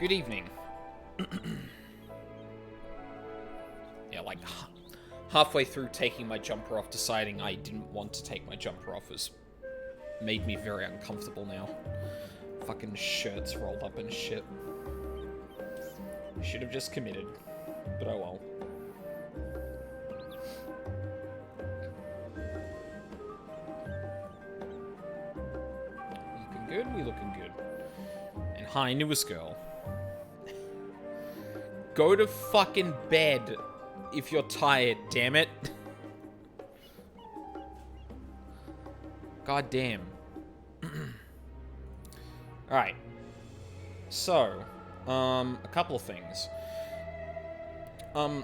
Good evening. Yeah, like halfway through taking my jumper off, deciding I didn't want to take my jumper off has made me very uncomfortable now. Fucking shirts rolled up and shit. Should have just committed, but oh well. Looking good? We looking good. And hi, newest girl. Go to fucking bed if you're tired, damn it. God damn. Alright. So, a couple of things. I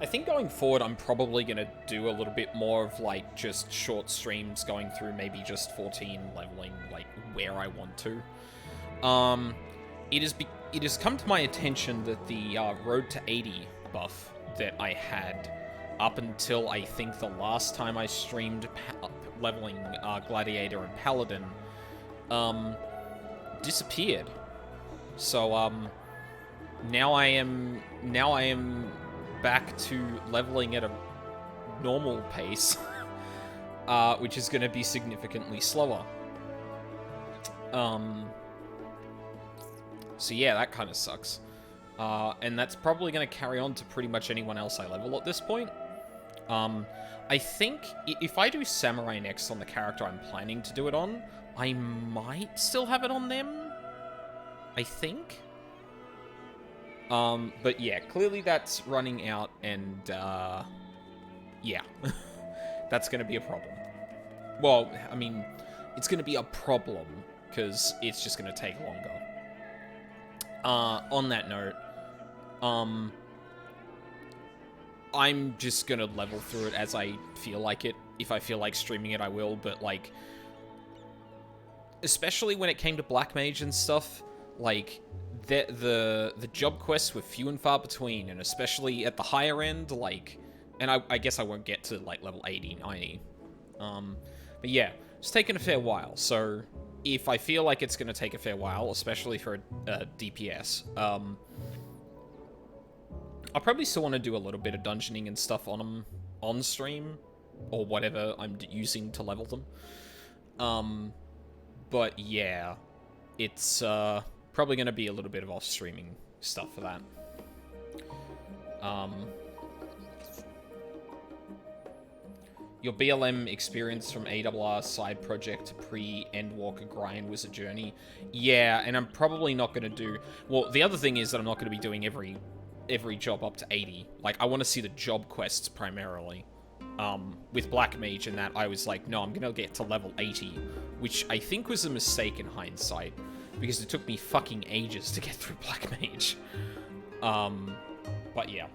think going forward, I'm probably gonna do a little bit more of, like, just short streams going through maybe just 14 leveling, like, where I want to. It has come to my attention that the Road to 80 buff that I had up until I think the last time I streamed leveling Gladiator and Paladin disappeared. So now I am back to leveling at a normal pace, which is going to be significantly slower. So yeah, that kind of sucks. And that's probably going to carry on to pretty much anyone else I level at this point. I think if I do Samurai next on the character I'm planning to do it on, I might still have it on them. I think. But yeah, clearly that's running out, and yeah, that's going to be a problem. Well, I mean, it's going to be a problem because it's just going to take longer. On that note, I'm just gonna level through it as I feel like it. If I feel like streaming it, I will, but, like, especially when it came to Black Mage and stuff, like, the job quests were few and far between, and especially at the higher end, like, and I guess I won't get to, like, level 80, 90. But yeah, it's taken a fair while, so if I feel like it's going to take a fair while, especially for a DPS, I'll probably still want to do a little bit of dungeoning and stuff on them on stream, or whatever I'm using to level them. But yeah, it's probably going to be a little bit of off-streaming stuff for that. Your BLM experience from ARR side project to pre-Endwalker grind was a journey. Yeah, and I'm probably not going to do... Well, the other thing is that I'm not going to be doing every job up to 80. Like, I want to see the job quests primarily. With Black Mage and that, I was like, no, I'm going to get to level 80, which I think was a mistake in hindsight, because it took me fucking ages to get through Black Mage. But yeah.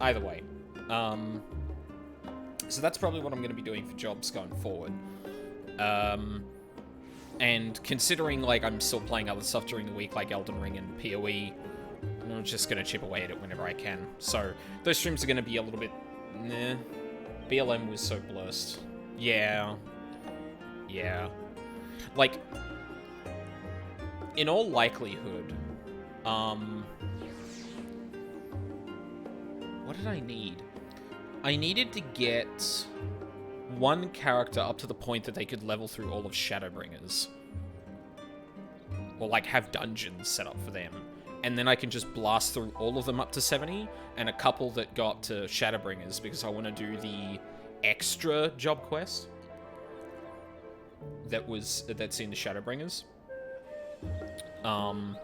Either way. So that's probably what I'm going to be doing for jobs going forward. And considering, like, I'm still playing other stuff during the week, like Elden Ring and PoE, I'm just going to chip away at it whenever I can. So those streams are going to be a little bit... Nah. BLM was so blessed. Yeah. Yeah. Like, in all likelihood, what did I need? I needed to get one character up to the point that they could level through all of Shadowbringers. Or, like, have dungeons set up for them. And then I can just blast through all of them up to 70, and a couple that got to Shadowbringers, because I want to do the extra job quest that's in the Shadowbringers. And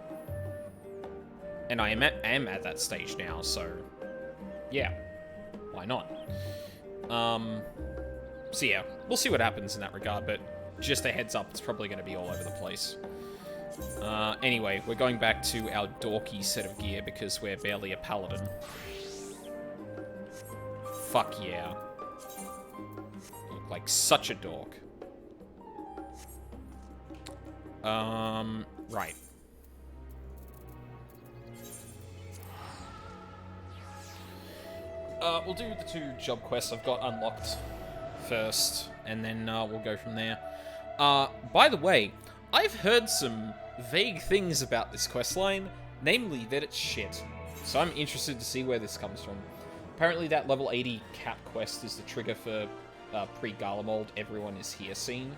I am at that stage now, so yeah. Why not? So yeah, we'll see what happens in that regard, but just a heads up, it's probably going to be all over the place. Anyway, we're going back to our dorky set of gear because we're barely a paladin. Fuck yeah. Look like such a dork. Right. We'll do the 2 job quests I've got unlocked first, and then we'll go from there. By the way, I've heard some vague things about this questline, namely that it's shit. So I'm interested to see where this comes from. Apparently that level 80 cap quest is the trigger for pre-Garlemald Everyone Is Here scene.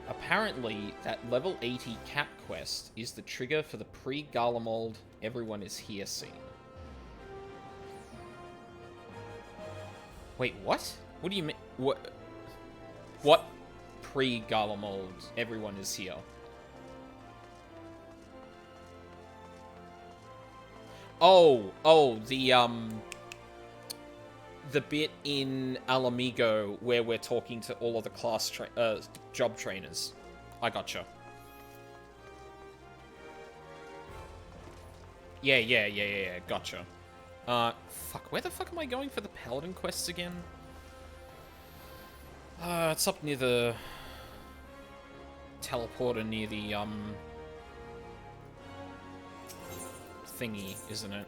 Apparently that level 80 cap quest is the trigger for the pre-Garlemald Everyone Is Here scene. Wait, what? What do you mean? What pre-Garlemald Everyone Is Here? Oh, the bit in Alamigo where we're talking to all of the job trainers. I gotcha. Yeah, gotcha. Fuck, where the fuck am I going for the Paladin quests again? It's up near the teleporter near the, thingy, isn't it?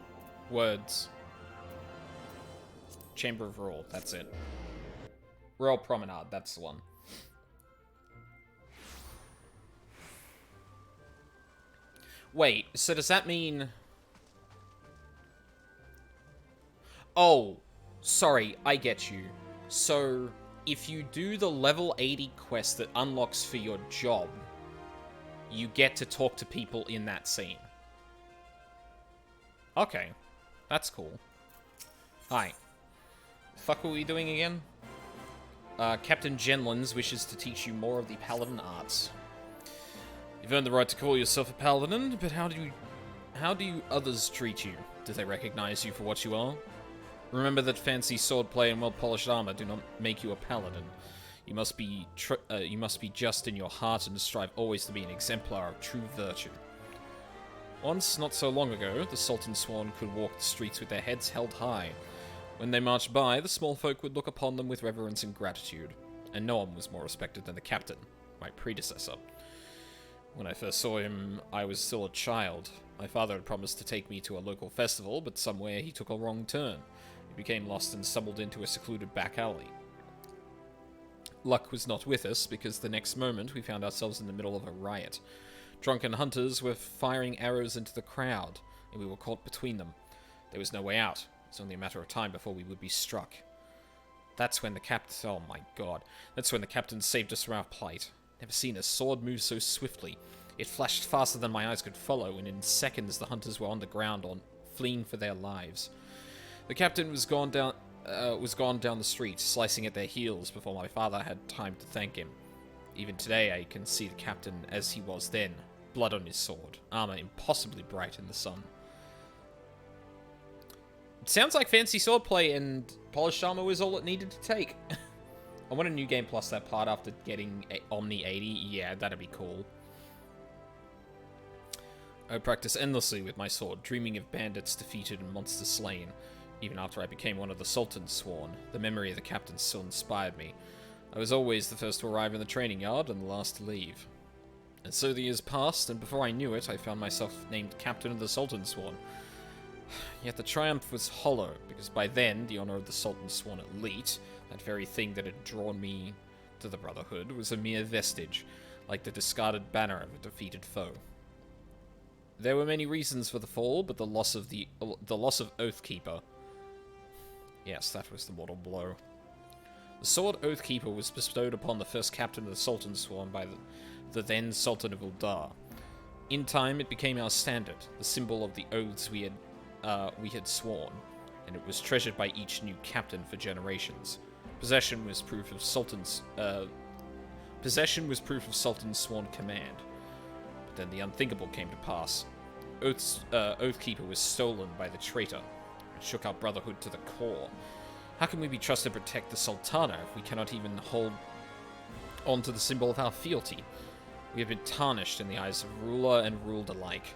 Words. Chamber of Rule, that's it. Royal Promenade, that's the one. Wait, so does that mean... Oh, sorry, I get you. So, if you do the level 80 quest that unlocks for your job, you get to talk to people in that scene. Okay, that's cool. Hi. Fuck are we doing again? Captain Genlins wishes to teach you more of the Paladin arts. You've earned the right to call yourself a Paladin, but how do you others treat you? Do they recognize you for what you are? Remember that fancy swordplay and well-polished armor do not make you a Paladin. You must be just in your heart and strive always to be an exemplar of true virtue. Once, not so long ago, the Sultan Sworn could walk the streets with their heads held high. When they marched by, the small folk would look upon them with reverence and gratitude, and no one was more respected than the captain, my predecessor. When I first saw him, I was still a child. My father had promised to take me to a local festival, but somewhere he took a wrong turn. He became lost and stumbled into a secluded back alley. Luck was not with us, because the next moment we found ourselves in the middle of a riot. Drunken hunters were firing arrows into the crowd, and we were caught between them. There was no way out. It was only a matter of time before we would be struck. That's when the captain... Oh my god. That's when the captain saved us from our plight. Never seen a sword move so swiftly. It flashed faster than my eyes could follow, and in seconds the hunters were on the ground, fleeing for their lives. The captain was gone down the street, slicing at their heels before my father had time to thank him. Even today I can see the captain as he was then. Blood on his sword. Armor impossibly bright in the sun. It sounds like fancy swordplay and polished armor was all it needed to take. I want a new game plus that part after getting Omni 80. Yeah, that'd be cool. I would practice endlessly with my sword, dreaming of bandits defeated and monsters slain. Even after I became one of the Sultan's Sworn, the memory of the captain still inspired me. I was always the first to arrive in the training yard and the last to leave. And so the years passed, and before I knew it, I found myself named Captain of the Sultan's Sworn. Yet the triumph was hollow, because by then, the honor of the Sultan's Sworn Elite, that very thing that had drawn me to the Brotherhood, was a mere vestige, like the discarded banner of a defeated foe. There were many reasons for the fall, but the loss of Oathkeeper... Yes, that was the mortal blow. The sword Oathkeeper was bestowed upon the first captain of the Sultan's Sworn by the then Sultan of Uldar. In time, it became our standard, the symbol of the oaths we had sworn, and it was treasured by each new captain for generations. Possession was proof of Sultan's sworn command. But then the unthinkable came to pass. Oathkeeper was stolen by the traitor, and shook our Brotherhood to the core. How can we be trusted to protect the Sultana if we cannot even hold on to the symbol of our fealty? We have been tarnished in the eyes of ruler and ruled alike.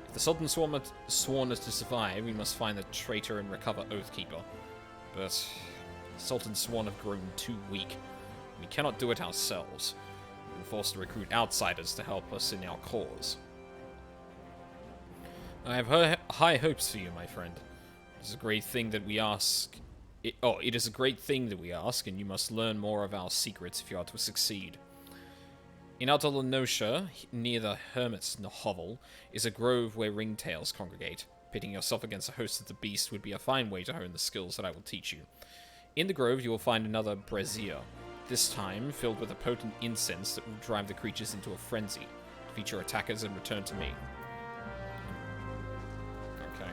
If the Sultan's Sworn is to survive, we must find the traitor and recover Oathkeeper. But the Sultan's Sworn have grown too weak. We cannot do it ourselves. We've been forced to recruit outsiders to help us in our cause. I have high hopes for you, my friend. It is a great thing that we ask. It is a great thing that we ask, and you must learn more of our secrets if you are to succeed. In Outer Lenosha, near the Hermit's hovel, is a grove where ringtails congregate. Pitting yourself against a host of the beast would be a fine way to hone the skills that I will teach you. In the grove, you will find another brazier, this time filled with a potent incense that will drive the creatures into a frenzy. Defeat your attackers and return to me. Okay.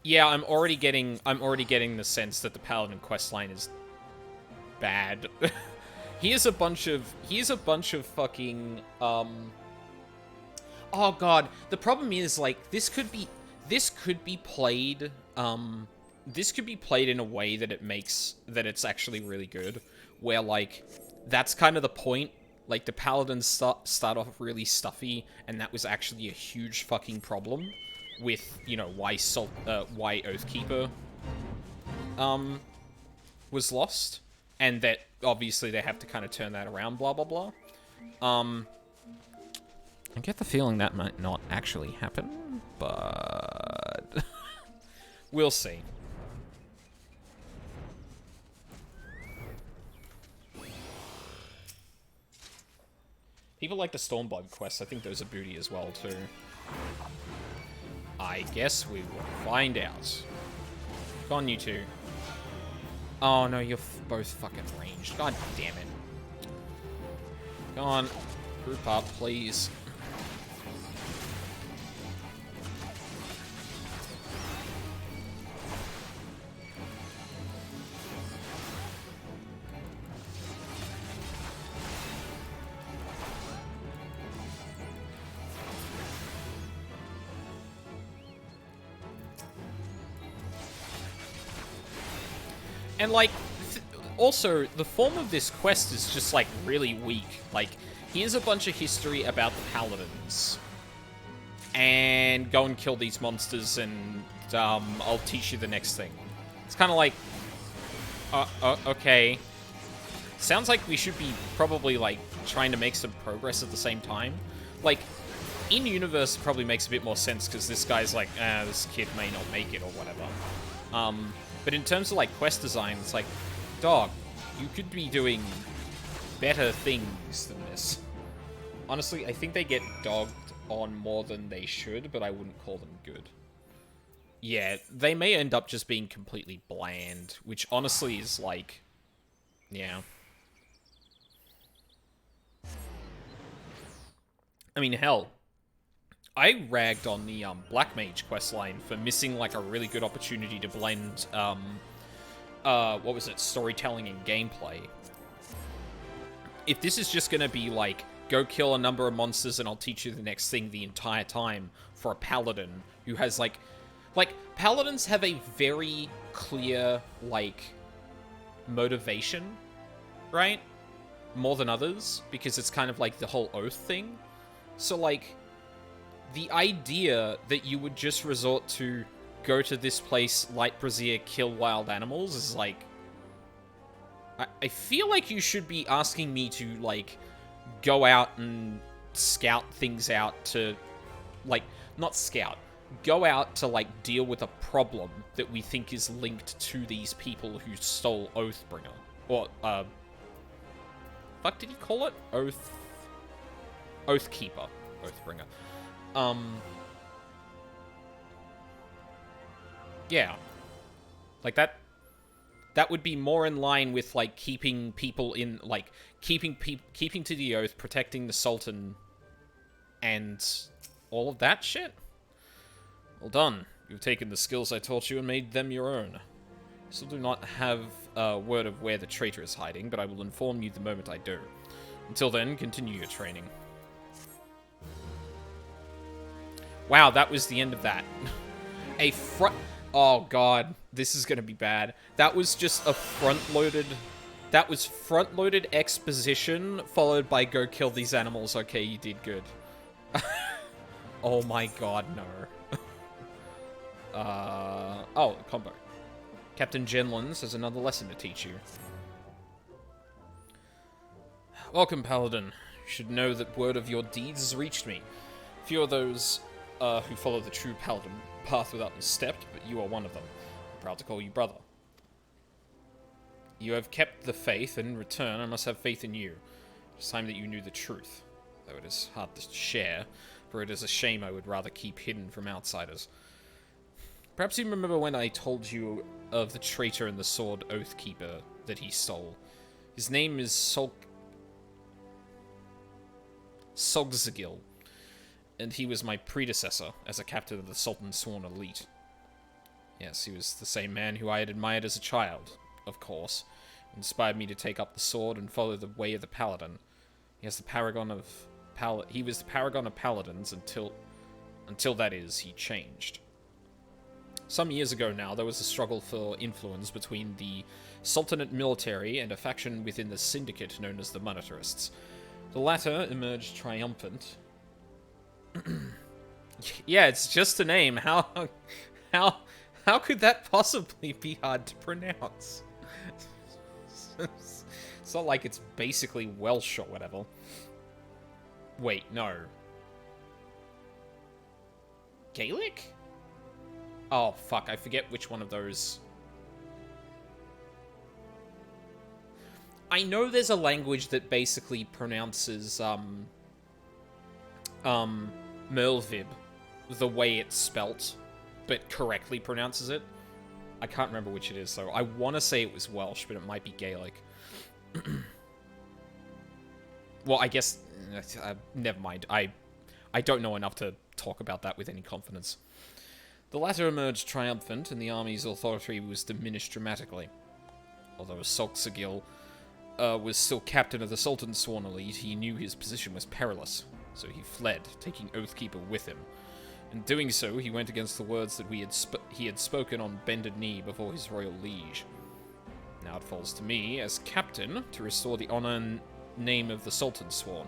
Yeah, I'm already getting the sense that the Paladin questline is bad. Here's a bunch of fucking oh god, the problem is, like, this could be played in a way that it's actually really good, where, like, that's kind of the point. Like, the Paladins start off really stuffy, and that was actually a huge fucking problem with, you know, why Oathkeeper was lost. And that, obviously, they have to kind of turn that around, blah, blah, blah. I get the feeling that might not actually happen, but we'll see. People like the Stormblood quests. I think those are booty as well, too. I guess we will find out. Go on, you two. Oh, no, you're both fucking ranged. God damn it. Go on. Group up, please. And, like, also, the form of this quest is just, like, really weak. Like, here's a bunch of history about the Paladins. And go and kill these monsters, and, I'll teach you the next thing. It's kind of like, okay. Sounds like we should be probably, like, trying to make some progress at the same time. Like, in-universe it probably makes a bit more sense, because this guy's like, this kid may not make it, or whatever. But in terms of, like, quest design, it's like, dog, you could be doing better things than this. Honestly, I think they get dogged on more than they should, but I wouldn't call them good. Yeah, they may end up just being completely bland, which honestly is, like, yeah. I mean, hell, I ragged on the Black Mage questline for missing, like, a really good opportunity to blend, what was it, storytelling and gameplay. If this is just gonna be, like, go kill a number of monsters and I'll teach you the next thing the entire time for a Paladin who has, like, Paladins have a very clear, like, motivation, right? More than others, because it's kind of like the whole oath thing. So, like, the idea that you would just resort to go to this place, light brazier, kill wild animals is, like... I feel like you should be asking me to, like, go out and scout things out to... Like, not scout. Go out to, like, deal with a problem that we think is linked to these people who stole Oathbringer. Or, fuck did he call it? Oathkeeper. Oathbringer. Yeah. Like, that would be more in line with, like, keeping people in, like, keeping to the oath, protecting the Sultan, and all of that shit. Well done. You've taken the skills I taught you and made them your own. Still do not have a word of where the traitor is hiding, but I will inform you the moment I do. Until then, continue your training. Wow, that was the end of that. Oh god, this is gonna be bad. That was just a front-loaded... That was front-loaded exposition, followed by go kill these animals. Okay, you did good. Oh my god, no. Oh, combo. Captain Genlins has another lesson to teach you. Welcome, Paladin. You should know that word of your deeds has reached me. Few of those who follow the true Paladin path without misstep, but you are one of them. I'm proud to call you brother. You have kept the faith, and in return, I must have faith in you. It's time that you knew the truth, though it is hard to share, for it is a shame I would rather keep hidden from outsiders. Perhaps you remember when I told you of the traitor and the sword Oathkeeper that he stole. His name is Sogzagil, and he was my predecessor as a captain of the Sultan's Sworn Elite. Yes, he was the same man who I had admired as a child, of course, inspired me to take up the sword and follow the way of the Paladin. He was the paragon of Paladins until that is, he changed. Some years ago now, there was a struggle for influence between the Sultanate military and a faction within the syndicate known as the Monetarists. The latter emerged triumphant. Yeah, it's just a name. How could that possibly be hard to pronounce? It's not like it's basically Welsh or whatever. Wait, no. Gaelic? Oh, fuck, I forget which one of those. I know there's a language that basically pronounces, Merlvib the way it's spelt, but correctly pronounces it. I can't remember which it is, though. I want to say it was Welsh, but it might be Gaelic. Well, I guess... never mind. I don't know enough to talk about that with any confidence. The latter emerged triumphant, and the army's authority was diminished dramatically. Although Sogzagil was still captain of the Sultan's Sworn Elite, he knew his position was perilous, so he fled, taking Oathkeeper with him. In doing so, he went against the words that he had spoken on bended knee before his royal liege. Now it falls to me, as captain, to restore the honor and name of the Sultan Sworn.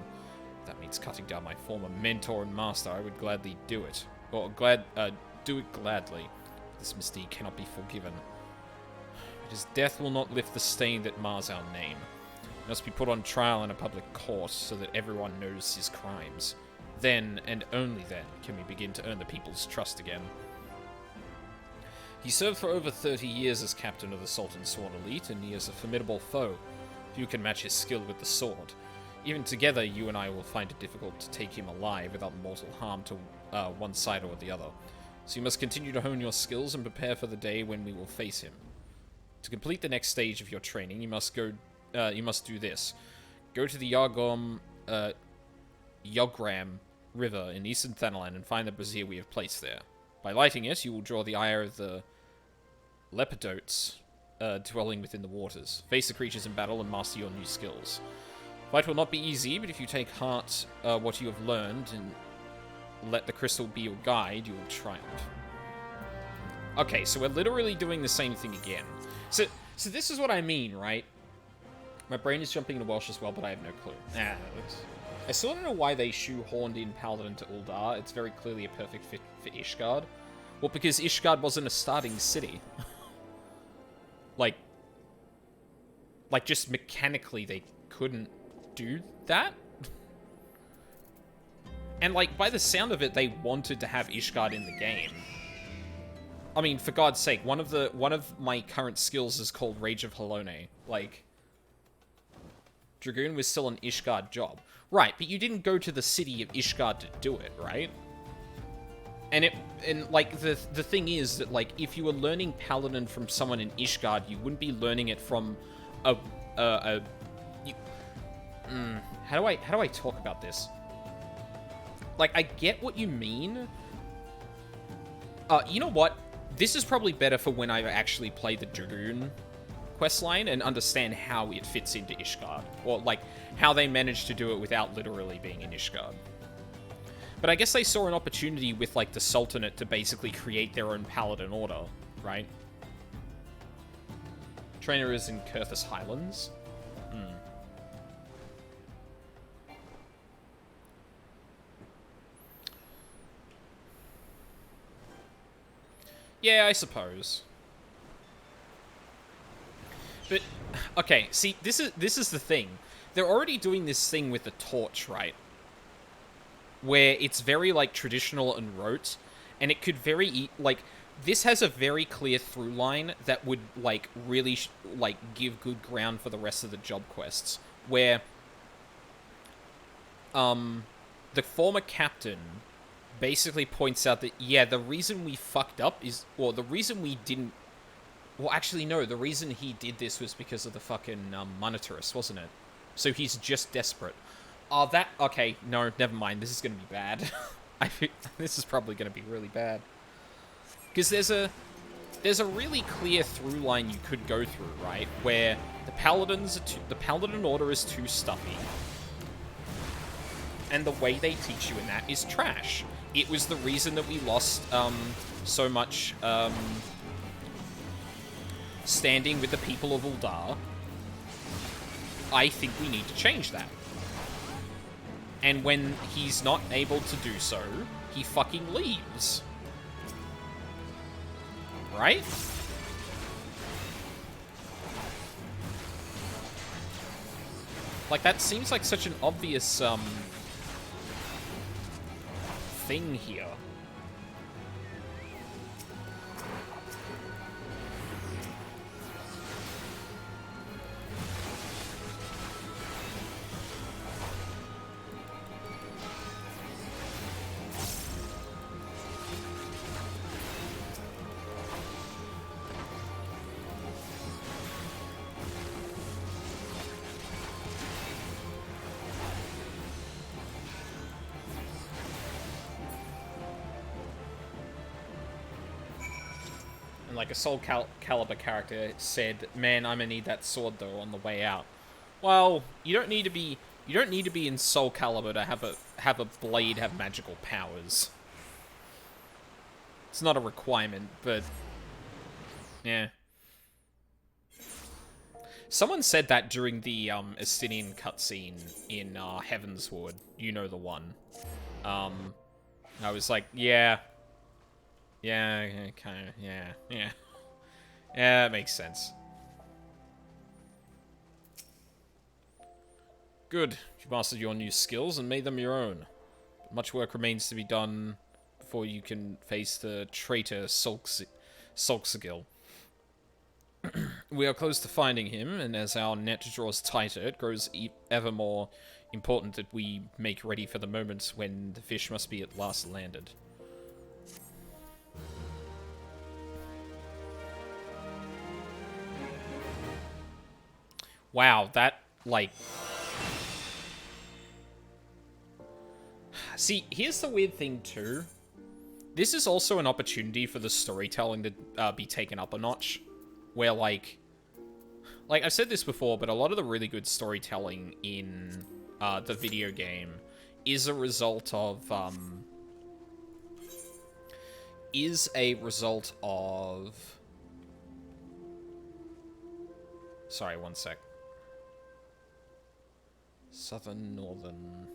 If that means cutting down my former mentor and master, I would gladly do it. Or do it gladly. This misdeed cannot be forgiven. His death will not lift the stain that mars our name. He must be put on trial in a public court so that everyone knows his crimes. Then, and only then, can we begin to earn the people's trust again. He served for over 30 years as captain of the Sultan's Sworn Elite, and he is a formidable foe. Few can match his skill with the sword. Even together, you and I will find it difficult to take him alive without mortal harm to one side or the other. So you must continue to hone your skills and prepare for the day when we will face him. To complete the next stage of your training, you must do this. Go to the Yogram River in eastern Thanalan and find the brazier we have placed there. By lighting it, you will draw the ire of the Lepidotes dwelling within the waters. Face the creatures in battle and master your new skills. Fight will not be easy, but if you take heart what you have learned and let the crystal be your guide, you will triumph. Okay, so we're literally doing the same thing again. So this is what I mean, right? My brain is jumping into Welsh as well, but I have no clue. I still don't know why they shoehorned in Paladin to Uldar. It's very clearly a perfect fit for Ishgard. Well, because Ishgard wasn't a starting city. like, just mechanically, they couldn't do that? And, like, by the sound of it, they wanted to have Ishgard in the game. I mean, for God's sake, one of my current skills is called Rage of Halone. Like, Dragoon was still an Ishgard job. Right, but you didn't go to the city of Ishgard to do it, right? And like, the thing is that, like, if you were learning Paladin from someone in Ishgard, you wouldn't be learning it from how do I talk about this? Like, I get what you mean. You know what? This is probably better for when I actually play the Dragoon questline and understand how it fits into Ishgard. Or, like, how they managed to do it without literally being in Ishgard. But I guess they saw an opportunity with, like, the Sultanate to basically create their own Paladin order, right? Trainer is in Kurthus Highlands. Yeah, I suppose. But, okay, see, this is the thing. They're already doing this thing with the torch, right? where it's very, like, traditional and rote, and it could like, this has a very clear through line that would, like, really, like, give good ground for the rest of the job quests, where, the former captain basically points out that, yeah, the reason we fucked up is, well, the reason we didn't, well, actually, no, the reason he did this was because of the fucking, monetarist, wasn't it? So he's just desperate. Oh, okay, no, never mind, this is gonna be bad. I think this is probably gonna be really bad. Because there's a really clear through line you could go through, right? Where the Paladin Order is too stuffy. And the way they teach you in that is trash. It was the reason that we lost, so much, standing with the people of Uldar. I think we need to change that. And when he's not able to do so, he fucking leaves. Right? Like, that seems like such an obvious, thing here. Like a Soul Calibur character said, "Man, I'm gonna need that sword though on the way out." Well, you don't need to be in Soul Calibur to have a blade have magical powers. It's not a requirement, but yeah. Someone said that during the Estinian cutscene in Heavensward. You know the one. I was like, yeah. Yeah, kind of, yeah. Yeah, that makes sense. Good. You mastered your new skills and made them your own. But much work remains to be done before you can face the traitor Solksigil. We are close to finding him, and as our net draws tighter, it grows ever more important that we make ready for the moment when the fish must be at last landed. Wow, that, like... See, here's the weird thing, too. This is also an opportunity for the storytelling to be taken up a notch. Where, like, I've said this before, but a lot of the really good storytelling in the video game is a result of, Sorry, one sec. Southern, northern...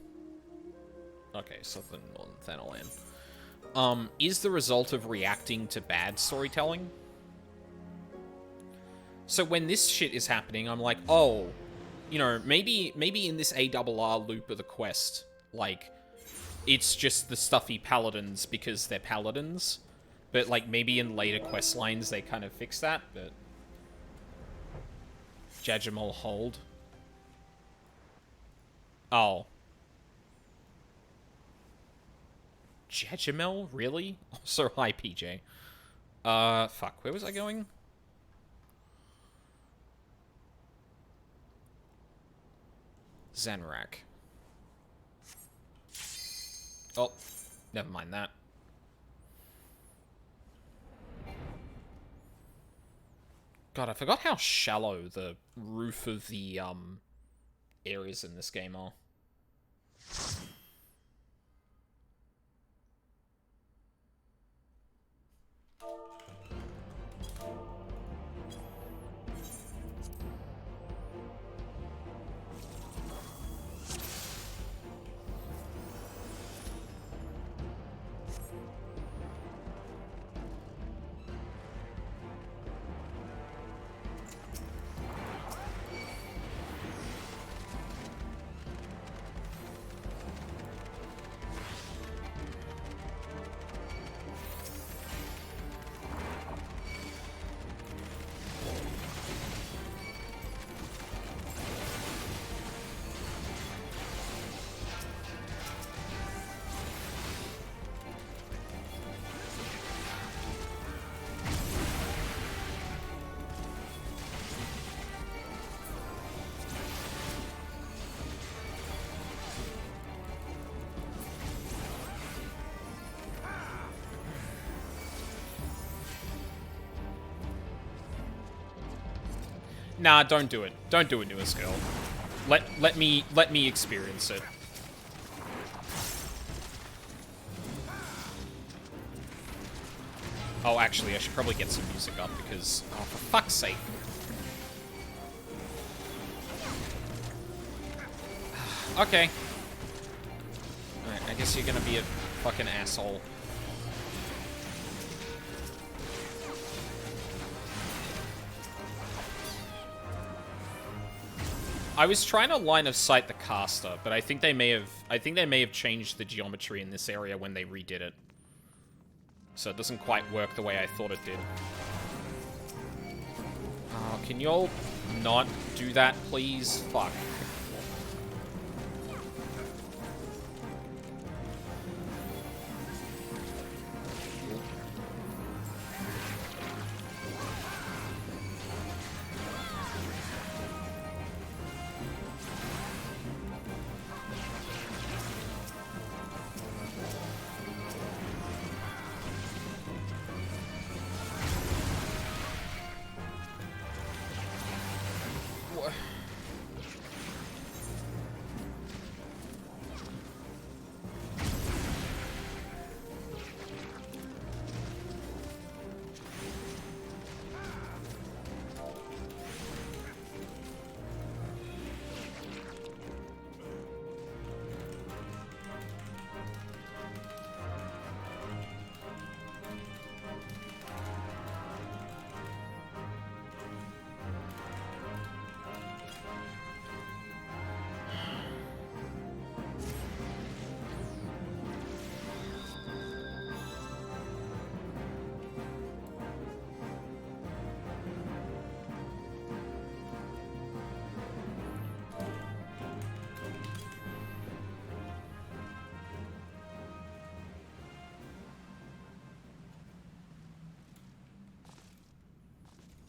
Okay, southern, northern Thanalan. Is the result of reacting to bad storytelling. So when this shit is happening, I'm like, oh, you know, maybe in this ARR loop of the quest, like, it's just the stuffy paladins because they're paladins. But, like, maybe in later quest lines they kind of fix that, but... Jajamol hold. Oh. Jajamel? Really? So hi, PJ. Fuck, where was I going? Zanrak. Oh, never mind that. God, I forgot how shallow the roof of the, areas in this game are. Nah, don't do it. Don't do it, newest girl. Let me experience it. Oh, actually, I should probably get some music up because, oh, for fuck's sake. Okay. Alright, I guess you're gonna be a fucking asshole. I was trying to line of sight the caster, but I think they may have changed the geometry in this area when they redid it. So it doesn't quite work the way I thought it did. Oh, can y'all not do that, please? Fuck.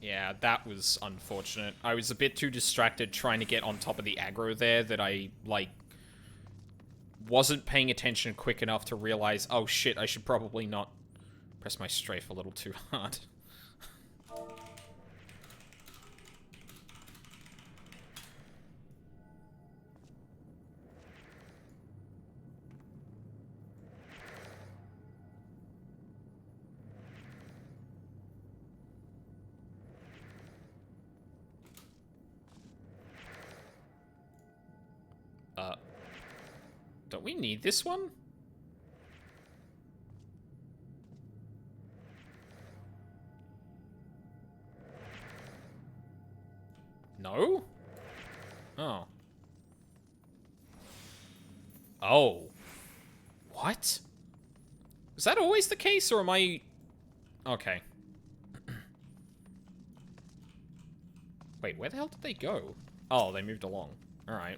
Yeah, that was unfortunate. I was a bit too distracted trying to get on top of the aggro there that I, like, wasn't paying attention quick enough to realize, oh shit, I should probably not press my strafe a little too hard. Don't we need this one? No? Oh. Oh. What? Was that always the case, or am I... Okay. Wait, where the hell did they go? Oh, they moved along. Alright.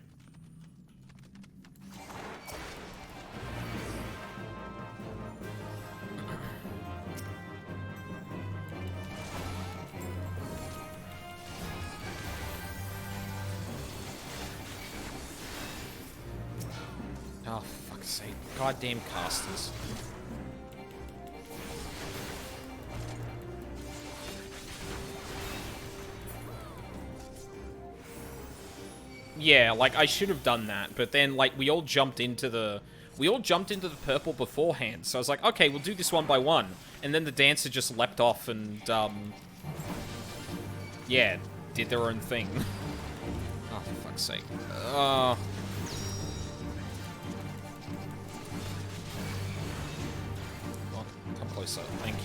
Oh, fuck's sake. Goddamn casters. Yeah, like, I should have done that, but then, like, we all jumped into the purple beforehand, so I was like, okay, we'll do this one by one. And then the dancer just leapt off and, yeah, did their own thing. Oh, for fuck's sake. Come closer. Thank you.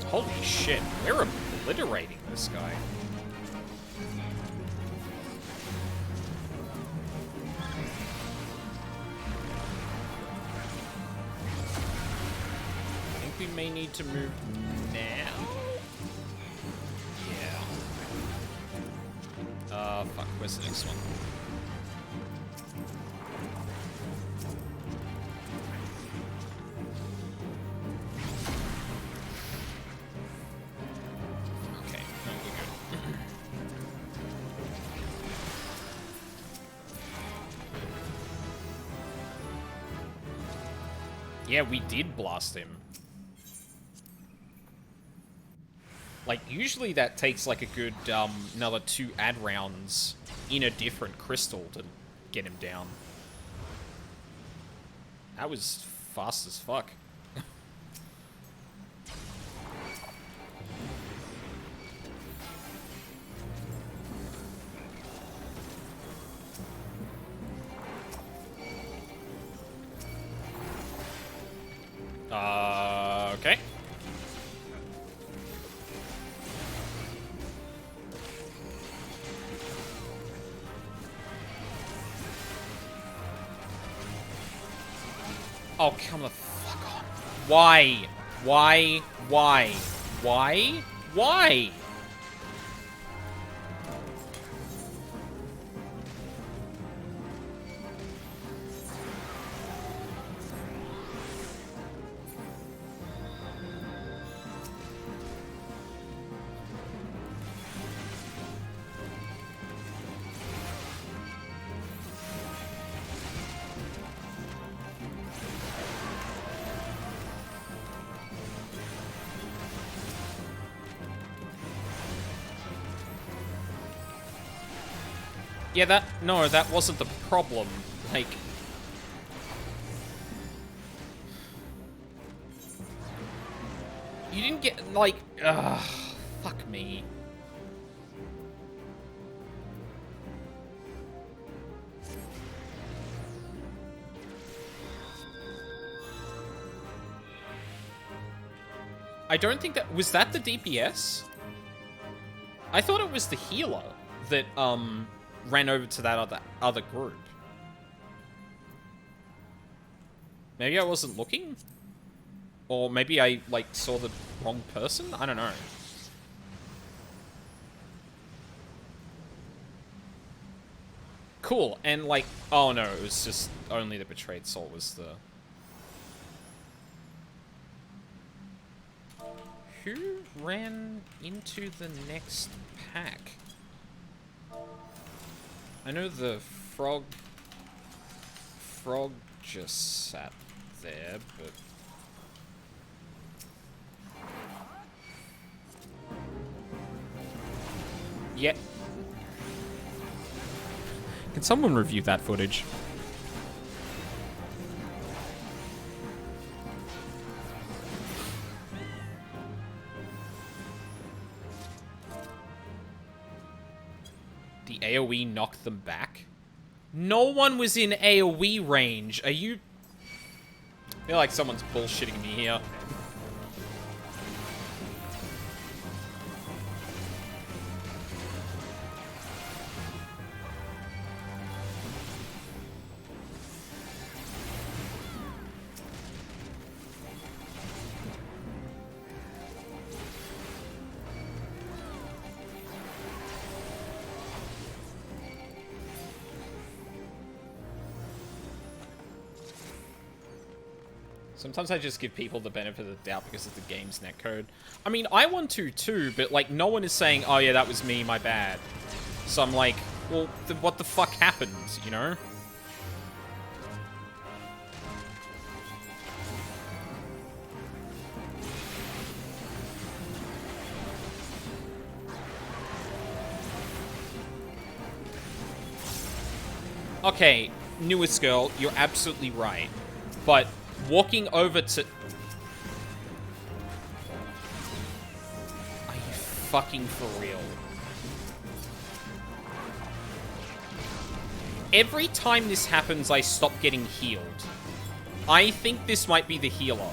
Holy shit, we're obliterating this guy. may need to move now. Yeah. Fuck, where's the next one? Okay, no, we're good. Yeah, we did blast him. Like, usually that takes like a good, another 2 ad rounds in a different crystal to get him down. That was fast as fuck. Okay. Oh, come the fuck on. Why? Why? Why? Why? Why? Yeah, that wasn't the problem. Like, you didn't get, like, fuck me. I don't think was that the DPS? I thought it was the healer that, ran over to that other group. Maybe I wasn't looking? Or maybe I, like, saw the wrong person? I don't know. Cool, and, like, oh no, it was just only the Betrayed Soul was the... Who ran into the next pack? I know the frog just sat there, but... Yeah. Can someone review that footage? The AoE knocked them back? No one was in AoE range. Are you... I feel like someone's bullshitting me here. Sometimes I just give people the benefit of the doubt because of the game's netcode. I mean, I want to too, but like no one is saying, oh yeah, that was me, my bad. So I'm like, well, what the fuck happened, you know? Okay, newest girl, you're absolutely right. But walking over to... Are you fucking for real? Every time this happens, I stop getting healed. I think this might be the healer.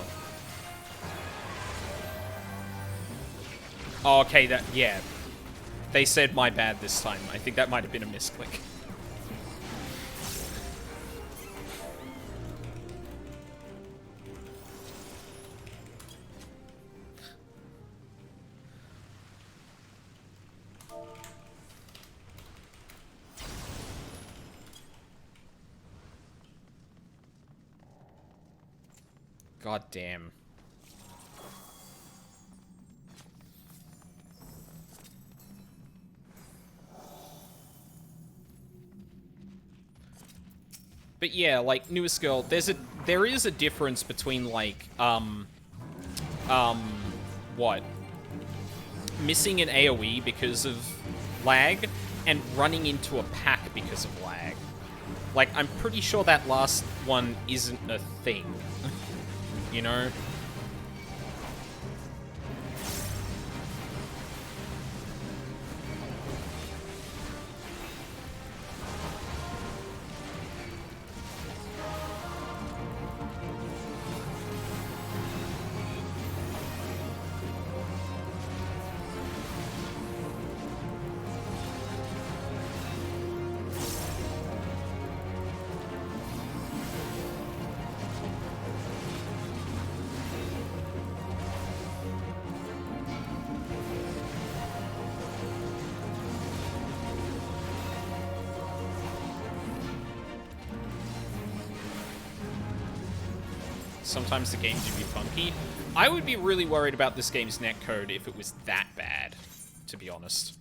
Oh, okay, yeah. They said my bad this time. I think that might have been a misclick. God damn. But yeah, like, newest girl, there is a difference between, like, what? Missing an AoE because of lag and running into a pack because of lag. Like, I'm pretty sure that last one isn't a thing. You know? Sometimes the game do be funky. I would be really worried about this game's netcode if it was that bad, to be honest.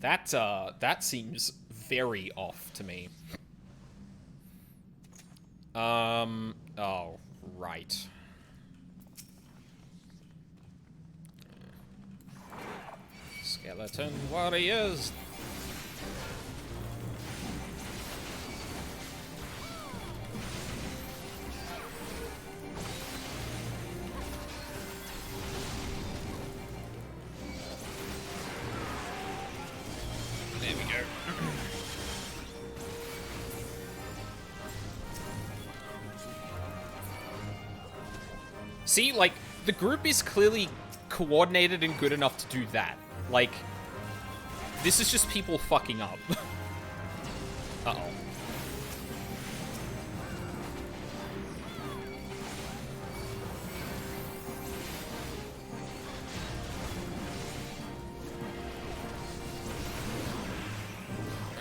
That seems very off to me. Oh, right. Skeleton warriors. There we go. See, like, the group is clearly coordinated and good enough to do that. Like, this is just people fucking up. Uh-oh.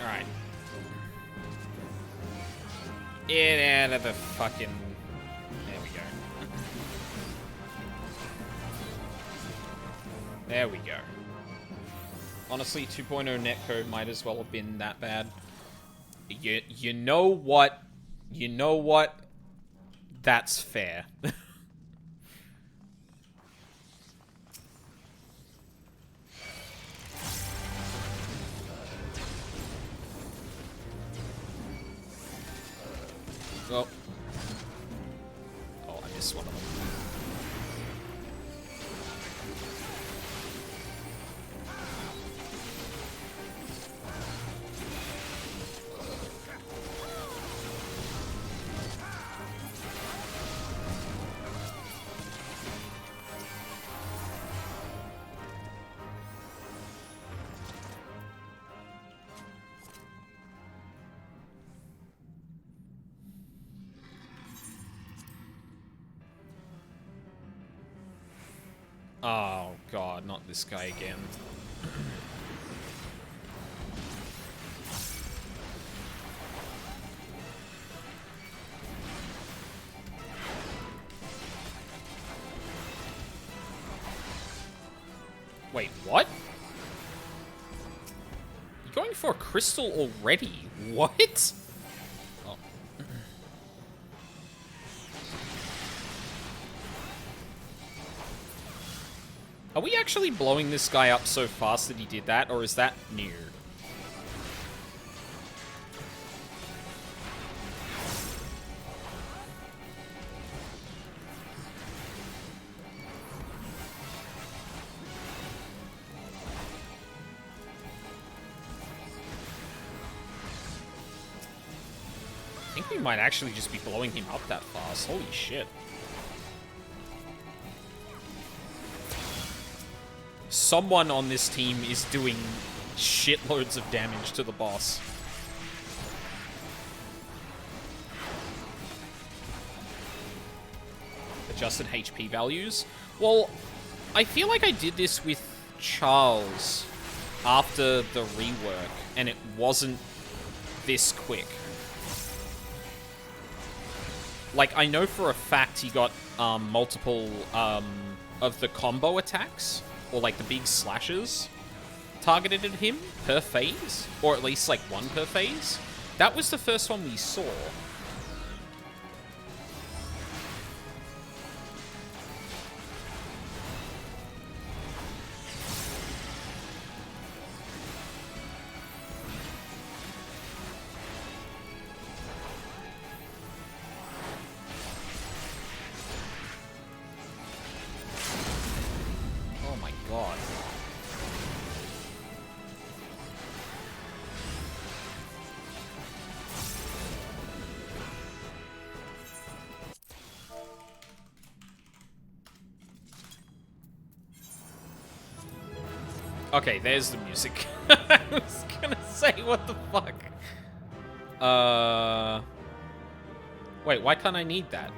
Alright. Get out of the fucking... There we go. There we go. Honestly, 2.0 netcode might as well have been that bad. You know what? You know what? That's fair. Oh. Oh, I missed one of them. Oh, God, not this guy again. Wait, what? You're going for a crystal already? What? Oh. Are we actually blowing this guy up so fast that he did that, or is that new? I think we might actually just be blowing him up that fast. Holy shit. Someone on this team is doing shitloads of damage to the boss. Adjusted HP values? Well, I feel like I did this with Charles after the rework, and it wasn't this quick. Like, I know for a fact he got multiple of the combo attacks, or like the big slashes, targeted at him per phase, or at least like one per phase. That was the first one we saw. Oh my god. Okay, there's the music. I was gonna say, what the fuck? Wait, why can't I need that?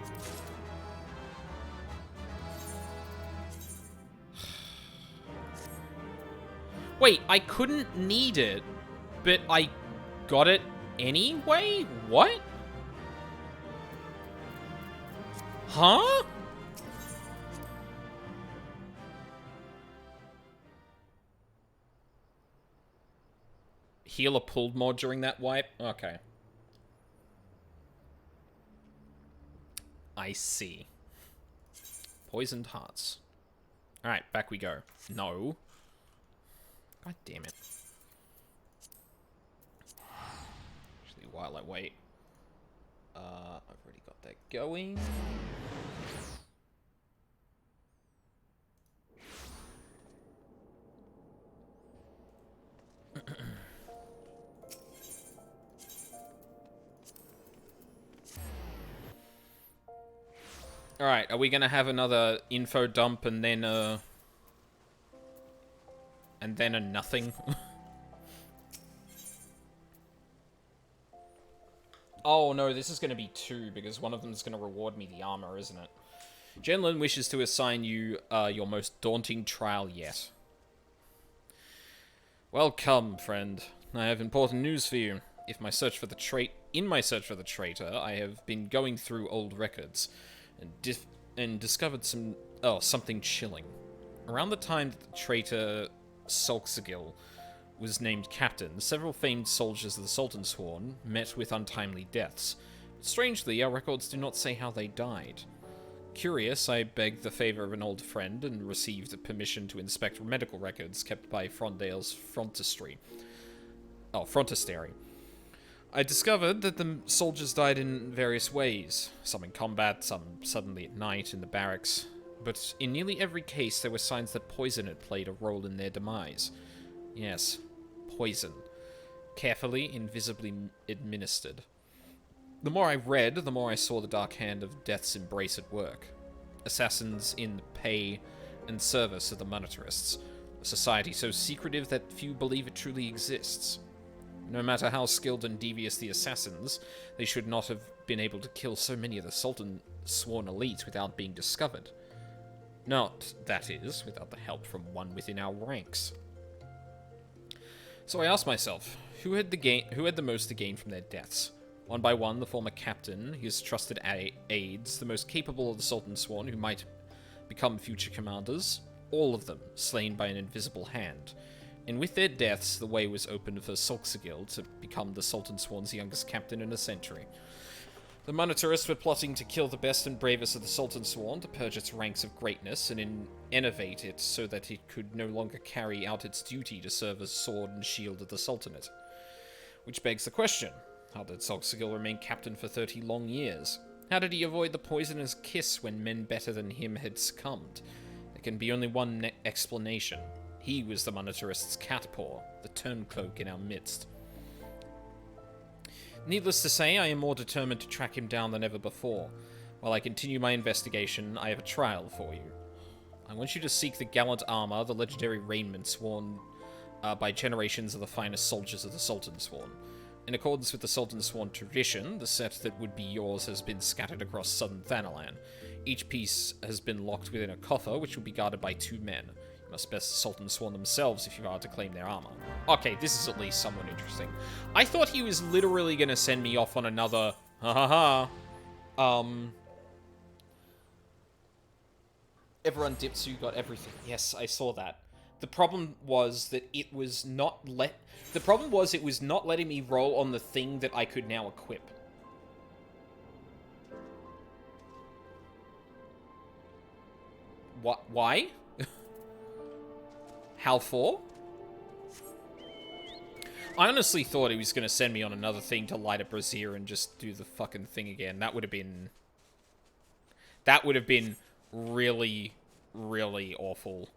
Wait, I couldn't need it, but I got it anyway? What? Huh? Healer pulled more during that wipe? Okay. I see. Poisoned hearts. Alright, back we go. No. God damn it. Actually, while I wait. I've already got that going. Alright, are we gonna have another info dump and then a nothing? Oh no, this is gonna be 2, because one of them is gonna reward me the armor, isn't it? Jenlin wishes to assign you your most daunting trial yet. Welcome, friend. I have important news for you. In my search for the traitor, I have been going through old records and discovered something chilling. Around the time that the traitor Solxagil was named captain, several famed soldiers of the Sultansworn met with untimely deaths. Strangely, our records do not say how they died. Curious, I begged the favor of an old friend and received permission to inspect medical records kept by Frondale's frontistery. I discovered that the soldiers died in various ways, some in combat, some suddenly at night in the barracks, but in nearly every case there were signs that poison had played a role in their demise. Yes, poison. Carefully, invisibly administered. The more I read, the more I saw the dark hand of death's embrace at work. Assassins in the pay and service of the monetarists, a society so secretive that few believe it truly exists. No matter how skilled and devious the assassins, they should not have been able to kill so many of the Sultan-sworn elite without being discovered. Not, that is, without the help from one within our ranks. So I asked myself, who had the most to gain from their deaths? One by one, the former captain, his trusted aides, the most capable of the Sultansworn who might become future commanders, all of them slain by an invisible hand. And with their deaths, the way was opened for Solxagil to become the Sultansworn's youngest captain in a century. The monetarists were plotting to kill the best and bravest of the Sultansworn to purge its ranks of greatness and innovate it so that it could no longer carry out its duty to serve as sword and shield of the Sultanate. Which begs the question, how did Solxagil remain captain for 30 long years? How did he avoid the poisoner's kiss when men better than him had succumbed? There can be only one explanation. He was the monetarist's catpaw, the turncloak in our midst. Needless to say, I am more determined to track him down than ever before. While I continue my investigation, I have a trial for you. I want you to seek the gallant armor, the legendary raiments worn by generations of the finest soldiers of the Sultansworn. In accordance with the Sultansworn tradition, the set that would be yours has been scattered across southern Thanalan. Each piece has been locked within a coffer, which will be guarded by 2 men. You must best the Sultansworn themselves if you are to claim their armor. Okay, this is at least somewhat interesting. I thought he was literally going to send me off on another, ha ha ha, Um, everyone dipped, so you got everything. Yes, I saw that. The problem was that it was not The problem was it was not letting me roll on the thing that I could now equip. What? Why? How for? I honestly thought he was going to send me on another thing to light a brazier and just do the fucking thing again. That would have been... That would have been really, really awful.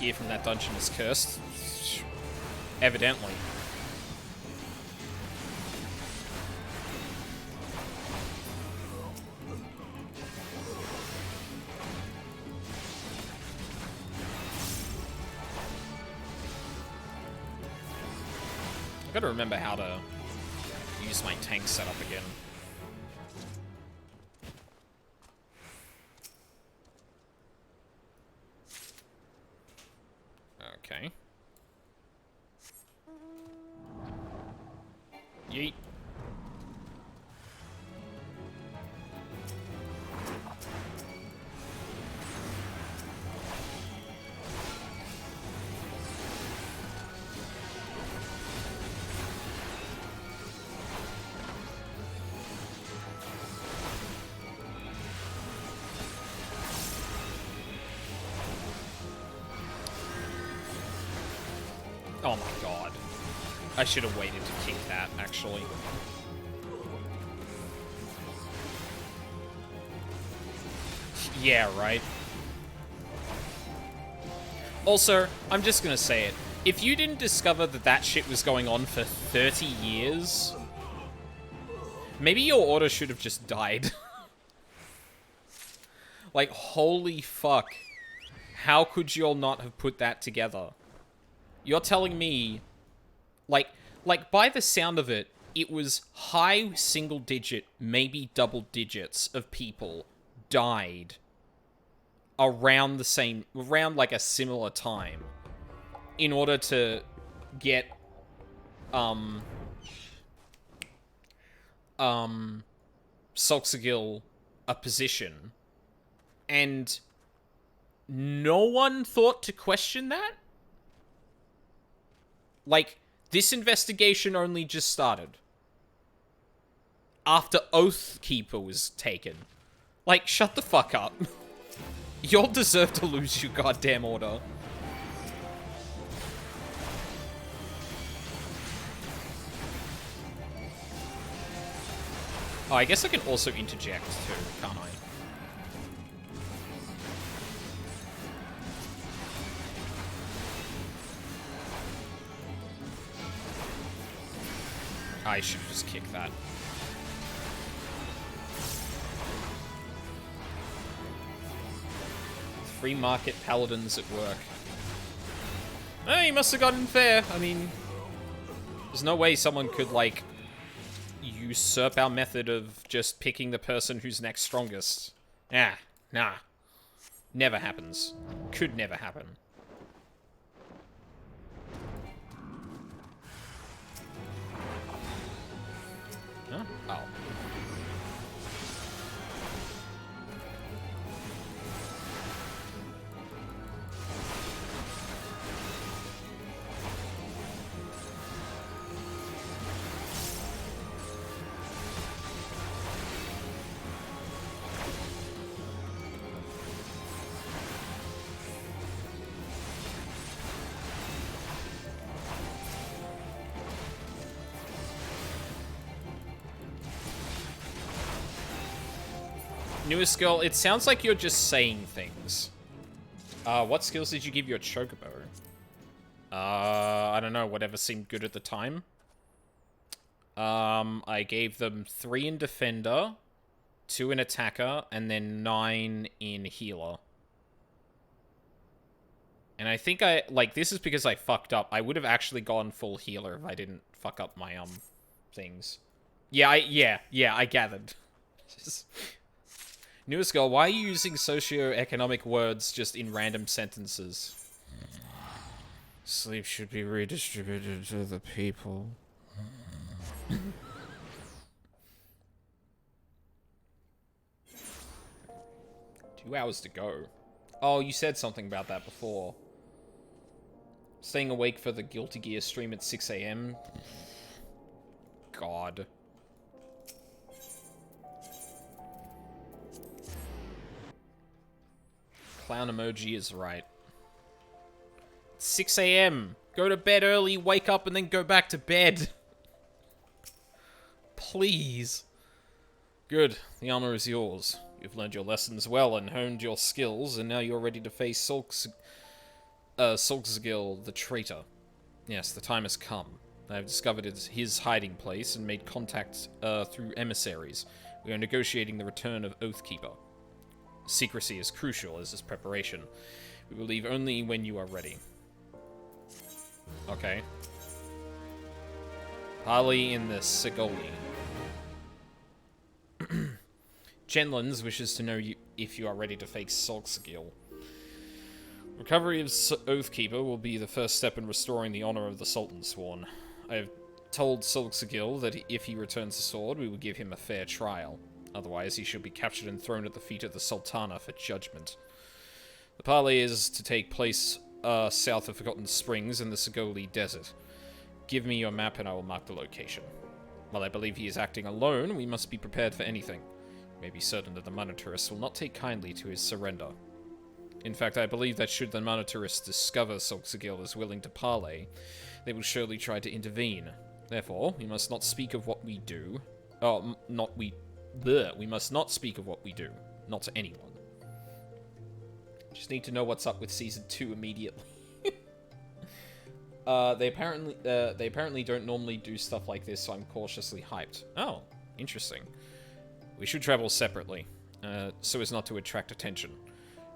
Gear from that dungeon is cursed. Evidently. I've got to remember how to use my tank setup again. Okay. Yeet. Oh my god. I should have waited to kick that, actually. Yeah, right. Also, I'm just gonna say it. If you didn't discover that that shit was going on for 30 years, maybe your order should have just died. Like, holy fuck. How could you all not have put that together? You're telling me, like by the sound of it, it was high single digit, maybe double digits of people died around like a similar time in order to get, Soxagil a position. And no one thought to question that? Like, this investigation only just started. After Oathkeeper was taken. Like, shut the fuck up. Y'all deserve to lose your goddamn order. Oh, I guess I can also interject too, can't I? I should just kick that. Free market paladins at work. Oh, you must have gotten fair. I mean, there's no way someone could, like, usurp our method of just picking the person who's next strongest. Nah. Never happens. Could never happen. Huh? Oh. Newest girl, it sounds like you're just saying things. What skills did you give your chocobo? I don't know, whatever seemed good at the time. I gave them 3 in defender, 2 in attacker, and then 9 in healer. And I think this is because I fucked up. I would have actually gone full healer if I didn't fuck up my, things. Yeah, I gathered. Newest girl, why are you using socio-economic words just in random sentences? Sleep should be redistributed to the people. 2 hours to go. Oh, you said something about that before. Staying awake for the Guilty Gear stream at 6 AM. God. Clown emoji is right. 6 AM. Go to bed early, wake up, and then go back to bed. Please. Good. The honor is yours. You've learned your lessons well and honed your skills, and now you're ready to face Sulkzgil, the traitor. Yes, the time has come. I have discovered his hiding place and made contact through emissaries. We are negotiating the return of Oathkeeper. Secrecy is crucial as is preparation. We will leave only when you are ready. Okay. Harley in the Sigoli. Genlands wishes to know if you are ready to face Sulkzgil. Recovery of Oathkeeper will be the first step in restoring the honor of the Sultan Sworn. I have told Sulkzgil that if he returns the sword, we will give him a fair trial. Otherwise, he should be captured and thrown at the feet of the Sultana for judgment. The parley is to take place south of Forgotten Springs in the Sigoli Desert. Give me your map and I will mark the location. While I believe he is acting alone, we must be prepared for anything. You may be certain that the Monetarists will not take kindly to his surrender. In fact, I believe that should the Monetarists discover Sulkzgil is willing to parley, they will surely try to intervene. Therefore, we must not speak of what we do. We must not speak of what we do. Not to anyone. Just need to know what's up with Season 2 immediately. They apparently don't normally do stuff like this, so I'm cautiously hyped. Oh, interesting. We should travel separately, so as not to attract attention.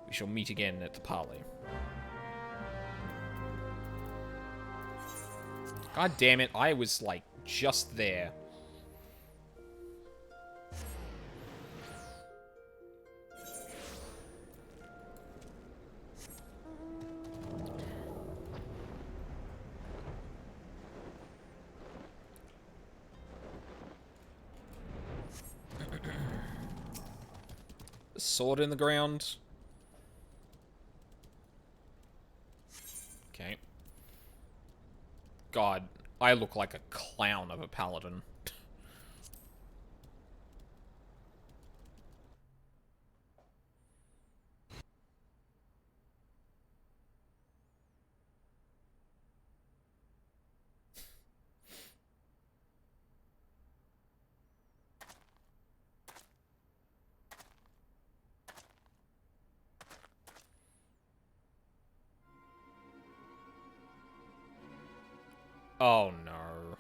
We shall meet again at the parley. God damn it, I was, like, just there. Sword in the ground. Okay. God, I look like a clown of a paladin. Oh no.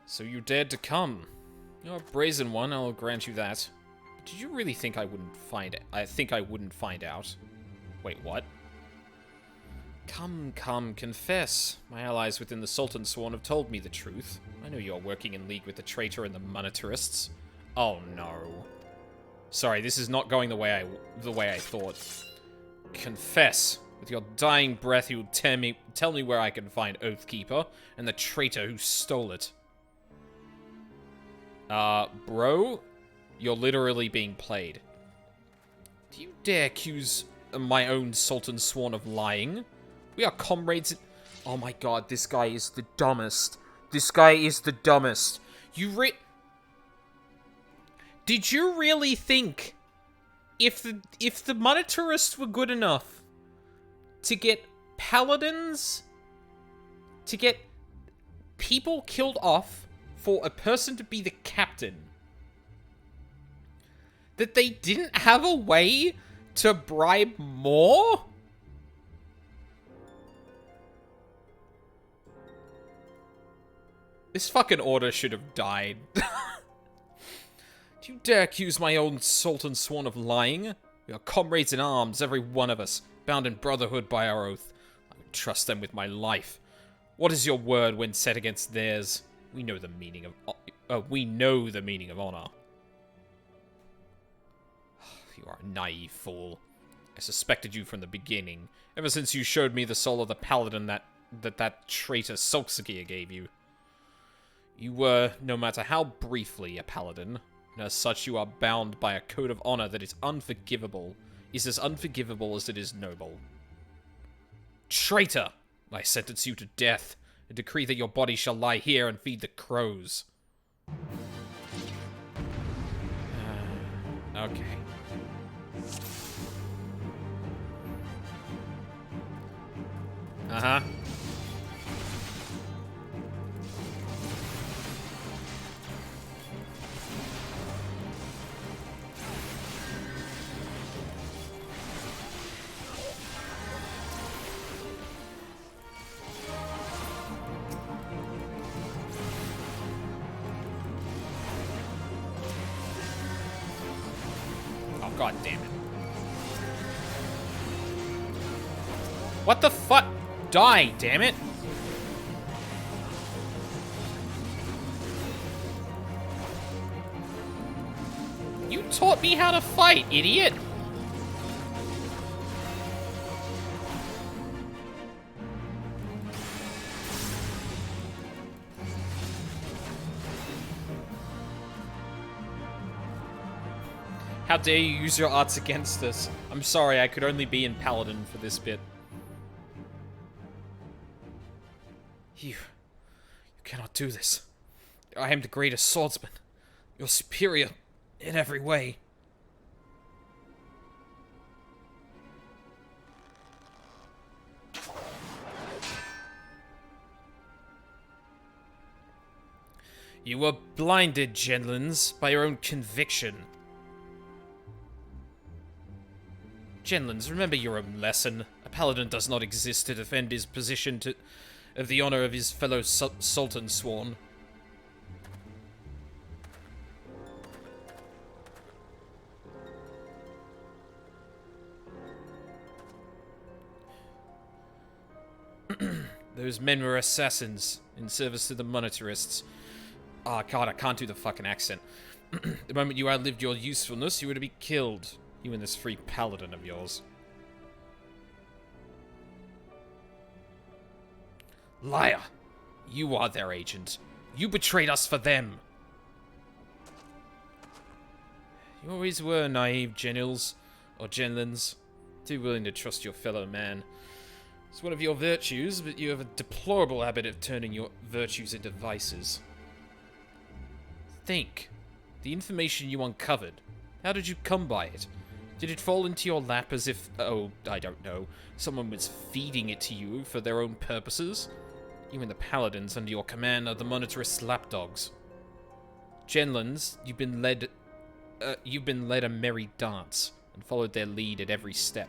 So you dared to come. You're a brazen one, I'll grant you that. But did you really think I wouldn't find it? I think I wouldn't find out. Wait, what? Come, come, confess. My allies within the Sultan Sworn have told me the truth. I know you're working in league with the traitor and the Monetarists. Oh no. Sorry, this is not going the way I thought. Confess. With your dying breath, you will tell me where I can find Oathkeeper and the traitor who stole it. Bro, you're literally being played. Do you dare accuse my own Sultan Sworn of lying? We are comrades. Oh my god, this guy is the dumbest. This guy is the dumbest. Did you really think if the Monetarists were good enough to get paladins, to get people killed off for a person to be the captain, that they didn't have a way to bribe more? This fucking order should have died. Do you dare accuse my own Sultan Sworn of lying? We are comrades in arms, every one of us, bound in brotherhood by our oath. I would trust them with my life. What is your word when set against theirs? We know the meaning We know the meaning of honor. You are a naive fool. I suspected you from the beginning, ever since you showed me the soul of the Paladin that traitor Solskjaer gave you. You were, no matter how briefly, a Paladin, and as such you are bound by a code of honor that is unforgivable, is as unforgivable as it is noble. Traitor! I sentence you to death, and decree that your body shall lie here and feed the crows. Okay. Uh-huh. Oh, god damn it. What the fuck? Die, damn it. You taught me how to fight, idiot. How dare you use your arts against us? I'm sorry, I could only be in Paladin for this bit. You cannot do this. I am the greatest swordsman. You're superior in every way. You were blinded, Genlins, by your own conviction. Genlins, remember your own lesson. A paladin does not exist to defend his position of the honor of his fellow Sultan Sworn. Those men were assassins in service to the monetarists. Oh god, I can't do the fucking accent. The moment you outlived your usefulness, you were to be killed. You and this free paladin of yours. Liar! You are their agent. You betrayed us for them. You always were naive, Genils, or Genlins. Too willing to trust your fellow man. It's one of your virtues, but you have a deplorable habit of turning your virtues into vices. Think. The information you uncovered. How did you come by it? Did it fall into your lap as if, oh, I don't know, someone was feeding it to you for their own purposes? You and the paladins under your command are the monetarist lapdogs. Genlins, you've been led a merry dance, and followed their lead at every step.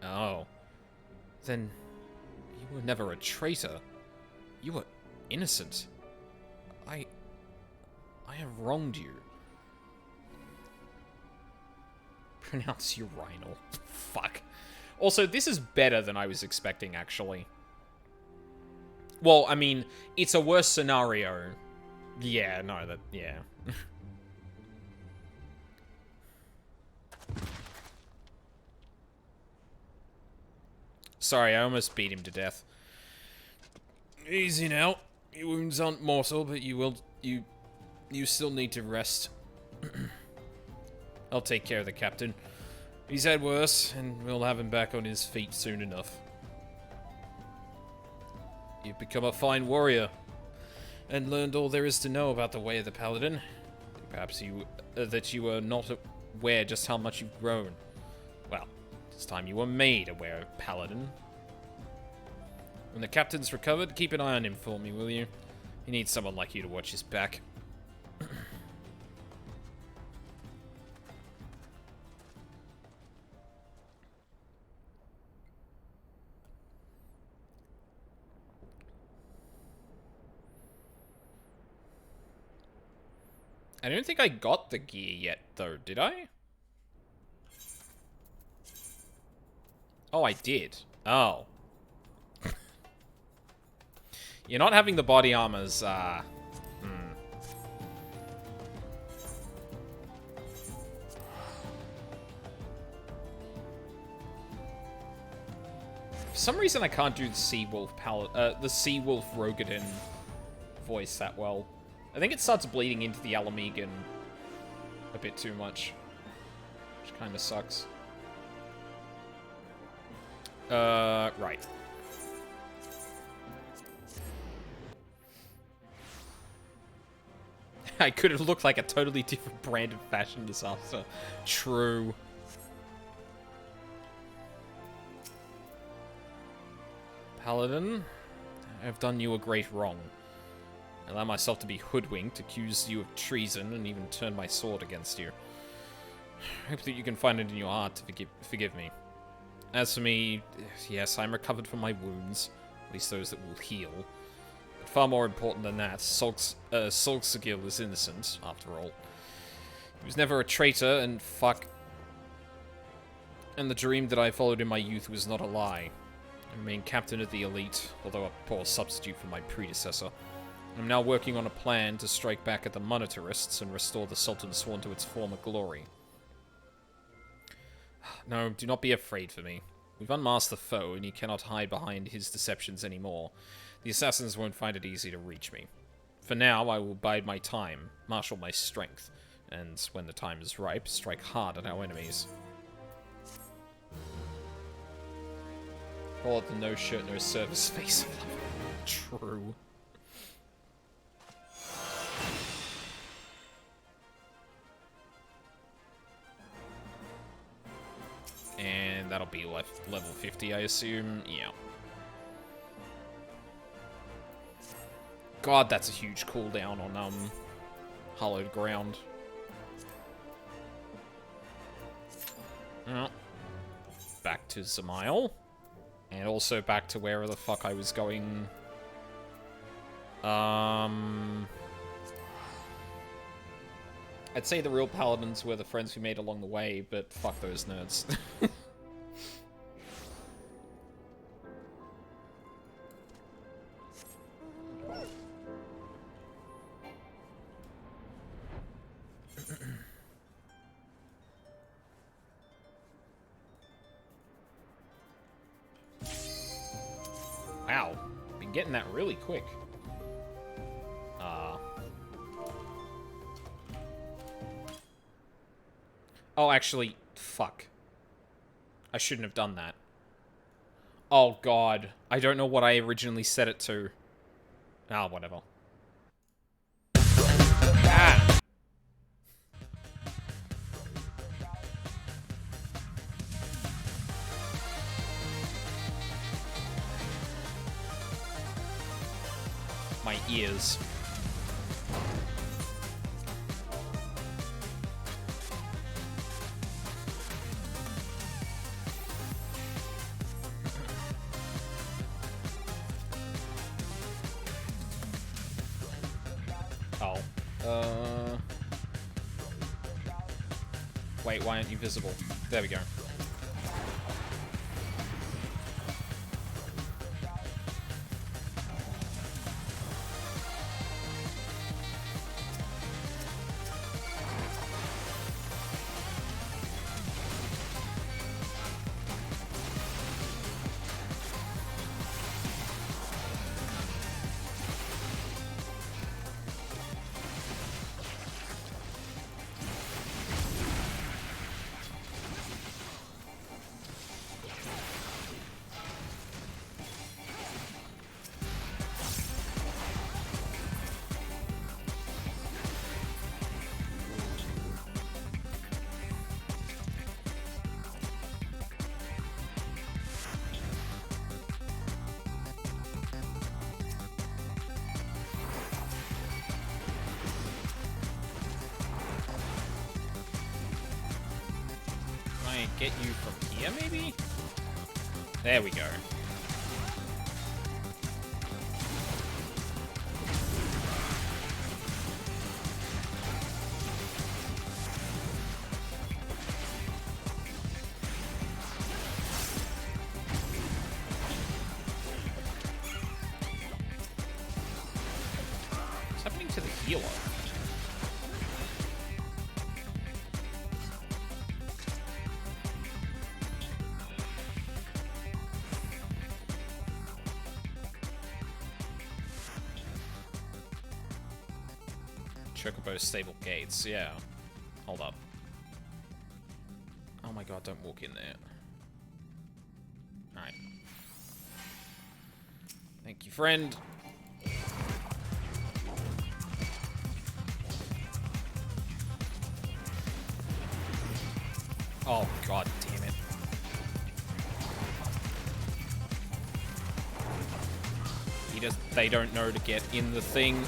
Oh. Then, you were never a traitor. You were innocent. I have wronged you. Pronounce urinal. Fuck. Also, this is better than I was expecting, actually. Well, I mean, it's a worse scenario. Yeah, no, that, yeah. Sorry, I almost beat him to death. Easy now. Your wounds aren't mortal, but you still need to rest. I'll take care of the captain. He's had worse, and we'll have him back on his feet soon enough. You've become a fine warrior, and learned all there is to know about the way of the paladin. Perhaps that you were not aware just how much you've grown. Well, it's time you were made aware of paladin. When the captain's recovered, keep an eye on him for me, will you? He needs someone like you to watch his back. I don't think I got the gear yet, though, did I? Oh, I did. Oh. You're not having the body armors, For some reason, I can't do the Seawolf the Seawolf Rogadin voice that well. I think it starts bleeding into the Alamegan a bit too much, which kind of sucks. Right. I could have looked like a totally different brand of fashion disaster. True. Paladin, I have done you a great wrong. I allow myself to be hoodwinked, accuse you of treason, and even turn my sword against you. I hope that you can find it in your heart to forgive me. As for me, yes, I'm recovered from my wounds, at least those that will heal. But far more important than that, Solskjaer is innocent, after all. He was never a traitor, and and the dream that I followed in my youth was not a lie. I remain captain of the elite, although a poor substitute for my predecessor. I'm now working on a plan to strike back at the monetarists and restore the Sultan Sworn to its former glory. No, do not be afraid for me. We've unmasked the foe, and he cannot hide behind his deceptions anymore. The assassins won't find it easy to reach me. For now, I will bide my time, marshal my strength, and when the time is ripe, strike hard at our enemies. Call it the no shirt, no service face. True. And that'll be level 50, I assume. Yeah. God, that's a huge cooldown on Hallowed Ground. Oh. Back to Zamail. And also back to wherever the fuck I was going. I'd say the real paladins were the friends we made along the way, but fuck those nerds. Wow, been getting that really quick. Oh, actually, fuck. I shouldn't have done that. Oh, God. I don't know what I originally set it to. Ah, whatever. Ah! My ears. Wait, why aren't you visible? There we go. Get you from here, maybe? There we go. healer. Chocobo stable gates, yeah. Hold up. Oh my god, don't walk in there. Alright. Thank you, friend. Oh god damn it. They don't know to get in the thing.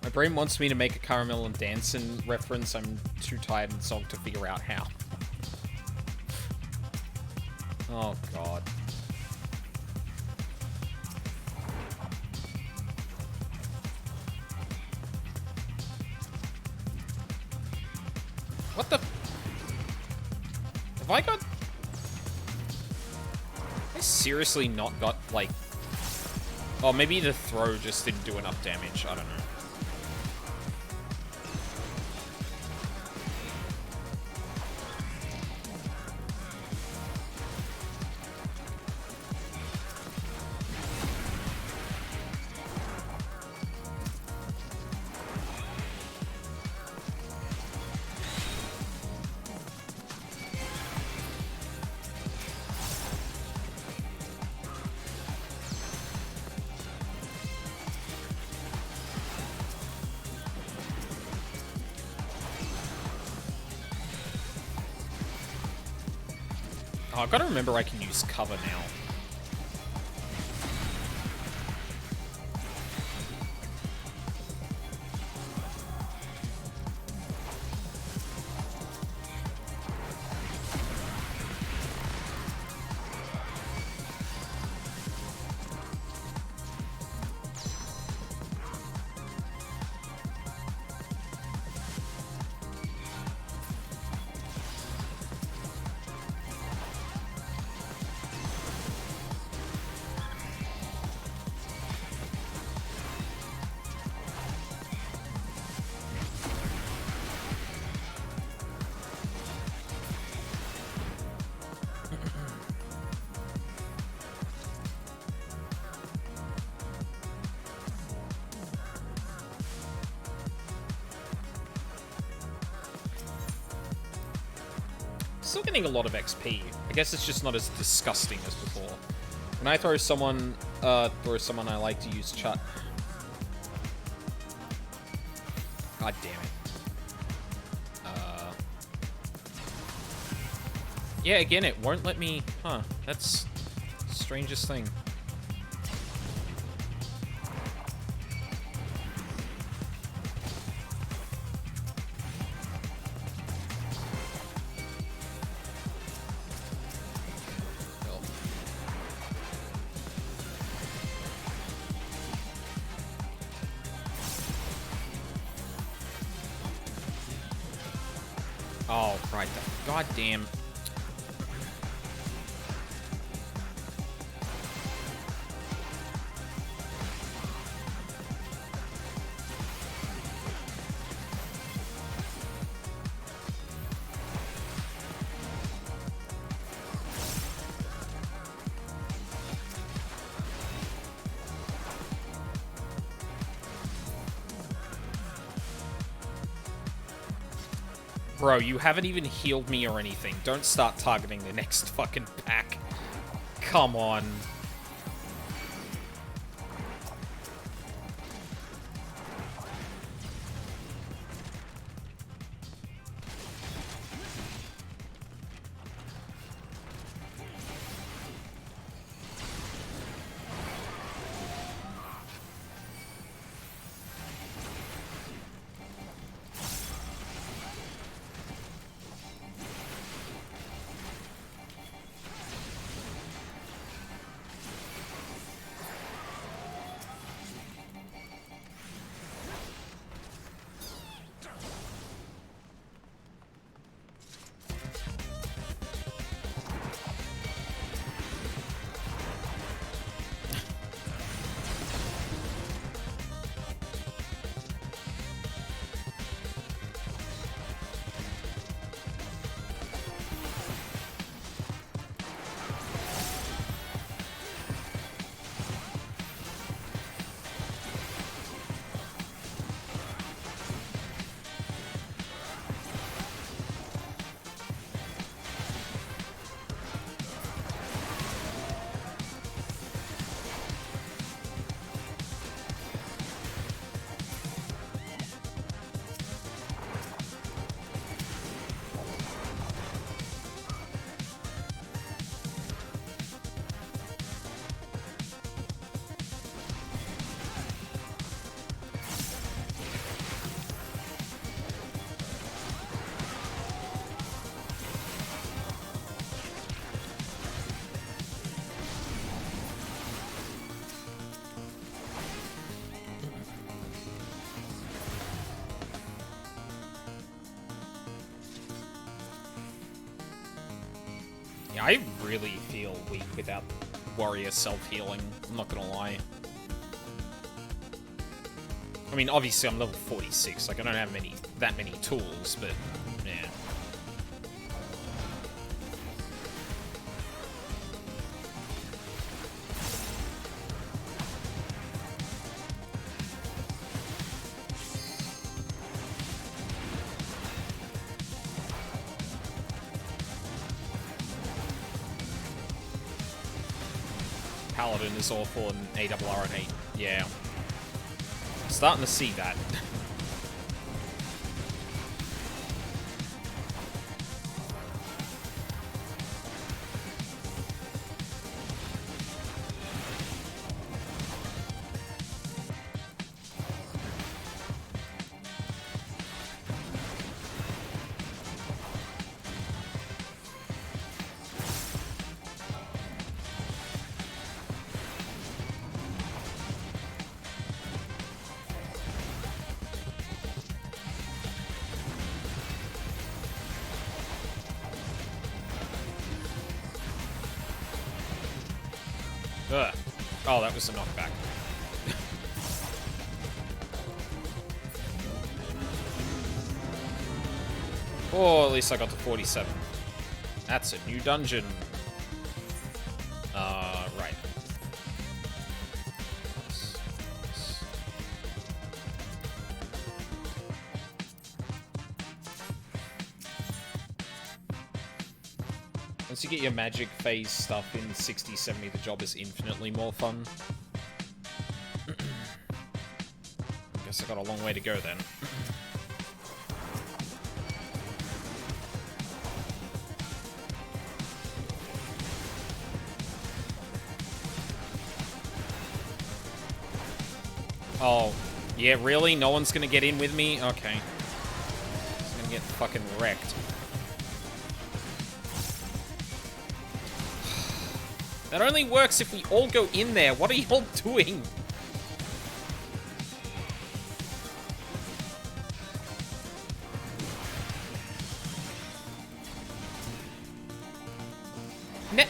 My brain wants me to make a Caramel and Dancing reference. I'm too tired and sogged to figure out how. Oh, God. What the... Have I got... Have I seriously not got, like... Oh, maybe the throw just didn't do enough damage. I don't know. Oh, I've got to remember I can use cover now. Still getting a lot of XP. I guess it's just not as disgusting as before. When I throw someone I like to use chut. God damn it. Yeah, again, it won't let me... Huh, that's the strangest thing. Oh, right. Goddamn. Bro, you haven't even healed me or anything. Don't start targeting the next fucking pack. Come on. Yeah, I really feel weak without warrior self-healing. I'm not gonna lie. I mean, obviously I'm level 46, like I don't have that many tools, but yeah. Paladin is awful in ARR and 8. Yeah. Starting to see that. Ugh. Oh, that was a knockback. Oh, at least I got to 47. That's a new dungeon. Right. Once you get your magic phase stuff in 60-70, the job is infinitely more fun. Guess I got a long way to go then. Oh, yeah, really? No one's gonna get in with me? Okay. I'm gonna get fucking wrecked. That only works if we all go in there. What are y'all doing? Ne-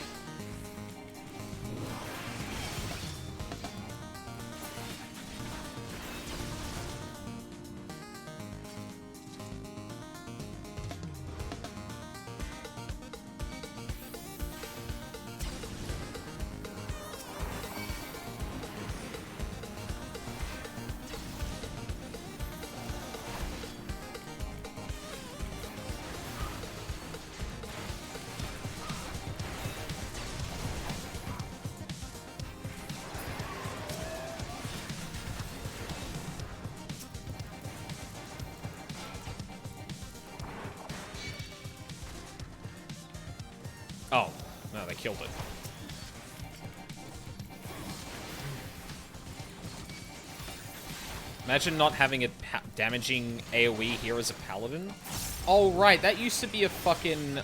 Oh, no, they killed it. Imagine not having a damaging AoE here as a Paladin. Oh, right, that used to be a fucking,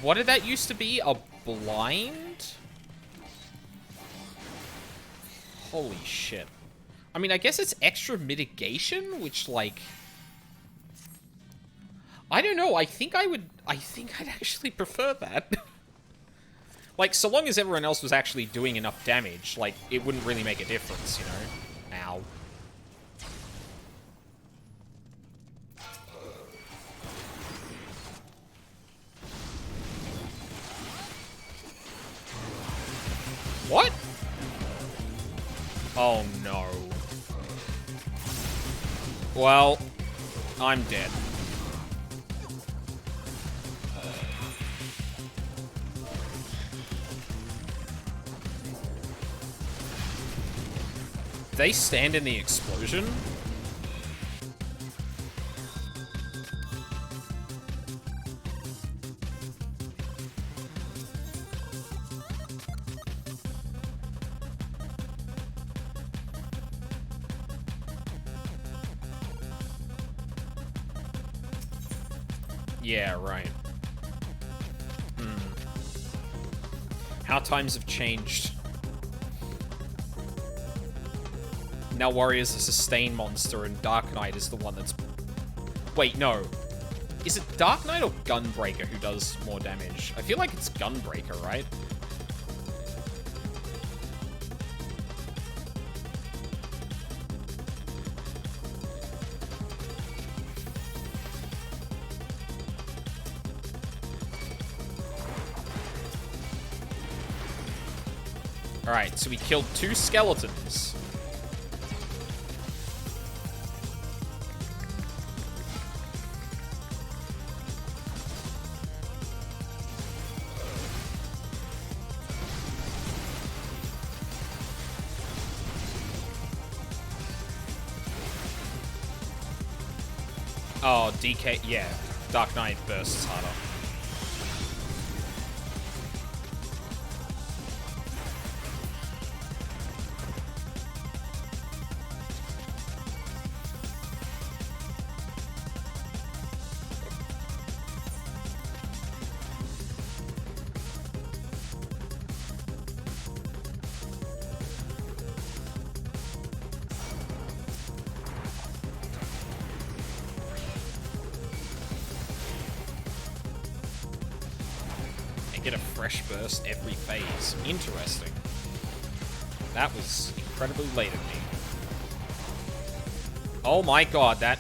what did that used to be? A blind? Holy shit. I mean, I guess it's extra mitigation, which, like... I don't know, I think I'd actually prefer that. Like, so long as everyone else was actually doing enough damage, like, it wouldn't really make a difference, you know? Ow. What? Oh, no. Well, I'm dead. They stand in the explosion? Yeah, right. How times have changed. Now Warrior's a sustain monster and Dark Knight is the one that's... Wait, no. Is it Dark Knight or Gunbreaker who does more damage? I feel like it's Gunbreaker, right? Alright, so we killed 2 skeletons. Oh, DK, yeah. Dark Knight bursts harder. Get a fresh burst every phase. Interesting. That was incredibly late of me. Oh my god, that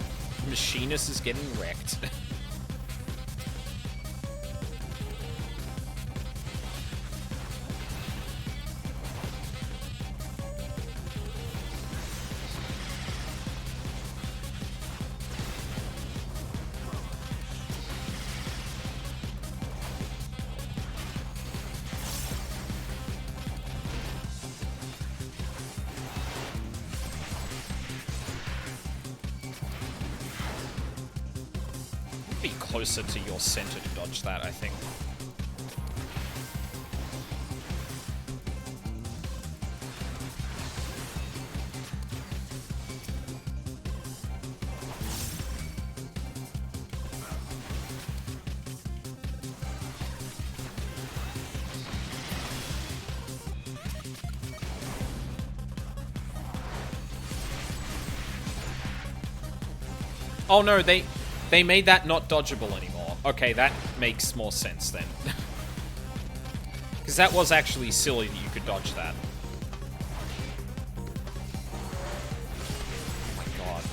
machinist is getting wrecked. Be closer to your center to dodge that, I think. Oh no, they made that not dodgeable anymore. Okay, that makes more sense then. Because that was actually silly that you could dodge that. Oh my god.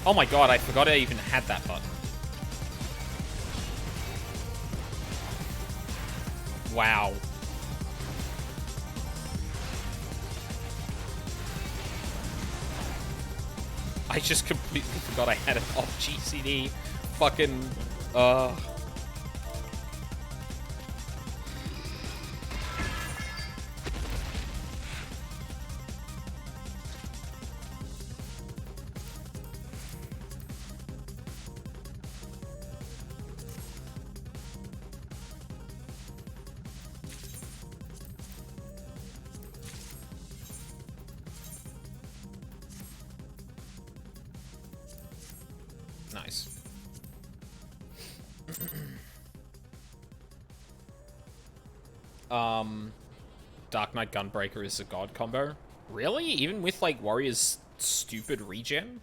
Oh my god, I forgot I even had that button. Wow. I just completely forgot I had it off GCD. Fucking, Nice. Dark Knight Gunbreaker is a god combo. Really? Even with, like, Warrior's stupid regen?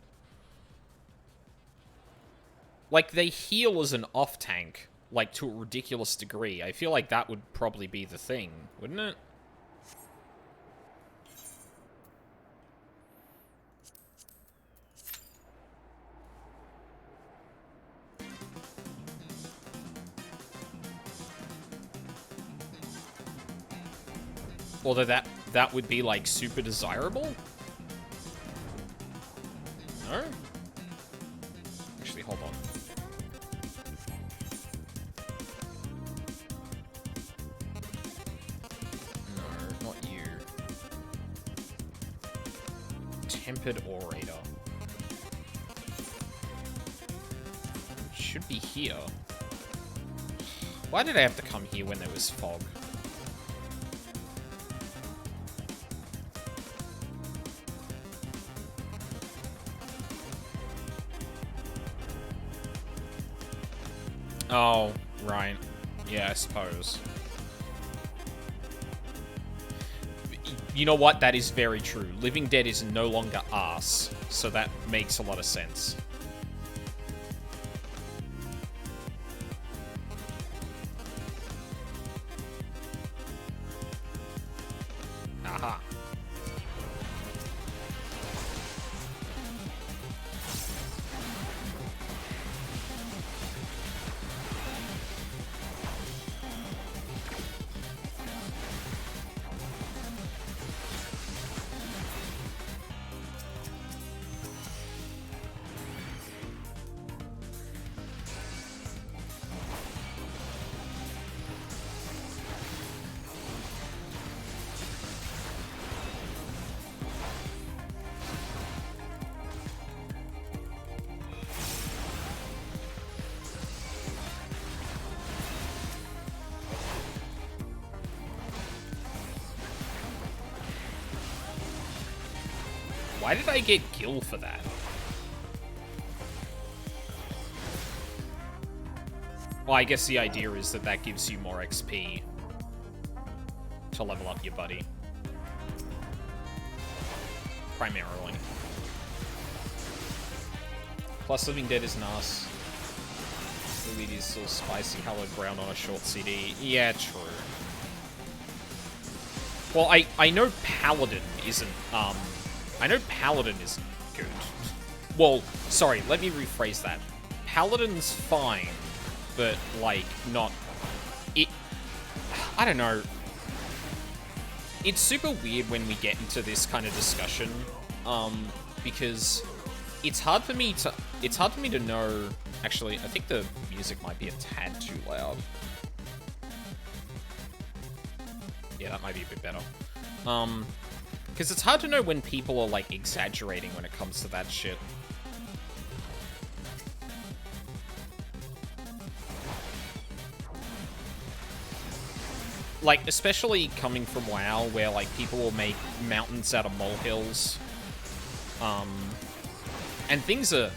Like, they heal as an off-tank, like, to a ridiculous degree. I feel like that would probably be the thing, wouldn't it? Although that would be, like, super desirable? No? Actually, hold on. No, not you. Tempered Orator. Should be here. Why did I have to come here when there was fog? Oh, right. Yeah, I suppose. You know what? That is very true. Living Dead is no longer arse, so that makes a lot of sense. Aha. Why did I get Gil for that? Well, I guess the idea is that that gives you more XP to level up your buddy. Primarily. Plus, Living Dead is nice. The lead is so spicy, hallowed brown on a short CD. Yeah, true. Well, I know Paladin isn't, I know Paladin isn't good. Well, sorry, let me rephrase that. Paladin's fine, but, like, not... I don't know. It's super weird when we get into this kind of discussion, because it's hard for me to know... Actually, I think the music might be a tad too loud. Yeah, that might be a bit better. Because it's hard to know when people are, like, exaggerating when it comes to that shit. Like, especially coming from WoW, where, like, people will make mountains out of molehills. And things are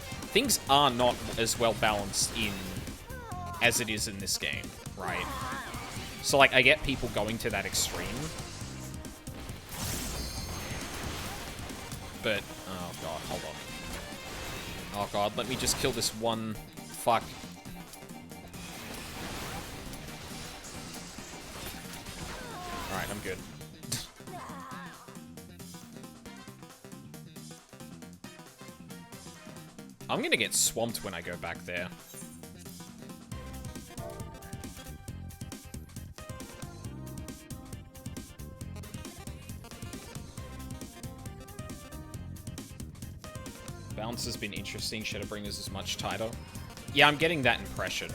not as well balanced as it is in this game, right? So, like, I get people going to that extreme. But, oh god, hold on. Oh god, let me just kill this one. Fuck. Alright, I'm good. I'm gonna get swamped when I go back there. Balance has been interesting. Shadowbringers is much tighter. Yeah, I'm getting that impression.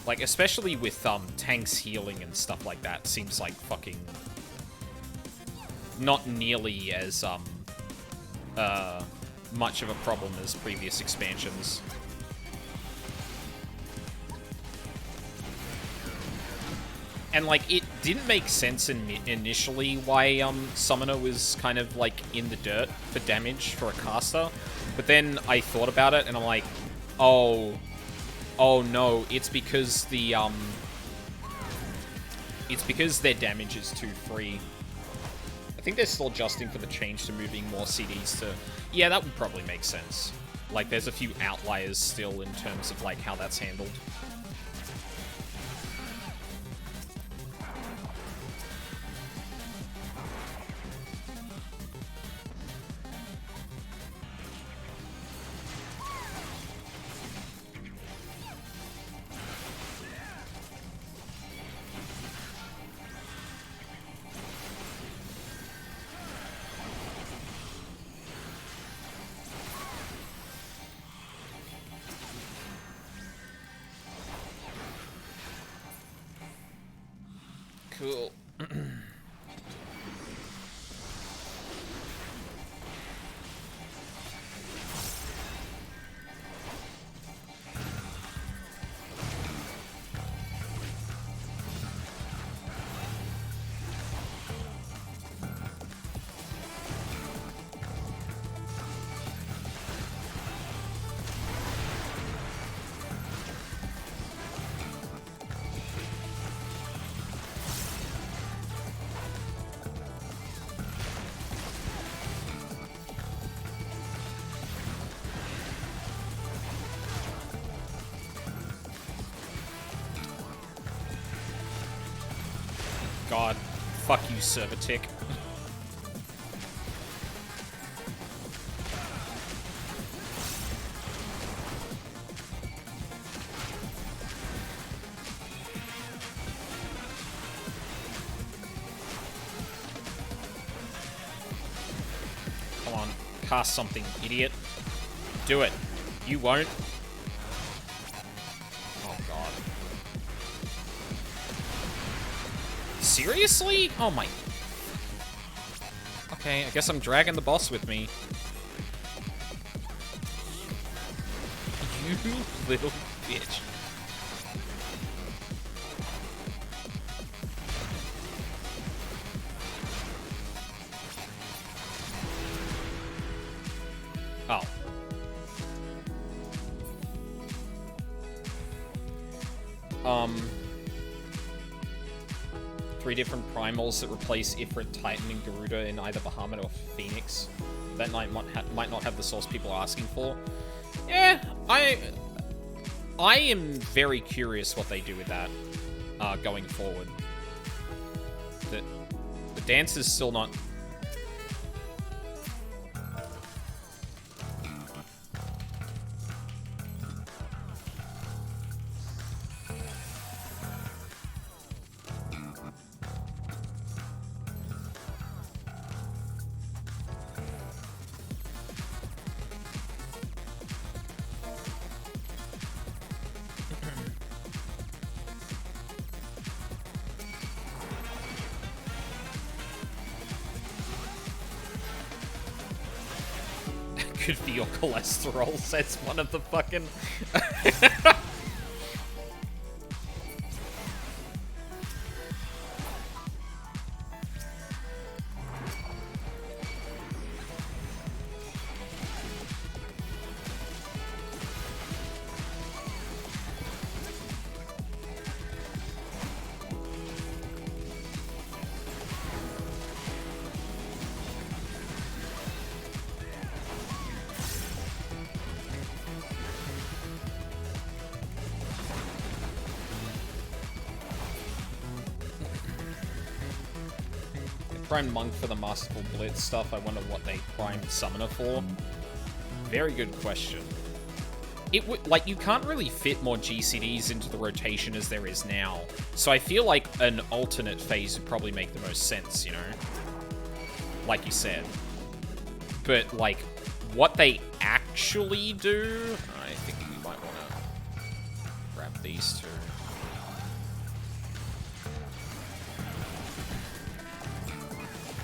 Like, especially with tanks healing and stuff like that, seems like fucking not nearly as much of a problem as previous expansions. And, like, it didn't make sense initially why Summoner was kind of, like, in the dirt for damage for a caster. But then I thought about it, and I'm like, oh no, it's because the, it's because their damage is too free. I think they're still adjusting for the change to moving more CDs to... Yeah, that would probably make sense. Like, there's a few outliers still in terms of, like, how that's handled. Cool. God, fuck you, Servatic. Come on, cast something, idiot. Do it. You won't. Seriously? Oh my... Okay, I guess I'm dragging the boss with me. You little bitch. Oh. 3 different primals that replace Ifrit, Titan, and Garuda in either Bahamut or Phoenix. That might not have the source people are asking for. Yeah, I am very curious what they do with that going forward. The dance is still not... Good for your cholesterol, says one of the fucking... Prime Monk for the Masterful Blitz stuff. I wonder what they primed Summoner for. Very good question. It would, like, you can't really fit more GCDs into the rotation as there is now. So I feel like an alternate phase would probably make the most sense, you know? Like you said. But, like, what they actually do, I think we might want to grab these two.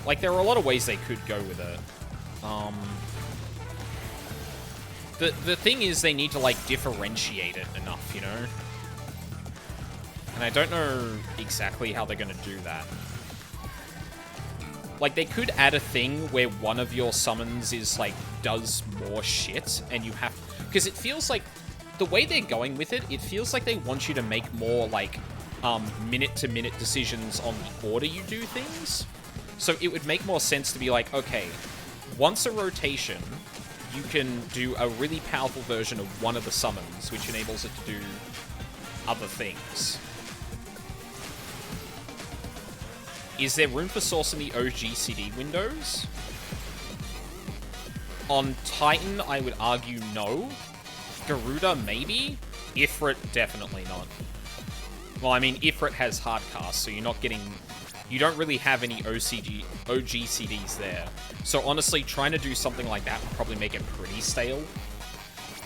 Like, there are a lot of ways they could go with it. The thing is, they need to, like, differentiate it enough, you know? And I don't know exactly how they're going to do that. Like, they could add a thing where one of your summons is, like, does more shit, and you have... Because it feels like, the way they're going with it, it feels like they want you to make more, like, minute-to-minute decisions on the order you do things. So it would make more sense to be like, okay, once a rotation, you can do a really powerful version of one of the summons, which enables it to do other things. Is there room for Source in the OG CD windows? On Titan, I would argue no. Garuda, maybe? Ifrit, definitely not. Well, I mean, Ifrit has hardcast, so you're not getting... You don't really have any OG CDs there. So honestly, trying to do something like that would probably make it pretty stale.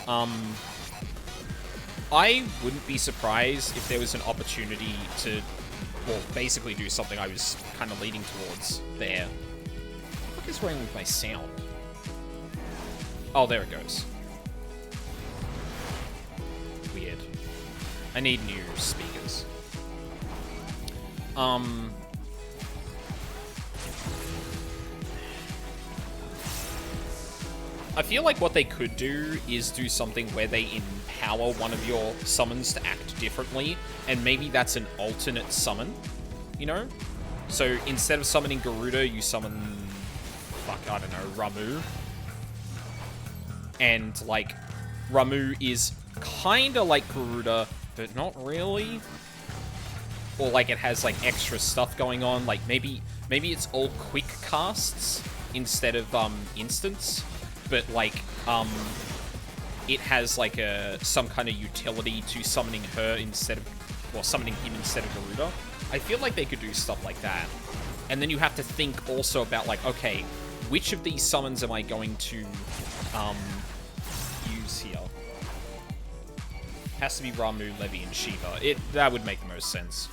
I wouldn't be surprised if there was an opportunity to, well, basically do something I was kind of leading towards there. What is wrong with my sound? Oh, there it goes. Weird. I need new speakers. I feel like what they could do is do something where they empower one of your summons to act differently, and maybe that's an alternate summon, you know? So instead of summoning Garuda, you summon, fuck, I don't know, Ramu. And, like, Ramu is kinda like Garuda, but not really. Or, like, it has, like, extra stuff going on. Like, maybe it's all quick casts instead of, instants. But, like, it has, like, some kind of utility to summoning her instead of... Well, summoning him instead of Garuda. I feel like they could do stuff like that. And then you have to think also about, like, okay, which of these summons am I going to, use here? Has to be Ramu, Levi, and Shiva. That would make the most sense.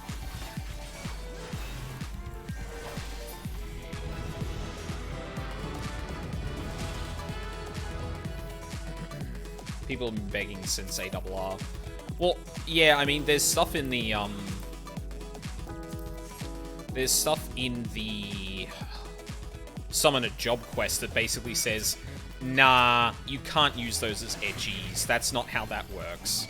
People have been begging since ARR. Well, yeah, I mean, there's stuff in the, there's stuff in the Summon a Job quest that basically says, nah, you can't use those as edgies. That's not how that works.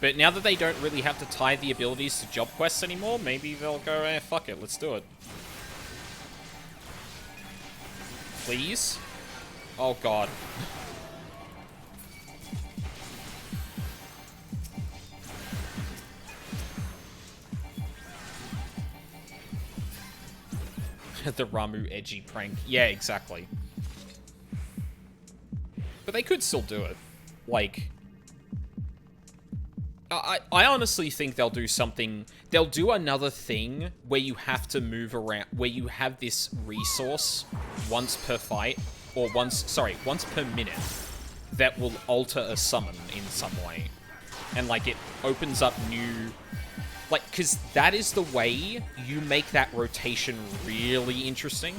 But now that they don't really have to tie the abilities to job quests anymore, maybe they'll go, fuck it, let's do it. Please? Oh, God. The Ramu edgy prank. Yeah, exactly. But they could still do it. Like... I honestly think they'll do something... They'll do another thing where you have to move around... Where you have this resource once per fight, or once per minute, that will alter a summon in some way. And, like, it opens up new... Like, because that is the way you make that rotation really interesting.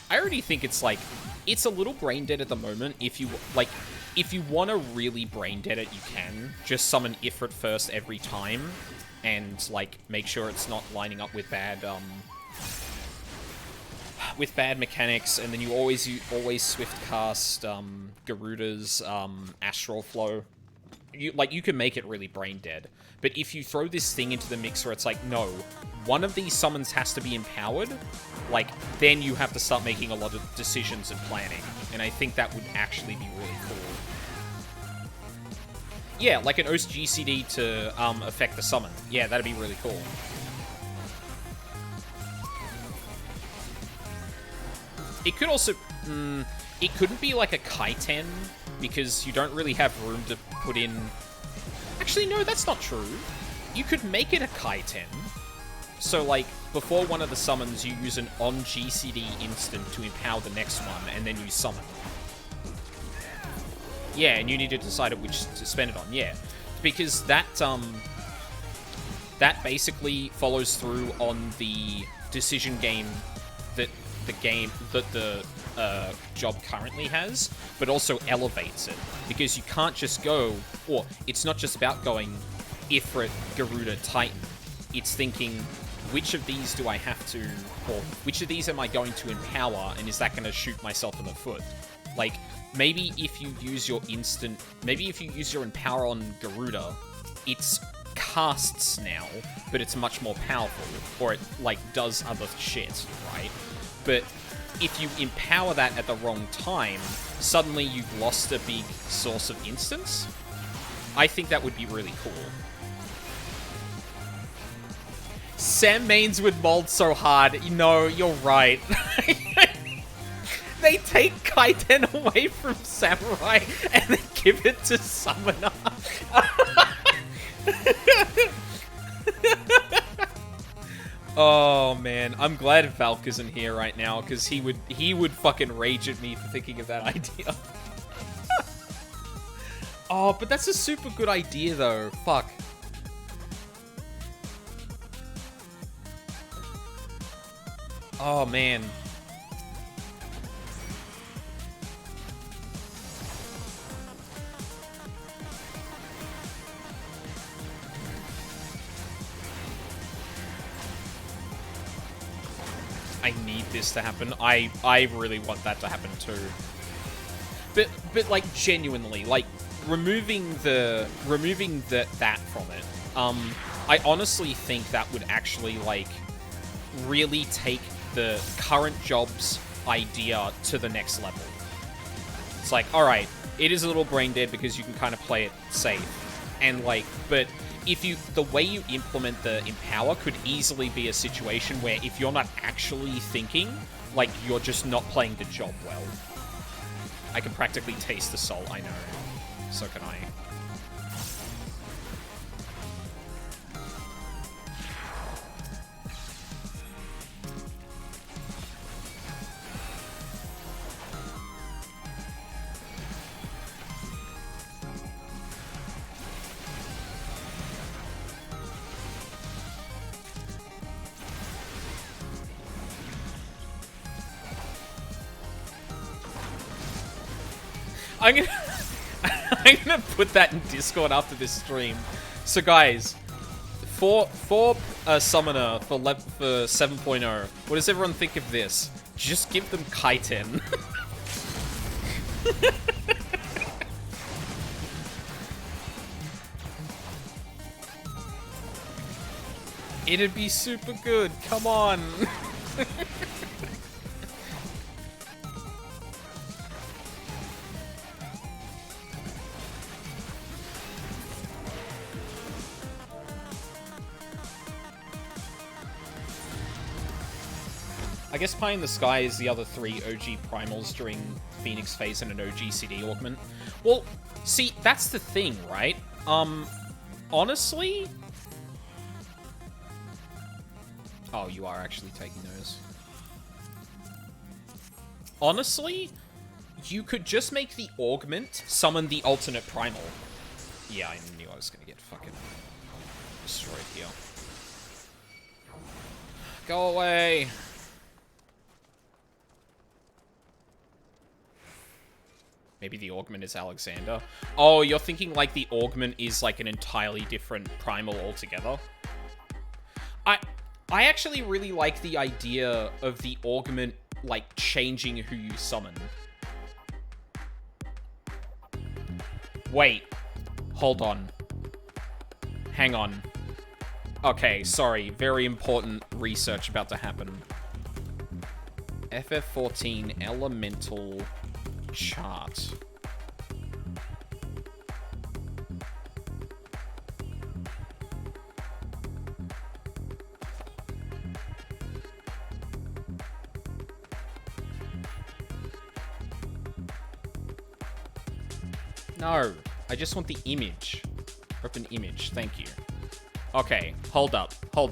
I already think it's, like... It's a little brain dead at the moment. If you, like... If you want to really brain dead it, you can. Just summon Ifrit first every time. And, like, make sure it's not lining up with bad, mechanics. And then you always swift cast, Garuda's, Astral Flow. You can make it really brain dead. But if you throw this thing into the mix where it's like, no, one of these summons has to be empowered, like, then you have to start making a lot of decisions and planning. And I think that would actually be really cool. Yeah, like an OGCD to affect the summon. Yeah, that'd be really cool. It could also... it couldn't be like a Kaiten, because you don't really have room to put in... Actually, no, that's not true. You could make it a Kaiten. So, like, before one of the summons, you use an on-GCD instant to empower the next one, and then you summon. Yeah, and you need to decide which to spend it on, yeah. Because that, that basically follows through on the decision game that the job currently has, but also elevates it. Because you can't just go, or it's not just about going Ifrit, Garuda, Titan. It's thinking, which of these do I have to, or which of these am I going to empower, and is that going to shoot myself in the foot? Like, maybe if you use your instant, maybe if you use your empower on Garuda, it's casts now, but it's much more powerful, or it, like, does other shit, right? But if you empower that at the wrong time, suddenly you've lost a big source of instance. I think that would be really cool. Sam mains would mold so hard. No, you're right. They take Kaiten away from Samurai and then give it to Summoner. Oh man, I'm glad Valk isn't here right now, because he would fucking rage at me for thinking of that idea. Oh, but that's a super good idea though. Fuck. Oh man. I need this to happen. I really want that to happen too. But like genuinely, like removing that from it. I honestly think that would actually like really take the current job's idea to the next level. It's like, all right, it is a little brain dead because you can kind of play it safe, and like, but if you, the way you implement the empower could easily be a situation where if you're not actually thinking, like, you're just not playing the job well. I can practically taste the soul, I know. So can I. I'm gonna put that in Discord after this stream. So guys, for Summoner for 7.0, what does everyone think of this? Just give them Kaiten. It'd be super good, come on. I guess Pie in the Sky is the other 3 OG primals during Phoenix Phase and an OG CD augment. Well, see, that's the thing, right? Honestly... Oh, you are actually taking those. Honestly, you could just make the augment summon the alternate primal. Yeah, I knew I was gonna get fucking destroyed here. Go away! Maybe the augment is Alexander. Oh, you're thinking like the augment is like an entirely different primal altogether? I actually really like the idea of the augment like changing who you summon. Wait. Hold on. Hang on. Okay, sorry. Very important research about to happen. FF14 elemental chart. No, I just want the image. Open image, thank you. Okay, hold up. Want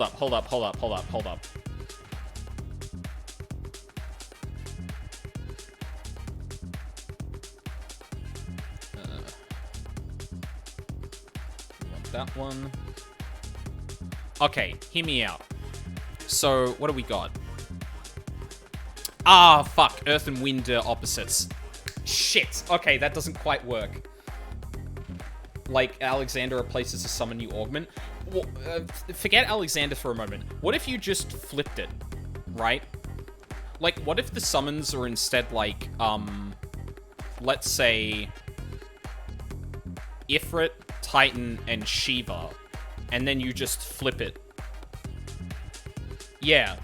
that one. Okay, hear me out. So, what do we got? Ah, fuck. Earth and wind are opposites. Shit. Okay, that doesn't quite work. Like, Alexander replaces a summon you augment. Well, forget Alexander for a moment. What if you just flipped it, right? Like, what if the summons are instead like, let's say, Ifrit, Titan, and Shiva, and then you just flip it. Yeah,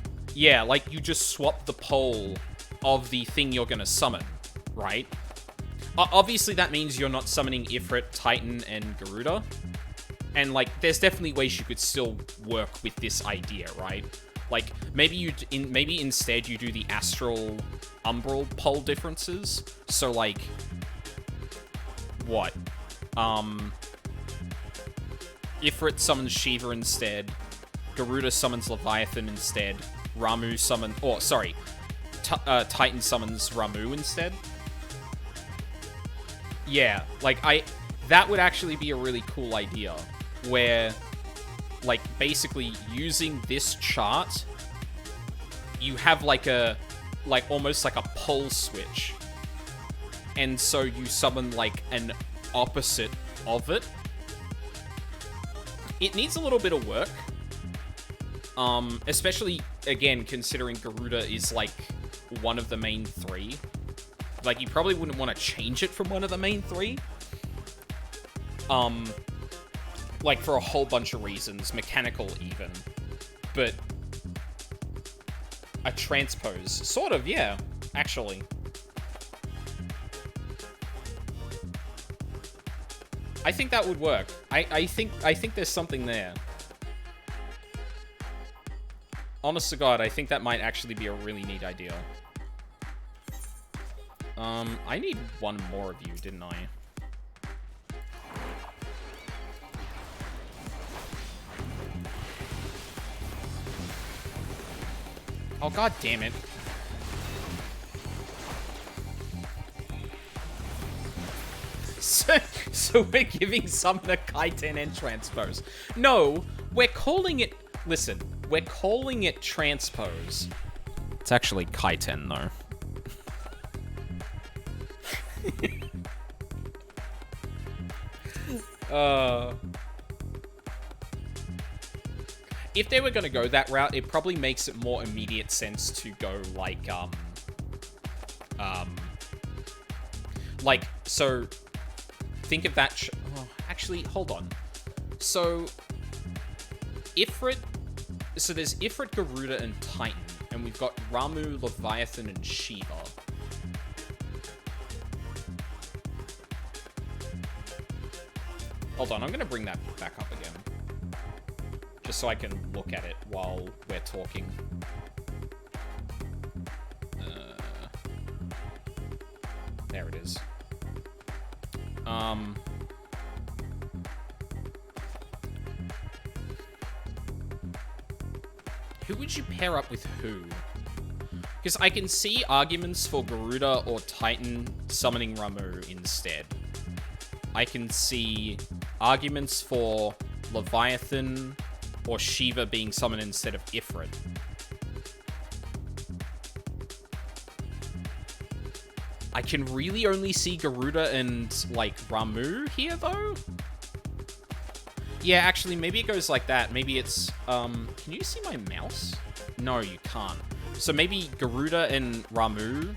like you just swap the pole of the thing you're gonna summon, right? Obviously, that means you're not summoning Ifrit, Titan, and Garuda. And, like, there's definitely ways you could still work with this idea, right? Like, maybe instead you do the Astral Umbral pole differences. So, like, what? Ifrit summons Shiva instead. Garuda summons Leviathan instead. Ramu summons... Oh, sorry. Titan summons Ramu instead. Yeah, like, that would actually be a really cool idea, where, like, basically using this chart, you have, like, almost like a pole switch, and so you summon, like, an opposite of it. It needs a little bit of work, especially, again, considering Garuda is, like, one of the main three. Like, you probably wouldn't want to change it from one of the main three. Like, for a whole bunch of reasons. Mechanical, even. But a transpose. Sort of, yeah. Actually. I think that would work. I think there's something there. Honest to God, I think that might actually be a really neat idea. I need one more of you, didn't I? Oh, god damn it. So we're giving Summon a Kaiten and Transpose. No, we're calling it... Listen, we're calling it Transpose. It's actually Kaiten, though. If they were going to go that route, it probably makes it more immediate sense to go like, so think of that. Oh, actually, hold on. So Ifrit, so there's Ifrit, Garuda, and Titan, and we've got Ramu, Leviathan, and Shiva. Hold on, I'm going to bring that back up again. Just so I can look at it while we're talking. There it is. Who would you pair up with who? Because I can see arguments for Garuda or Titan summoning Ramu instead. I can see arguments for Leviathan or Shiva being summoned instead of Ifrit. I can really only see Garuda and, like, Ramu here, though? Yeah, actually, maybe it goes like that. Maybe it's, can you see my mouse? No, you can't. So maybe Garuda and Ramu,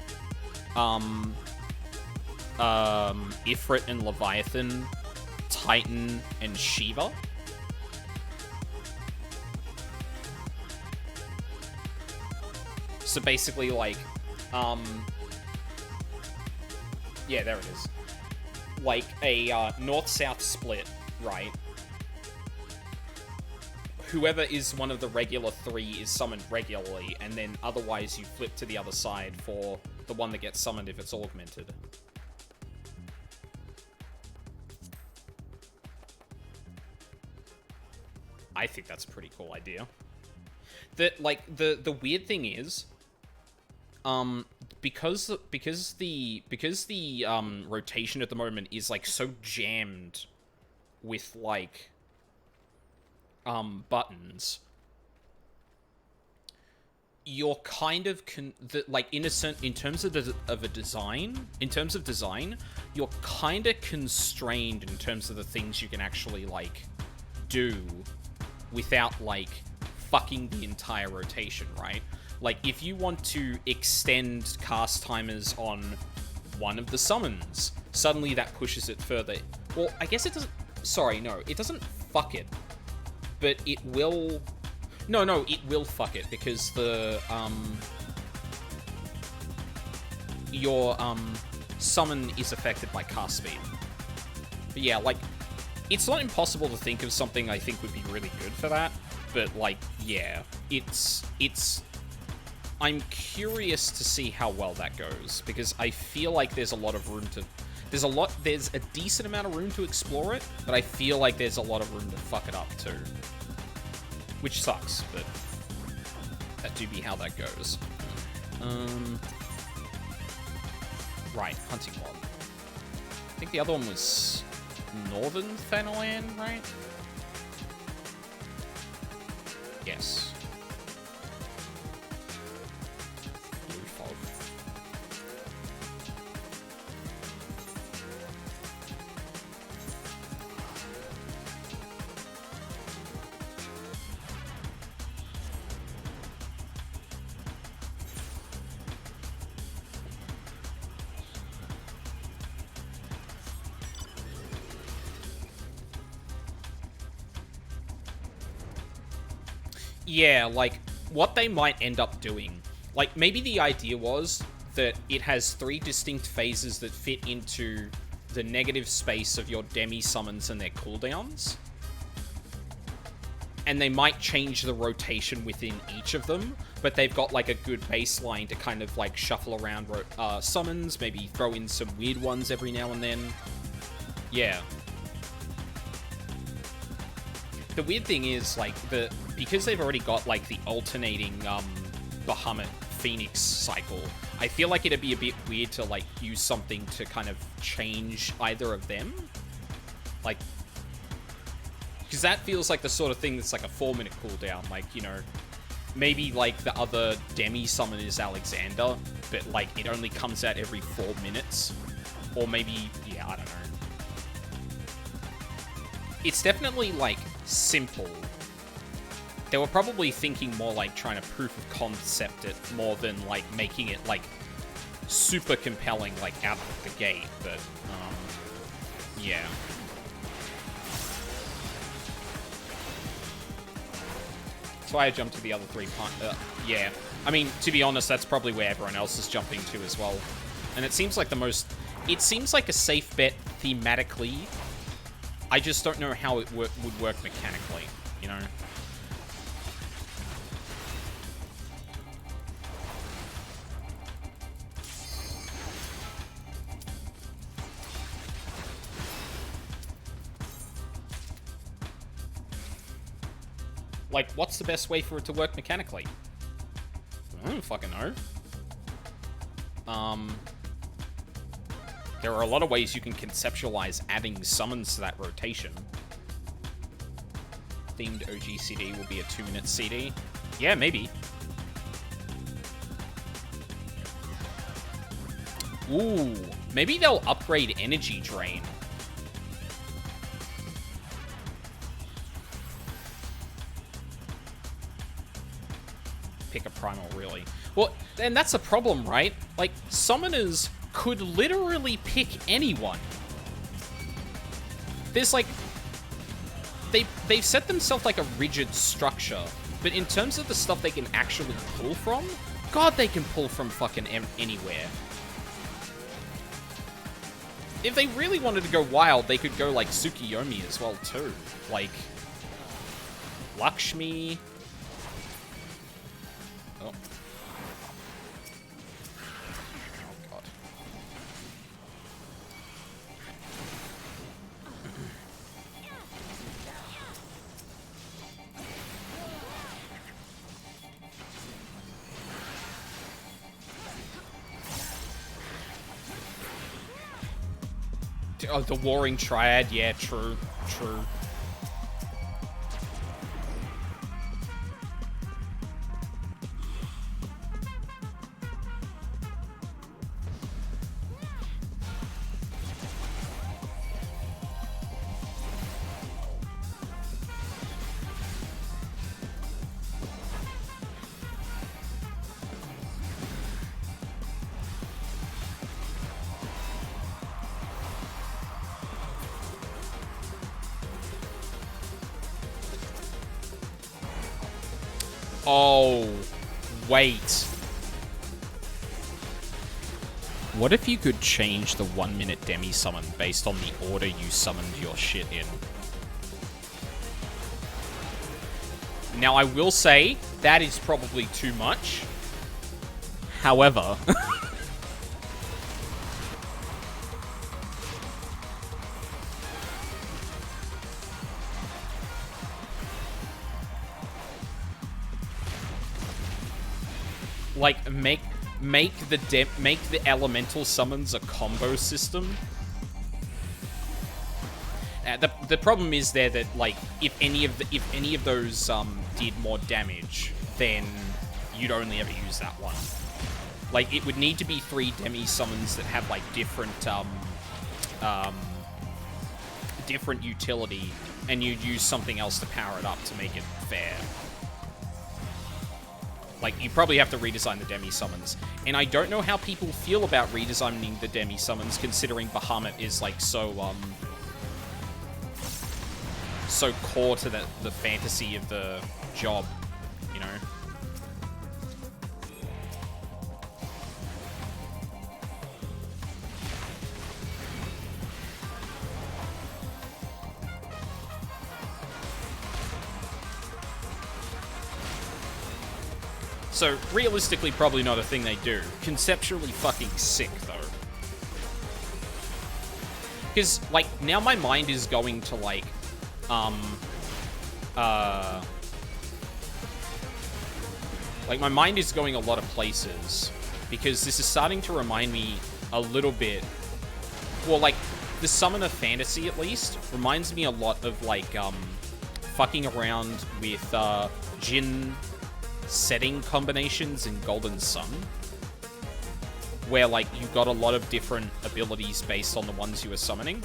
Ifrit and Leviathan, Titan and Shiva. So basically, like, yeah, there it is. Like a north-south split, right? Whoever is one of the regular three is summoned regularly, and then otherwise you flip to the other side for the one that gets summoned if it's augmented. I think that's a pretty cool idea. The weird thing is, because the rotation at the moment is like so jammed with like buttons, you're kind of like innocent in terms of design, you're kind of constrained in terms of the things you can actually like do without like fucking the entire rotation, right? Like if you want to extend cast timers on one of the summons, suddenly that pushes it further. Well, I guess it doesn't. Sorry, no, it doesn't fuck it, but it will. No, it will fuck it because the your summon is affected by cast speed. But yeah, like it's not impossible to think of something I think would be really good for that. But like, yeah, it's. I'm curious to see how well that goes because I feel like there's a lot of room to. There's a decent amount of room to explore it, but I feel like there's a lot of room to fuck it up too. Which sucks, but that do be how that goes. Right, hunting log. I think the other one was Northern Thanalan, right? Yes. Blue fog. Yeah, like, what they might end up doing, like, maybe the idea was that it has 3 distinct phases that fit into the negative space of your demi-summons and their cooldowns. And they might change the rotation within each of them, but they've got, like, a good baseline to kind of, like, shuffle around summons, maybe throw in some weird ones every now and then. Yeah. The weird thing is, like, because they've already got, like, the alternating, Bahamut Phoenix cycle, I feel like it'd be a bit weird to, like, use something to kind of change either of them. Like, because that feels like the sort of thing that's, like, a 4-minute cooldown. Like, you know, maybe, like, the other demi-summon is Alexander, but, like, it only comes out every 4 minutes. Or maybe, yeah, I don't know. It's definitely, like, simple. They were probably thinking more like trying to proof of concept it more than like making it like super compelling like out of the gate, but yeah. That's why I jumped to the other 3 yeah. I mean, to be honest, that's probably where everyone else is jumping to as well. And it seems like it seems like a safe bet thematically. I just don't know how it would work mechanically, you know? Like, what's the best way for it to work mechanically? I don't fucking know. There are a lot of ways you can conceptualize adding summons to that rotation. Themed OG CD will be a 2-minute CD. Yeah, maybe. Ooh, maybe they'll upgrade Energy Drain. Pick a primal, really. Well, and that's a problem, right? Like, summoners could literally pick anyone. There's like... They've set themselves like a rigid structure, but in terms of the stuff they can actually pull from, God, they can pull from fucking anywhere. If they really wanted to go wild, they could go like Tsukiyomi as well too. Like... Lakshmi... Oh. Oh, the Warring Triad. Yeah, true. True. Oh, wait. What if you could change the 1-minute demi-summon based on the order you summoned your shit in? Now, I will say, that is probably too much. However... like, make the elemental summons a combo system. The problem is there that, like, if any of those did more damage, then you'd only ever use that one. Like, it would need to be 3 demi summons that have like different different utility, and you'd use something else to power it up to make it fair. Like, you probably have to redesign the demi-summons. And I don't know how people feel about redesigning the demi-summons, considering Bahamut is, like, so core to the fantasy of the job, you know? So, realistically, probably not a thing they do. Conceptually fucking sick, though. Because, like, now my mind is going to, like, like, my mind is going a lot of places. Because this is starting to remind me a little bit... Well, like, the Summoner Fantasy, at least, reminds me a lot of, like, fucking around with, Jin... setting combinations in Golden Sun, where, like, you got a lot of different abilities based on the ones you were summoning.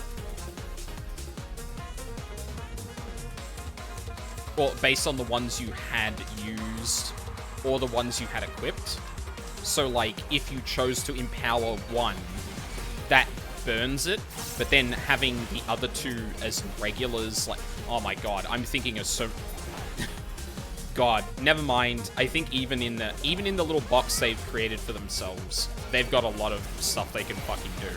Or based on the ones you had used, or the ones you had equipped. So, like, if you chose to empower one, that burns it, but then having the other 2 as regulars, like, oh my god, I'm thinking of so... God, never mind. I think even in the little box they've created for themselves, they've got a lot of stuff they can fucking do.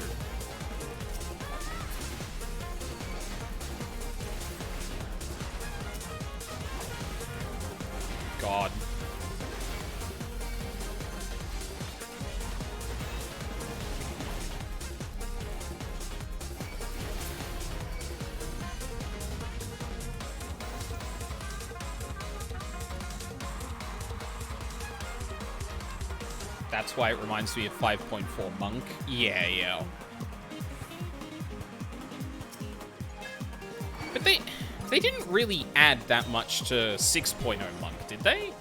God. That's why it reminds me of 5.4 Monk. Yeah. But they didn't really add that much to 6.0 Monk, did they?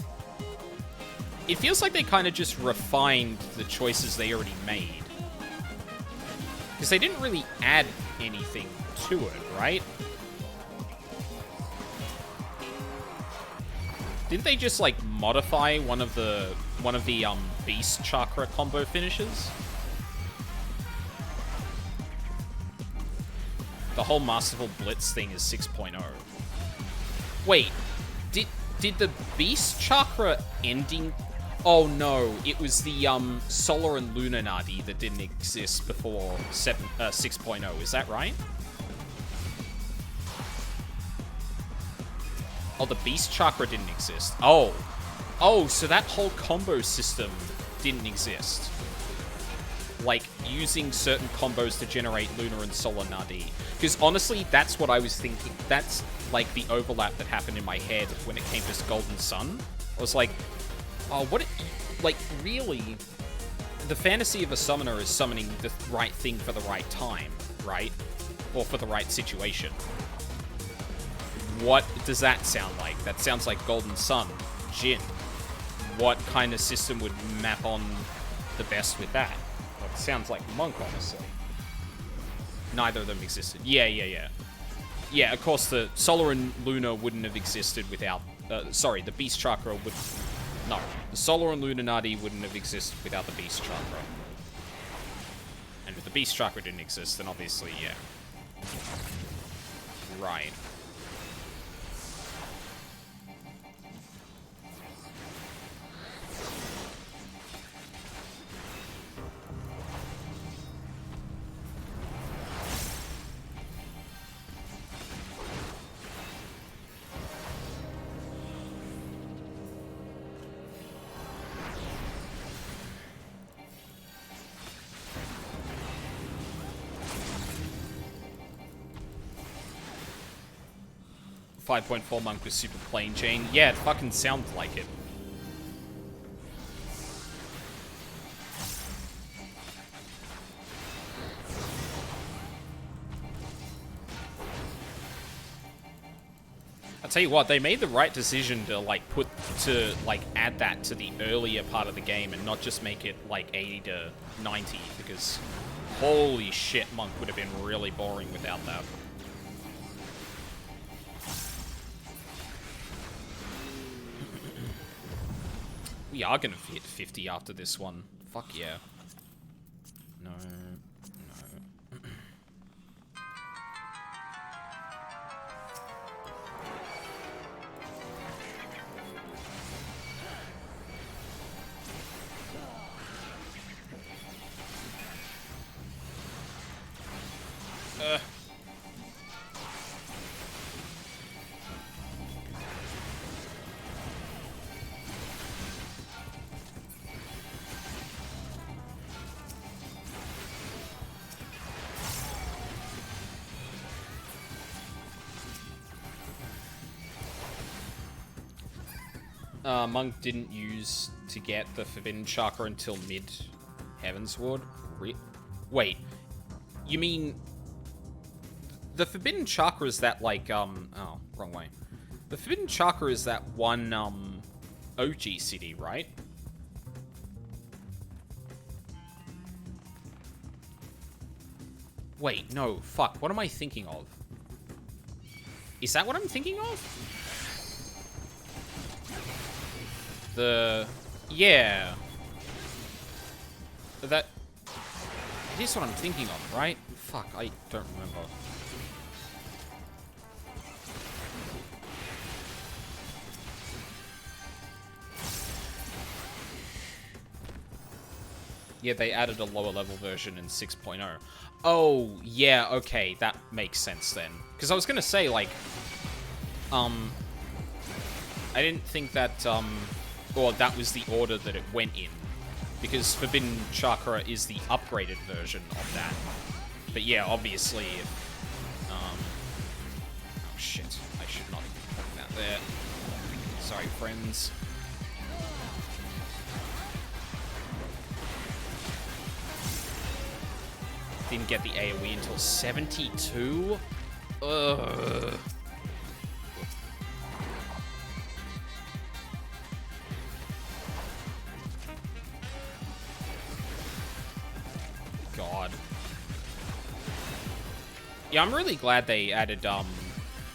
It feels like they kind of just refined the choices they already made. Because they didn't really add anything to it, right? Didn't they just, like, modify one of the Beast Chakra combo finishes? The whole Masterful Blitz thing is 6.0. Wait, did the Beast Chakra ending... Oh no, it was the Solar and Lunar Nadi that didn't exist before 6.0, is that right? Oh, the Beast Chakra didn't exist. Oh, so that whole combo system didn't exist. Like, using certain combos to generate Lunar and Solar Nadi. Because honestly, that's what I was thinking. That's, like, the overlap that happened in my head when it came to Golden Sun. I was like, oh, like, really? The fantasy of a summoner is summoning the right thing for the right time, right? or for the right situation. What does that sound like? That sounds like Golden Sun, Jin. What kind of system would map on the best with that? Well, it sounds like Monk, honestly. Neither of them existed. Yeah, of course, the Solar and Lunar wouldn't have existed without... sorry, the Beast Chakra would... No, the Solar and Lunarnati wouldn't have existed without the Beast Chakra. And if the Beast Chakra didn't exist, then obviously, yeah. Right. 5.4 Monk was super plain Jane. Yeah, it fucking sounds like it. I'll tell you what, they made the right decision to, like, add that to the earlier part of the game and not just make it, like, 80 to 90, because holy shit, Monk would have been really boring without that. We are gonna hit 50 after this one. Fuck yeah. No. Monk didn't use to get the Forbidden Chakra until mid-Heavensward? Wait, you mean... The Forbidden Chakra is that, like, oh, wrong way. The Forbidden Chakra is that one, OG city, right? Wait, no, fuck, what am I thinking of? Is that what I'm thinking of? Yeah. That... It is what I'm thinking of, right? Fuck, I don't remember. Yeah, they added a lower level version in 6.0. Oh, yeah, okay, that makes sense then. Because I was gonna say, like, I didn't think that, or that was the order that it went in. Because Forbidden Chakra is the upgraded version of that. But yeah, obviously, oh shit, I should not have put that there. Sorry, friends. Didn't get the AoE until 72? Ugh. God. Yeah, I'm really glad they added,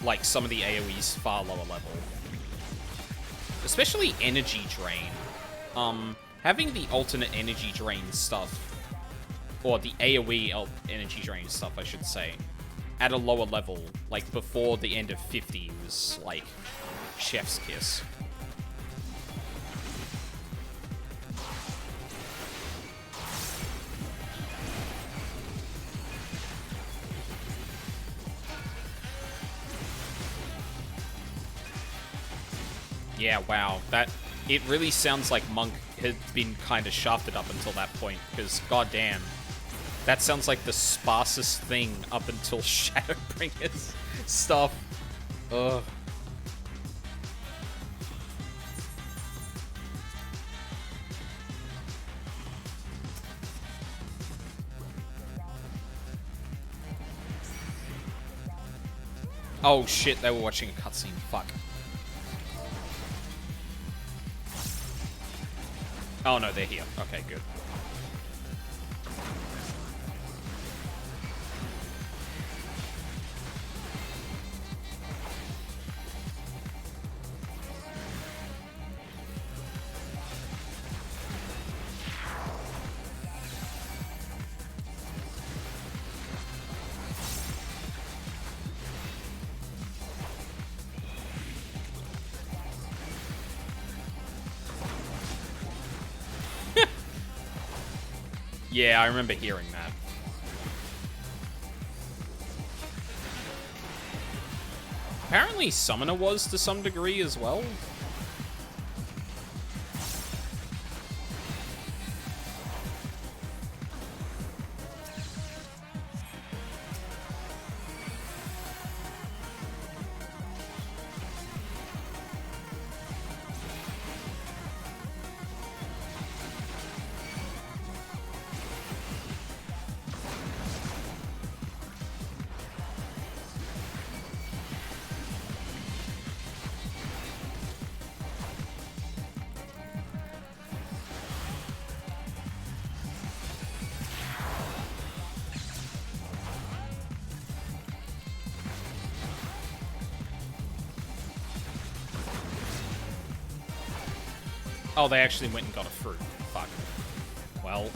like, some of the AoEs far lower level. Especially Energy Drain. Having the alternate Energy Drain stuff, or the AoE Energy Drain stuff, I should say, at a lower level, like, before the end of 50 was, like, chef's kiss. Yeah, wow. It really sounds like Monk had been kind of shafted up until that point, because goddamn, that sounds like the sparsest thing up until Shadowbringers stuff. Ugh. Oh shit, they were watching a cutscene. Fuck. Oh no, they're here. Okay, good. Yeah, I remember hearing that. Apparently Summoner was to some degree as well. Oh, they actually went and got a fruit. Fuck. Well.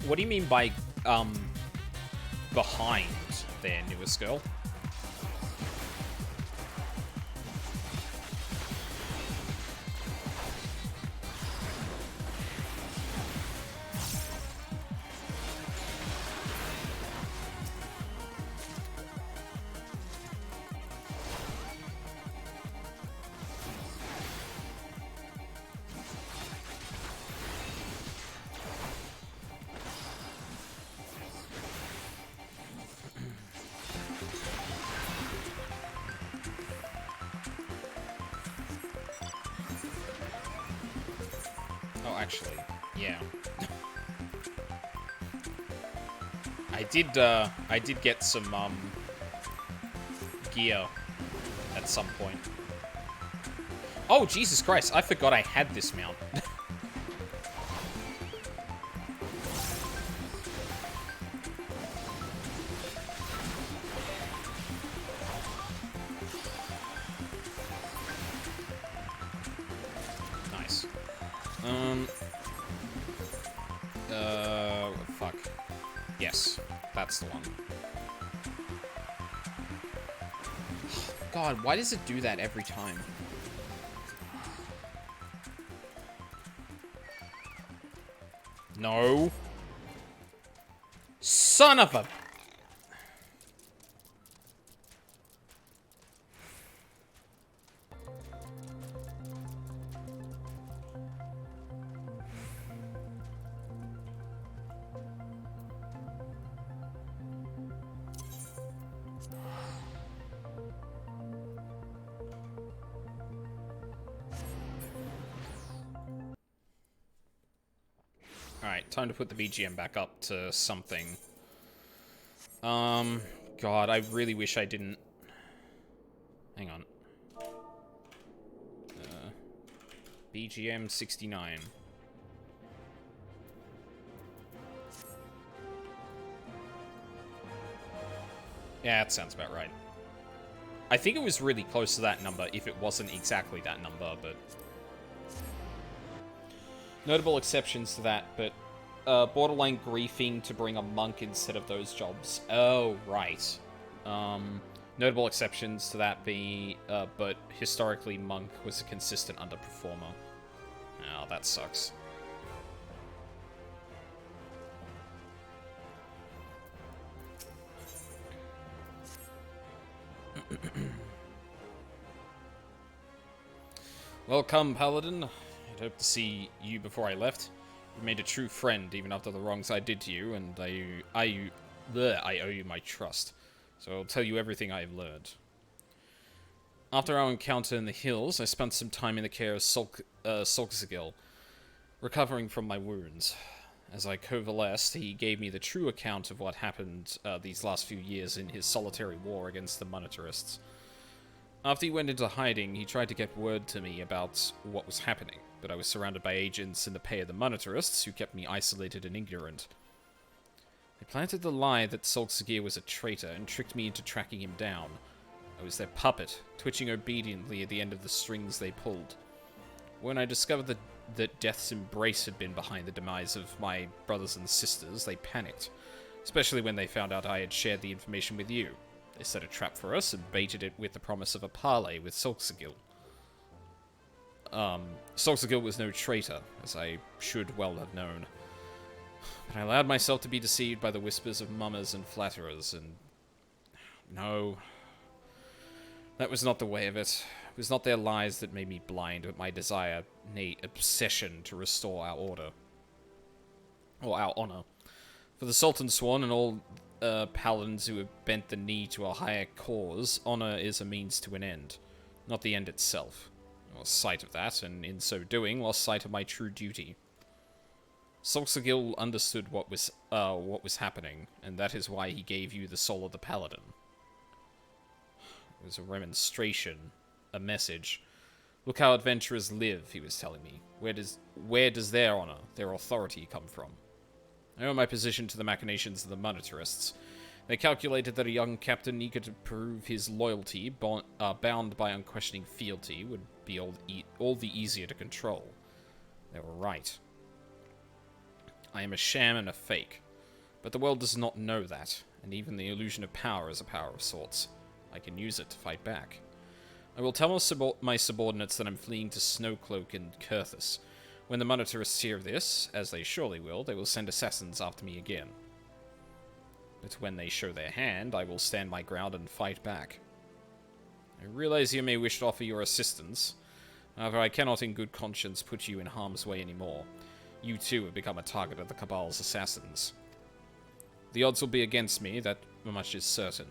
What do you mean by, behind their newest girl? Actually, yeah. I did get some, gear at some point. Oh, Jesus Christ, I forgot I had this mount. Nice. Fuck. Yes, that's the one. God, why does it do that every time? No. Son of a... Alright, time to put the BGM back up to something. God, I really wish I didn't... Hang on. BGM 69. Yeah, that sounds about right. I think it was really close to that number, if it wasn't exactly that number, but... Notable exceptions to that, but borderline griefing to bring a monk instead of those jobs. Oh, right. Notable exceptions to that be, but historically monk was a consistent underperformer. Oh, that sucks. Welcome, Paladin. I'd hoped to see you before I left. You made a true friend even after the wrongs I did to you, and I owe you my trust. So I'll tell you everything I have learned. After our encounter in the hills, I spent some time in the care of Solkzagil, recovering from my wounds. As I coalesced, he gave me the true account of what happened these last few years in his solitary war against the Monetarists. After he went into hiding, he tried to get word to me about what was happening, but I was surrounded by agents in the pay of the Monetarists who kept me isolated and ignorant. They planted the lie that Solkzagir was a traitor and tricked me into tracking him down. I was their puppet, twitching obediently at the end of the strings they pulled. When I discovered that Death's Embrace had been behind the demise of my brothers and sisters, they panicked, especially when they found out I had shared the information with you. They set a trap for us and baited it with the promise of a parley with Solkzagil. Solkzagil was no traitor, as I should well have known. But I allowed myself to be deceived by the whispers of mummers and flatterers, and... No. That was not the way of it. It was not their lies that made me blind, but my desire, nay, obsession, to restore our order. Or our honor. For the Sultan Swan and all paladins who have bent the knee to a higher cause, honor is a means to an end, not the end itself. I lost sight of that, and in so doing, lost sight of my true duty. Solkzagil understood what was happening, and that is why he gave you the soul of the paladin. It was a remonstration, a message. Look how adventurers live, he was telling me. Where does their honor, their authority come from? I owe my position to the machinations of the Monetarists. They calculated that a young captain eager to prove his loyalty, bound by unquestioning fealty, would be all the easier to control. They were right. I am a sham and a fake, but the world does not know that, and even the illusion of power is a power of sorts. I can use it to fight back. I will tell my subordinates that I'm fleeing to Snowcloak and Kurthus. When the Monetarists hear of this, as they surely will, they will send assassins after me again. But when they show their hand, I will stand my ground and fight back. I realize you may wish to offer your assistance. However, I cannot in good conscience put you in harm's way anymore. You too have become a target of the Cabal's assassins. The odds will be against me, that much is certain.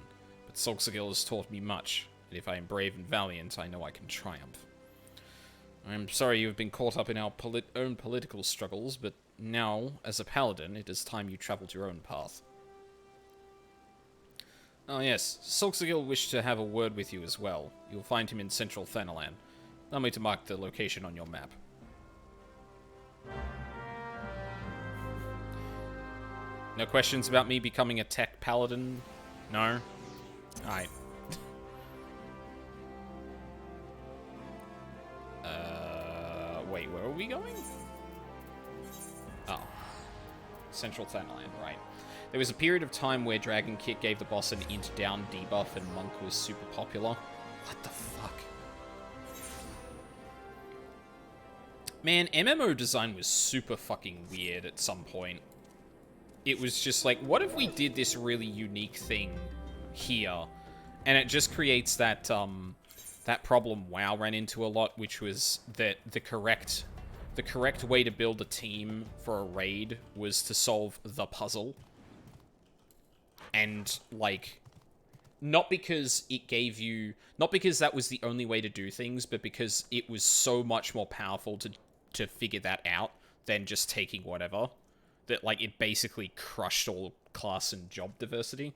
But Solkzagil has taught me much, and if I am brave and valiant, I know I can triumph. I am sorry you have been caught up in our own political struggles, but now, as a paladin, it is time you travelled your own path. Oh yes, Solkzagil wished to have a word with you as well. You'll find him in central Thanalan. Allow me to mark the location on your map. No questions about me becoming a tech paladin? No? Alright. Wait, where are we going? Oh. Central Thanalan, right. There was a period of time where Dragon Kit gave the boss an int down debuff and Monk was super popular. What the fuck? Man, MMO design was super fucking weird at some point. It was just like, what if we did this really unique thing here? And it just creates that, that problem WoW ran into a lot, which was that the correct way to build a team for a raid was to solve the puzzle. And, like, not because it gave you... Not because that was the only way to do things, but because it was so much more powerful to figure that out than just taking whatever. That, like, it basically crushed all class and job diversity.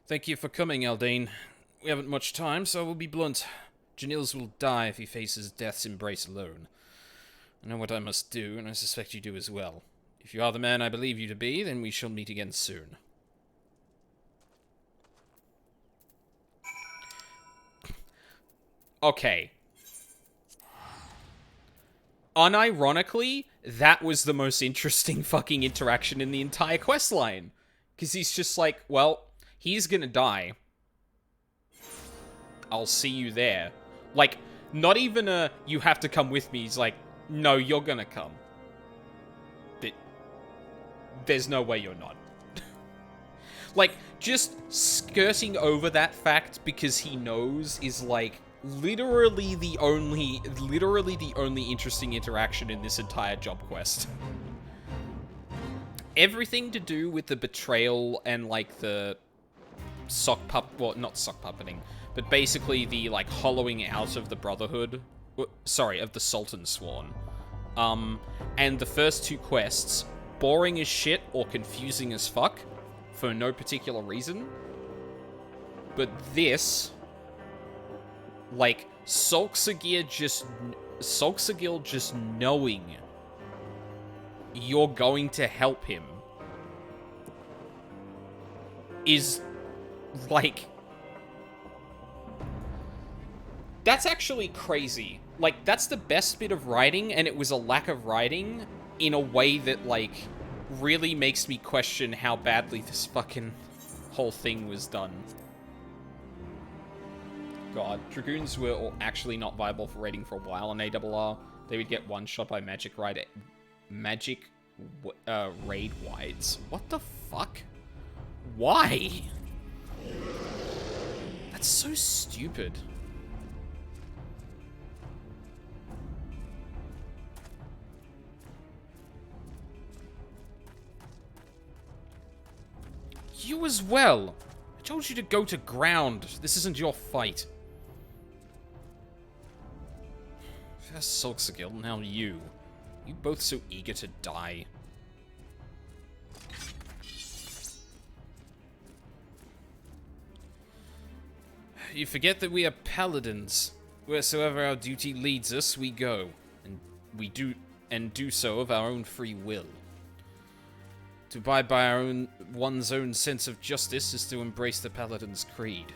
Thank you for coming, Aldane. We haven't much time, so I will be blunt. Janils will die if he faces Death's Embrace alone. I know what I must do, and I suspect you do as well. If you are the man I believe you to be, then we shall meet again soon. Okay. unironically, that was the most interesting fucking interaction in the entire questline. Because he's just like, well, he's gonna die. I'll see you there. Like, not even a, you have to come with me. He's like, no, you're gonna come. There's no way you're not. Like, just skirting over that fact because he knows is, like, literally the only interesting interaction in this entire job quest. Everything to do with the betrayal and, like, the well, not sock puppeting, but basically the, like, hollowing out of the Brotherhood. Sorry, of the Sultan Sworn. And the first two quests, boring as shit or confusing as fuck, for no particular reason. But this, like, Solskjaer just knowing you're going to help him is, like, that's actually crazy. Like, that's the best bit of writing, and it was a lack of writing in a way that, like, really makes me question how badly this fucking whole thing was done. God, Dragoons were actually not viable for raiding for a while on ARR. They would get one shot by magic raid wides. What the fuck? Why? That's so stupid. You as well. I told you to go to ground. This isn't your fight. First Solskjaer, now you. You both so eager to die. You forget that we are paladins. Wheresoever our duty leads us, we go. And we do so of our own free will. To abide by one's own sense of justice is to embrace the Paladin's creed.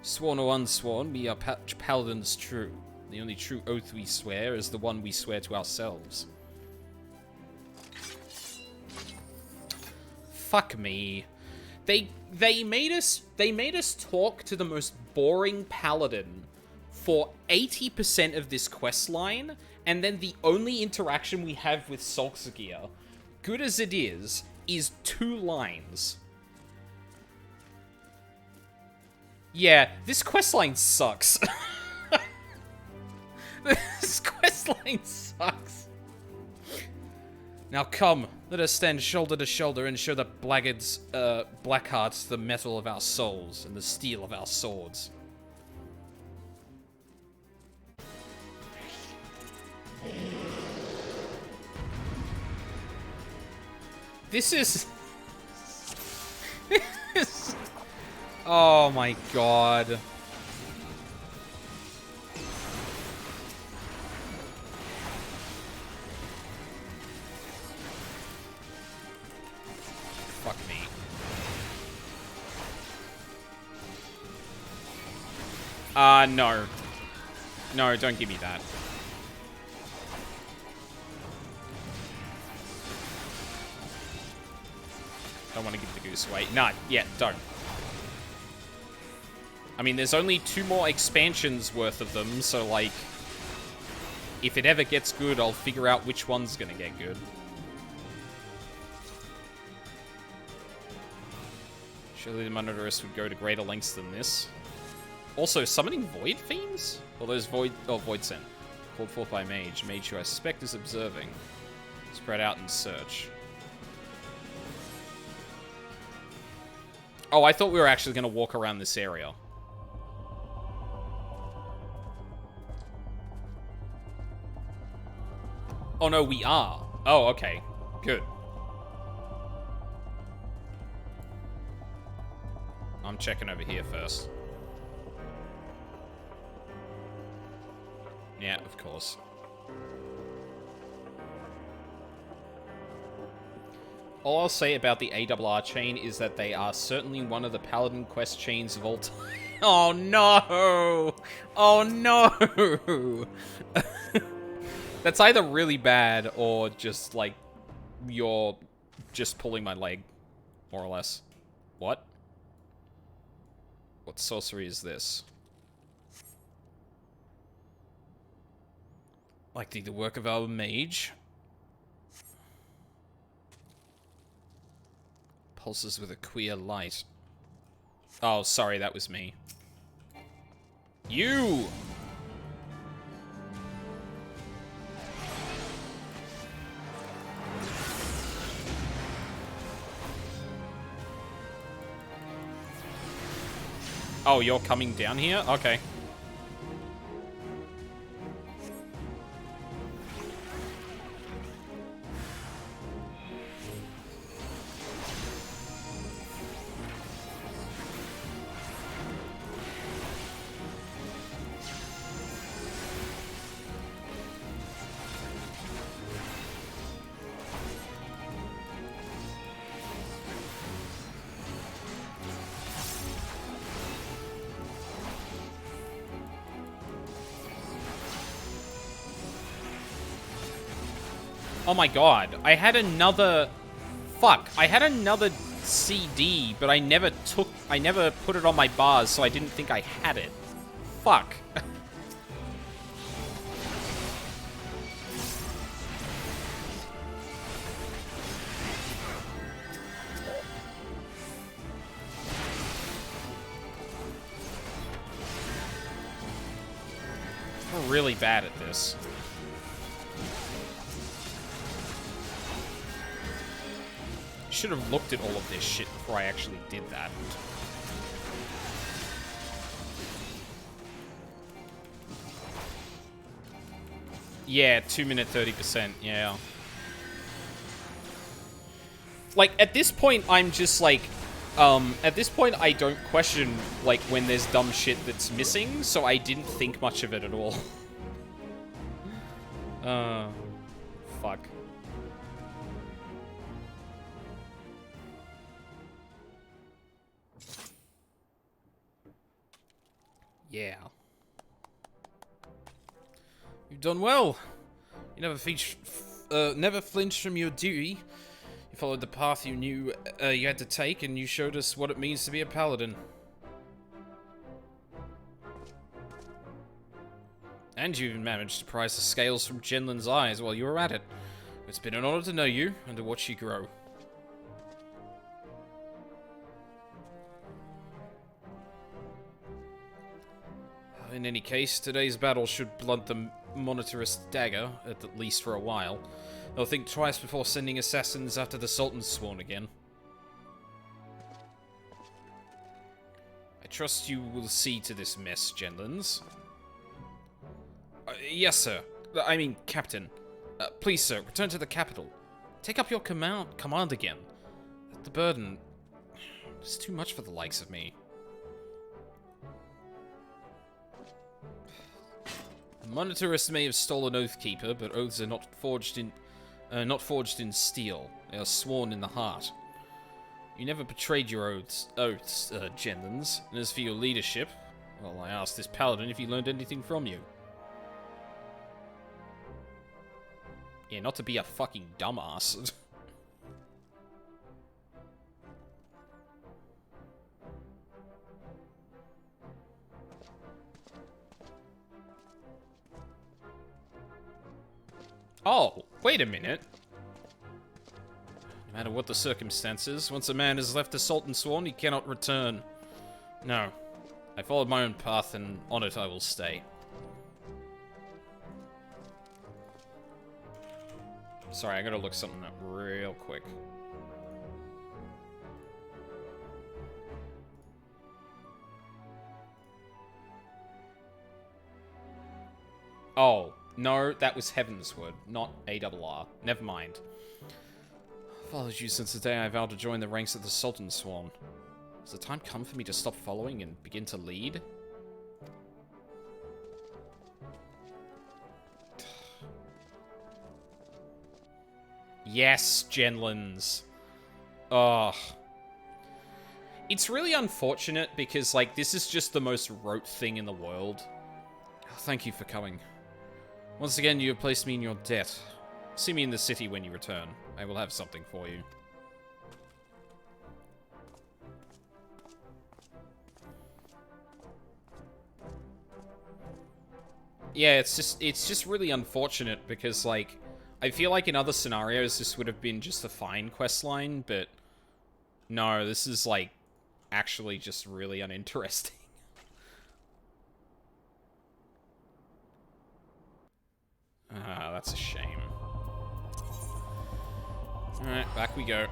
Sworn or unsworn, we are Paladins true. The only true oath we swear is the one we swear to ourselves. Fuck me. They made us talk to the most boring Paladin for 80% of this quest line, and then the only interaction we have with Solskjaer, good as it is 2 lines. Yeah, this questline sucks. This questline sucks. Now come, let us stand shoulder to shoulder and show the blackguards, Blackhearts the metal of our souls and the steel of our swords. This is... Oh my god. Fuck me. No. No, don't give me that. Don't want to give the goose away. Nah, yeah, don't. I mean, there's only 2 more expansions worth of them, so, like, if it ever gets good, I'll figure out which one's gonna get good. Surely the Monotorist would go to greater lengths than this. Also, summoning Void Fiends? Or those Void Sent. Called forth by Mage. Mage who I suspect is observing. Spread out and search. Oh, I thought we were actually gonna walk around this area. Oh, no, we are. Oh, okay. Good. I'm checking over here first. Yeah, of course. All I'll say about the ARR chain is that they are certainly one of the Paladin quest chains of all time. Oh, no! Oh no! That's either really bad or just like you're just pulling my leg, more or less. What? What sorcery is this? Likely the work of our mage. Pulses with a queer light. Oh, sorry, that was me. You! Oh, you're coming down here? Okay. Oh my god, I had another... Fuck, I had another CD, but I never put it on my bars, so I didn't think I had it. Fuck. We're really bad at this. Should have looked at all of this shit before I actually did that. Yeah, 2 minute 30%, yeah. Like, at this point, I'm just like, at this point, I don't question, like, when there's dumb shit that's missing, so I didn't think much of it at all. Fuck. Yeah. You've done well. You never flinched from your duty. You followed the path you knew you had to take, and you showed us what it means to be a paladin. And you even managed to prise the scales from Jenlin's eyes while you were at it. It's been an honor to know you, and to watch you grow. In any case, today's battle should blunt the monetarist's dagger, at least for a while. They'll think twice before sending assassins after the Sultan's sworn again. I trust you will see to this mess, Genlins. Yes, sir. I mean, Captain. Please, sir, return to the capital. Take up your command again. The burden is too much for the likes of me. The monetarist may have stolen Oathkeeper, but oaths are not forged in steel. They are sworn in the heart. You never betrayed your oaths, Genlins. And as for your leadership, well, I asked this paladin if he learned anything from you. Yeah, not to be a fucking dumbass. Oh, wait a minute. No matter what the circumstances, once a man has left the Sultan Sworn, he cannot return. No. I followed my own path, and on it I will stay. Sorry, I gotta look something up real quick. Oh, no, that was Heavensward, not ARR. Never mind. I've followed you since the day I vowed to join the ranks of the Sultan Sworn. Has the time come for me to stop following and begin to lead? Yes, Genlins. Ugh. It's really unfortunate because, like, this is just the most rote thing in the world. Thank you for coming. Once again, you have placed me in your debt. See me in the city when you return. I will have something for you. Yeah, it's just really unfortunate because, like, I feel like in other scenarios this would have been just a fine quest line, but no, this is, like, actually just really uninteresting. Ah, that's a shame. Alright, back we go.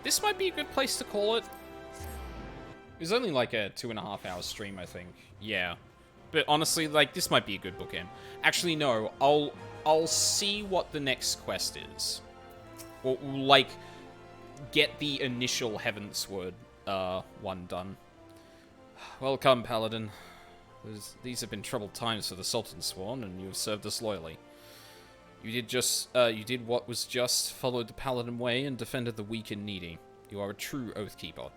This might be a good place to call it. It was only like a 2.5 hour stream, I think. Yeah. But honestly, like, this might be a good bookend. Actually, no. I'll see what the next quest is. Or, like, get the initial Heavensward one done. Welcome, Paladin. These have been troubled times for the Sultan Sworn, and you have served us loyally. You did what was just, followed the Paladin way, and defended the weak and needy. You are a true Oathkeeper.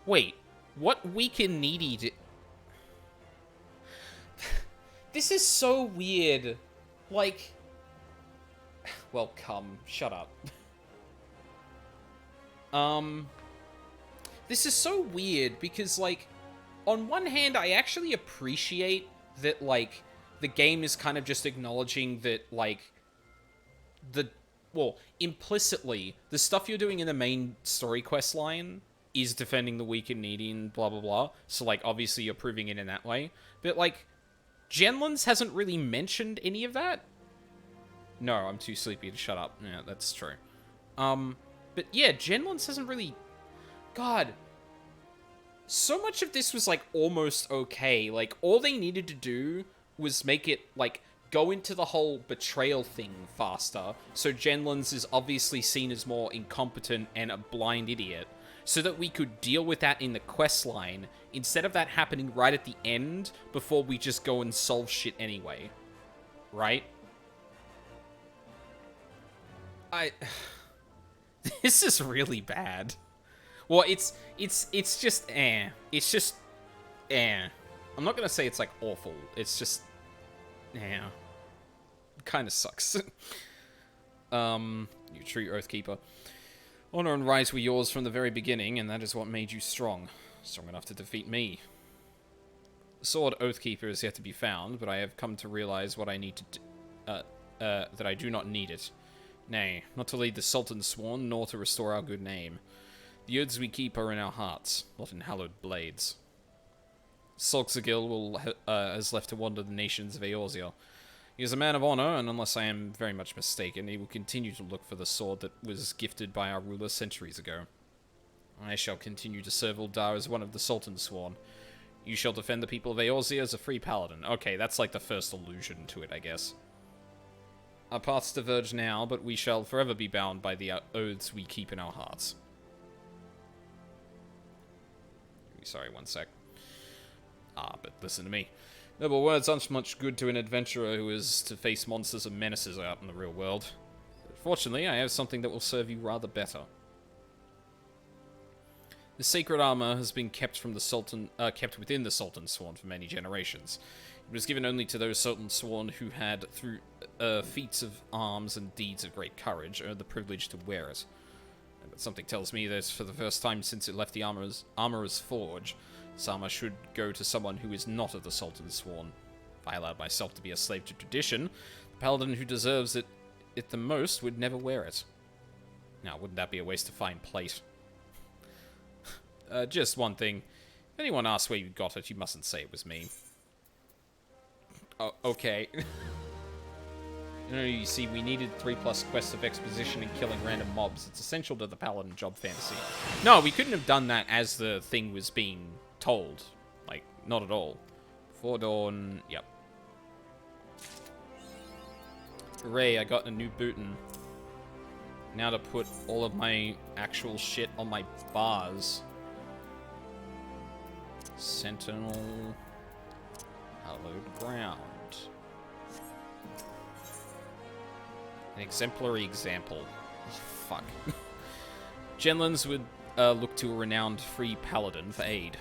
Wait, what weak and needy did... This is so weird. Like... Well, shut up. This is so weird, because, like, on one hand, I actually appreciate that, like, the game is kind of just acknowledging that, like, well, implicitly, the stuff you're doing in the main story quest line is defending the weak and needy and blah, blah, blah. So, like, obviously you're proving it in that way. But, like, Genlands hasn't really mentioned any of that. No, I'm too sleepy to shut up. Yeah, that's true. But yeah, Genlands hasn't really... God. So much of this was, like, almost okay. Like, all they needed to do was make it, like, go into the whole betrayal thing faster, so Genlands is obviously seen as more incompetent and a blind idiot, so that we could deal with that in the quest line, instead of that happening right at the end, before we just go and solve shit anyway. Right? This is really bad. Well, it's just, It's just, I'm not gonna say it's, like, awful. It's just, kind of sucks. You true Oathkeeper. Honor and right were yours from the very beginning, and that is what made you strong. Strong enough to defeat me. The sword Oathkeeper is yet to be found, but I have come to realize what I need to do, that I do not need it. Nay, not to lead the Sultan Sworn, nor to restore our good name. The oaths we keep are in our hearts, not in hallowed blades. Solxagil has left to wander the nations of Eorzea. He is a man of honor, and unless I am very much mistaken, he will continue to look for the sword that was gifted by our ruler centuries ago. I shall continue to serve Uldar as one of the Sultan Sworn. You shall defend the people of Eorzea as a free paladin. Okay, that's like the first allusion to it, I guess. Our paths diverge now, but we shall forever be bound by the oaths we keep in our hearts. Sorry, one sec. But listen to me. Noble words aren't much good to an adventurer who is to face monsters and menaces out in the real world. But fortunately, I have something that will serve you rather better. The sacred armor has been kept within the Sultan Sworn for many generations. It was given only to those Sultan Sworn who had, through feats of arms and deeds of great courage, earned the privilege to wear it. But something tells me that for the first time since it left the armorer's forge, this armor should go to someone who is not of the Sultan Sworn. If I allowed myself to be a slave to tradition, the paladin who deserves it the most would never wear it. Now, wouldn't that be a waste of fine plate? Just one thing. If anyone asks where you got it, you mustn't say it was me. Oh, okay. You see, we needed 3+ quests of exposition and killing random mobs. It's essential to the paladin job fantasy. No, we couldn't have done that as the thing was being told. Like, not at all. Before dawn, yep. Hooray, I got a new bootin'. Now to put all of my actual shit on my bars. Sentinel. Hallowed ground. An exemplary example. Fuck. Genlands would look to a renowned free paladin for aid.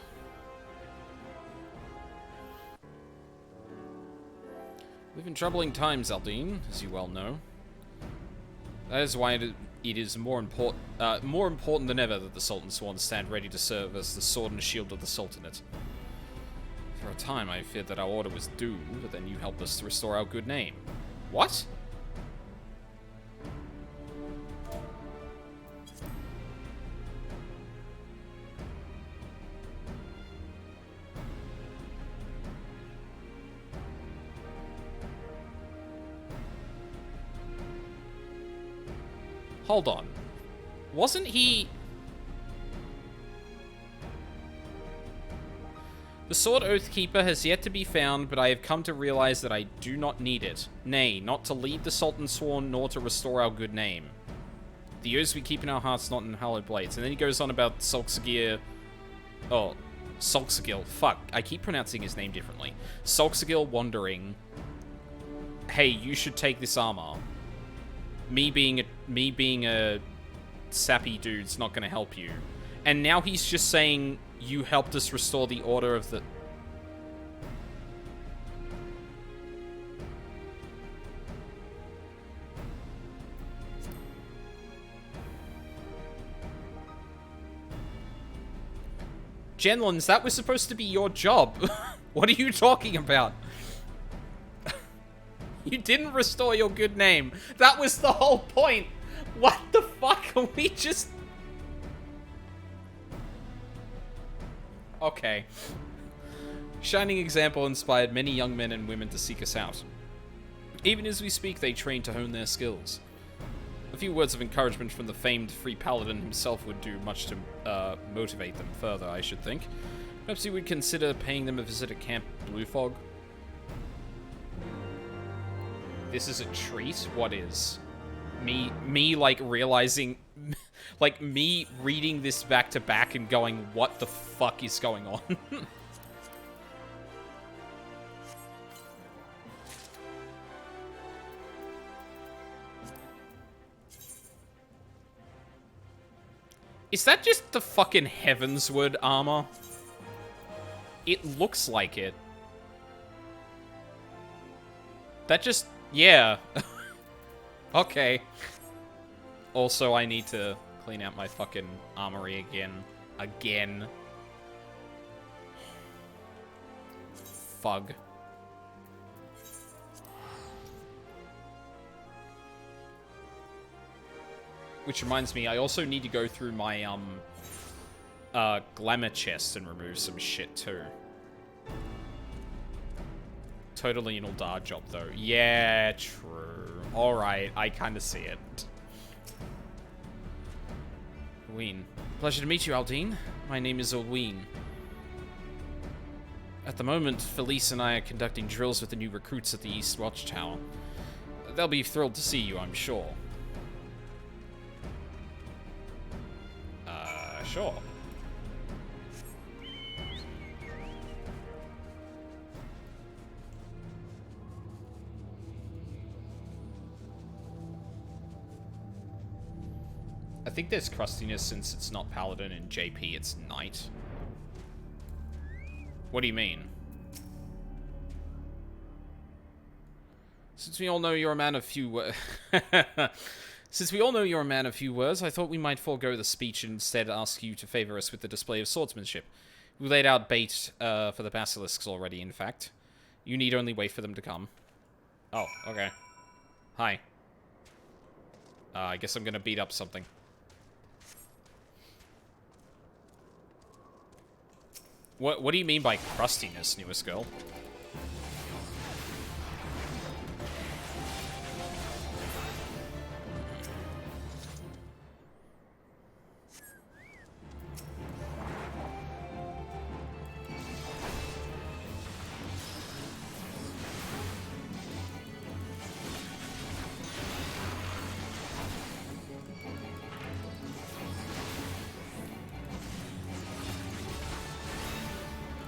We live in troubling times, Aldine, as you well know. That is why it is more important than ever that the Sultan's Sworn stand ready to serve as the sword and shield of the Sultanate. For a time, I feared that our order was doomed, but then you helped us to restore our good name. What? Hold on. Wasn't he... The Sword Oathkeeper has yet to be found, but I have come to realize that I do not need it. Nay, not to lead the Sultan Sworn, nor to restore our good name. The oaths we keep in our hearts, not in hallowed blades. And then he goes on about Solskjaer... Oh, Solskjaer. Fuck, I keep pronouncing his name differently. Solskjaer wandering. Hey, you should take this armor. Me being a sappy dude's not gonna help you. And now he's just saying, you helped us restore the order of the... Genlands, that was supposed to be your job. What are you talking about? You didn't restore your good name. That was the whole point. What the fuck? Are we just... Okay. Shining example inspired many young men and women to seek us out. Even as we speak, they train to hone their skills. A few words of encouragement from the famed Free Paladin himself would do much to motivate them further, I should think. Perhaps you would consider paying them a visit at Camp Blue Fog? This is a treat? What is? Me, like, realizing... like, me reading this back to back and going, what the fuck is going on? Is that just the fucking Heavensward armor? It looks like it. That just... Yeah. Okay. Also, I need to clean out my fucking armory again. Again. Fug. Which reminds me, I also need to go through my, glamour chest and remove some shit, too. Totally an Uldar job, though. Yeah, true. Alright, I kind of see it. Ween. Pleasure to meet you, Aldine. My name is Olween. At the moment, Felice and I are conducting drills with the new recruits at the East Watchtower. They'll be thrilled to see you, I'm sure. Sure. I think there's crustiness since it's not Paladin and JP, it's Knight. What do you mean? Since we all know you're a man of few words... Since we all know you're a man of few words, I thought we might forego the speech and instead ask you to favor us with the display of swordsmanship. We laid out bait for the basilisks already, in fact. You need only wait for them to come. Oh, okay. Hi. I guess I'm gonna beat up something. What do you mean by crustiness, newest girl?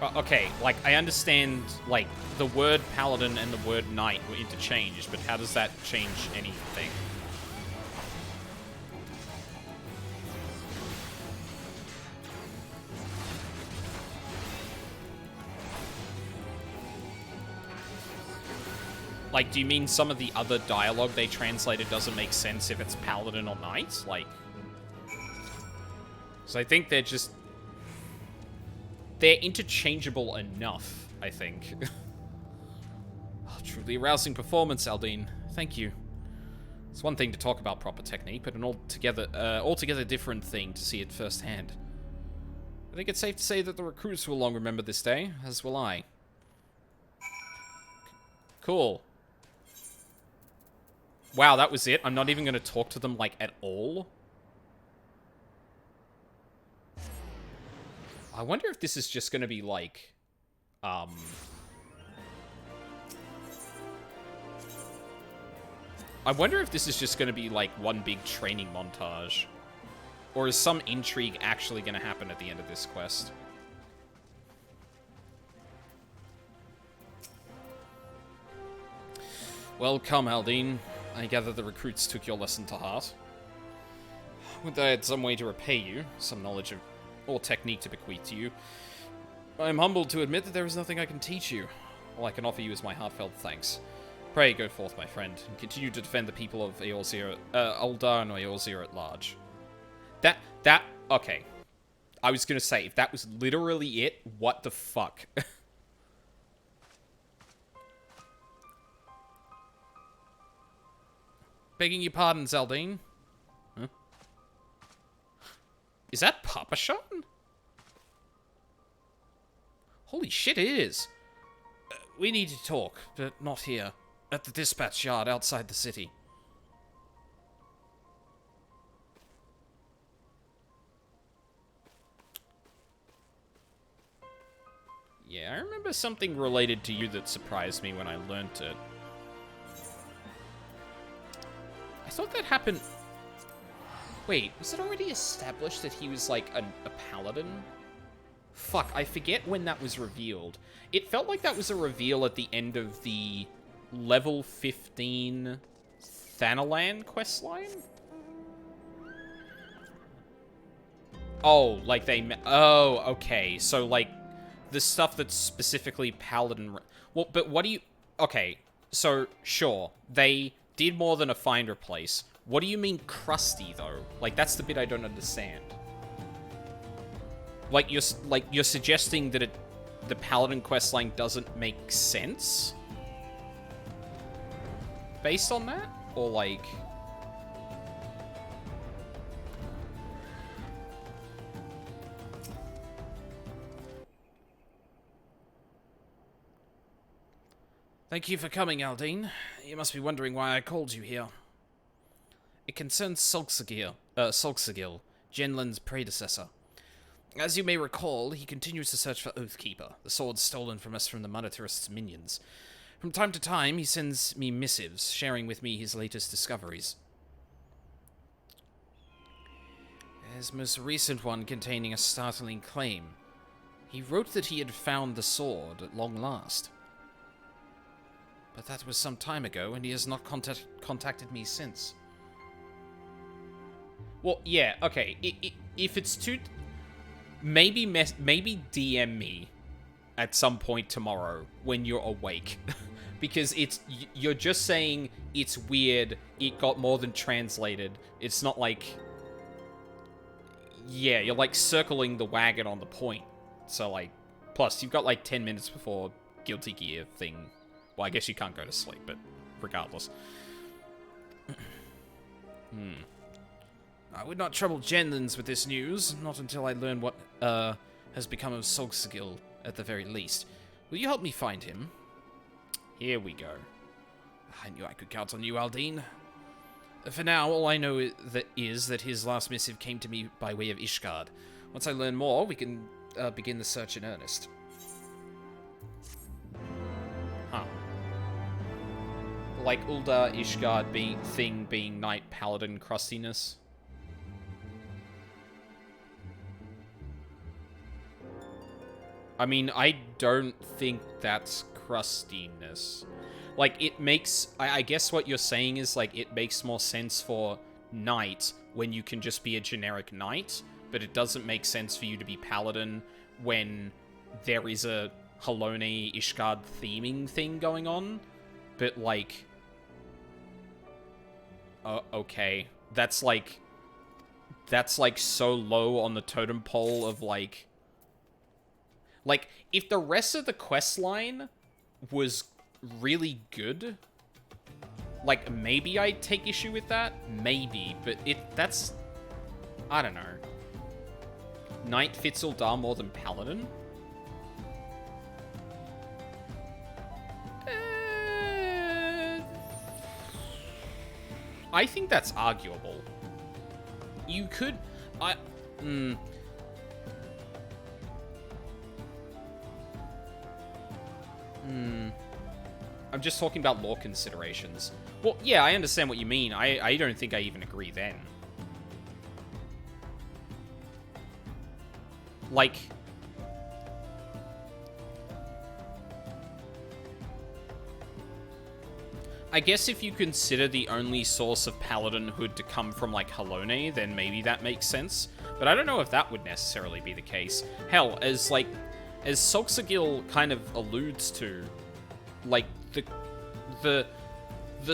Well, okay, like, I understand, like, the word paladin and the word knight were interchanged, but how does that change anything? Like, do you mean some of the other dialogue they translated doesn't make sense if it's paladin or knight? Like, so I think they're just... they're interchangeable enough, I think. Oh, truly arousing performance, Aldine. Thank you. It's one thing to talk about proper technique, but an altogether different thing to see it firsthand. I think it's safe to say that the recruits will long remember this day, as will I. Cool. Wow, that was it? I'm not even going to talk to them, like, at all? I wonder if this is just going to be, like, I wonder if this is just going to be, like, one big training montage. Or is some intrigue actually going to happen at the end of this quest? Well, come, Aldine. I gather the recruits took your lesson to heart. Would I had some way to repay you, some knowledge of or technique to bequeath to you. I am humbled to admit that there is nothing I can teach you. All I can offer you is my heartfelt thanks. Pray go forth, my friend, and continue to defend the people of Eorzea, Uldar and Eorzea at large. Okay. I was gonna say, if that was literally it, what the fuck? Begging your pardon, Zaldine. Huh? Is that Papa Sean? Holy shit, it is. We need to talk, but not here. At the dispatch yard outside the city. Yeah, I remember something related to you that surprised me when I learnt it. I thought that happened... Wait, was it already established that he was, like, a paladin? Fuck, I forget when that was revealed. It felt like that was a reveal at the end of the level 15 Thanalan questline? Oh, like they... Oh, okay. So, like, the stuff that's specifically paladin... Well, but what do you... Okay, so, sure. They did more than a find replace. What do you mean crusty, though? Like, that's the bit I don't understand. Like, you're suggesting that the paladin questline doesn't make sense? Based on that? Or, like... Thank you for coming, Aldine. You must be wondering why I called you here. It concerns Sulksagil, Genlin's predecessor. As you may recall, he continues to search for Oathkeeper, the sword stolen from us from the monetarist's minions. From time to time, he sends me missives, sharing with me his latest discoveries. His most recent one containing a startling claim. He wrote that he had found the sword at long last. But that was some time ago, and he has not contacted me since. Well, yeah, okay. If it's too... Maybe DM me at some point tomorrow when you're awake. Because you're just saying it's weird, it got more than translated. It's not like... Yeah, you're like circling the wagon on the point. So like... Plus, you've got like 10 minutes before Guilty Gear thing. Well, I guess you can't go to sleep, but regardless. I would not trouble Genlins with this news, not until I learn what, has become of Sulksagil, at the very least. Will you help me find him? Here we go. I knew I could count on you, Aldine. For now, all I know is that his last missive came to me by way of Ishgard. Once I learn more, we can begin the search in earnest. Huh. Like Uldar Ishgard being Knight Paladin crustiness. I mean, I don't think that's crustiness. Like, it makes... I guess what you're saying is, like, it makes more sense for knight when you can just be a generic knight, but it doesn't make sense for you to be paladin when there is a Halone Ishgard theming thing going on. But, like... okay. That's, like... That's, like, so low on the totem pole of, like... Like, if the rest of the quest line was really good, like, maybe I'd take issue with that. Maybe. But that's... I don't know. Knight fits Uldar more than Paladin? I think that's arguable. You could... I'm just talking about lore considerations. Well, yeah, I understand what you mean. I don't think I even agree then. Like... I guess if you consider the only source of paladinhood to come from, like, Halone, then maybe that makes sense. But I don't know if that would necessarily be the case. Hell, as Solxagil kind of alludes to, like, the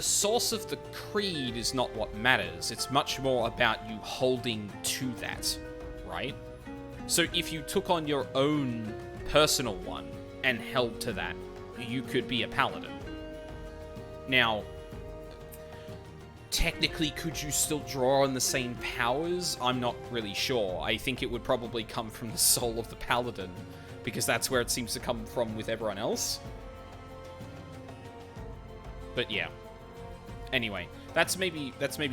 source of the creed is not what matters. It's much more about you holding to that, right? So if you took on your own personal one and held to that, you could be a paladin. Now, technically, could you still draw on the same powers? I'm not really sure. I think it would probably come from the soul of the paladin, because that's where it seems to come from with everyone else. But yeah. Anyway, that's maybe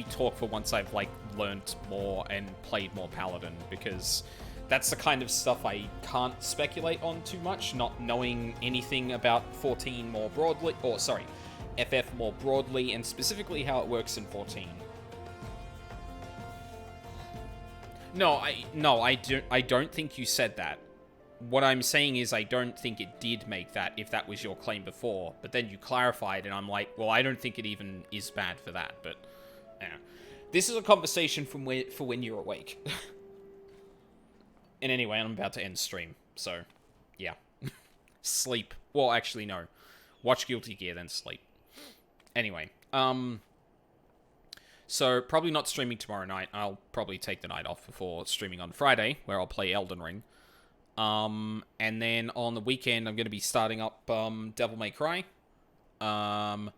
talk for once I've, like, learnt more and played more Paladin, because that's the kind of stuff I can't speculate on too much, not knowing anything about 14 more broadly, or sorry, FF more broadly, and specifically how it works in 14. No, I don't think you said that. What I'm saying is I don't think it did make that, if that was your claim before. But then you clarified, and I'm like, well, I don't think it even is bad for that. But, yeah. This is a conversation for when you're awake. And anyway, I'm about to end stream. So, yeah. Sleep. Well, actually, no. Watch Guilty Gear, then sleep. Anyway, so probably not streaming tomorrow night. I'll probably take the night off before streaming on Friday, where I'll play Elden Ring. And then on the weekend, I'm going to be starting up Devil May Cry. I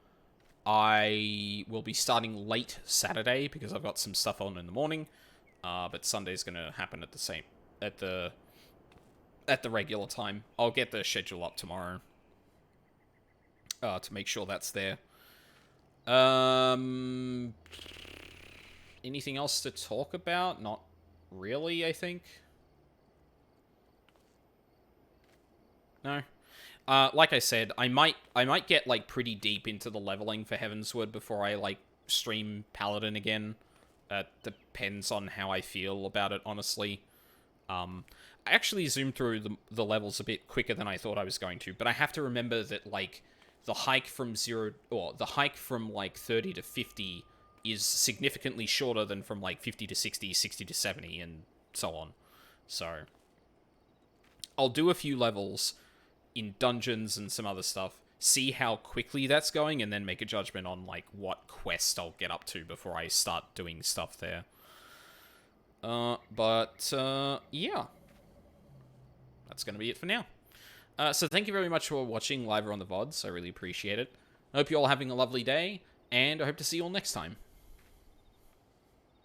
will be starting late Saturday because I've got some stuff on in the morning. But Sunday's going to happen at the regular time. I'll get the schedule up tomorrow to make sure that's there. Anything else to talk about? Not really, I think. No. Like I said, I might get, like, pretty deep into the leveling for Heavensward before I, like, stream Paladin again. Depends on how I feel about it, honestly. I actually zoomed through the levels a bit quicker than I thought I was going to, but I have to remember that, like, the hike from like 30 to 50 is significantly shorter than from like 50 to 60, 60 to 70, and so on. So I'll do a few levels in dungeons and some other stuff, see how quickly that's going, and then make a judgment on like what quest I'll get up to before I start doing stuff there. Yeah. That's going to be it for now. So thank you very much for watching live or on the VODs. I really appreciate it. I hope you're all having a lovely day, and I hope to see you all next time.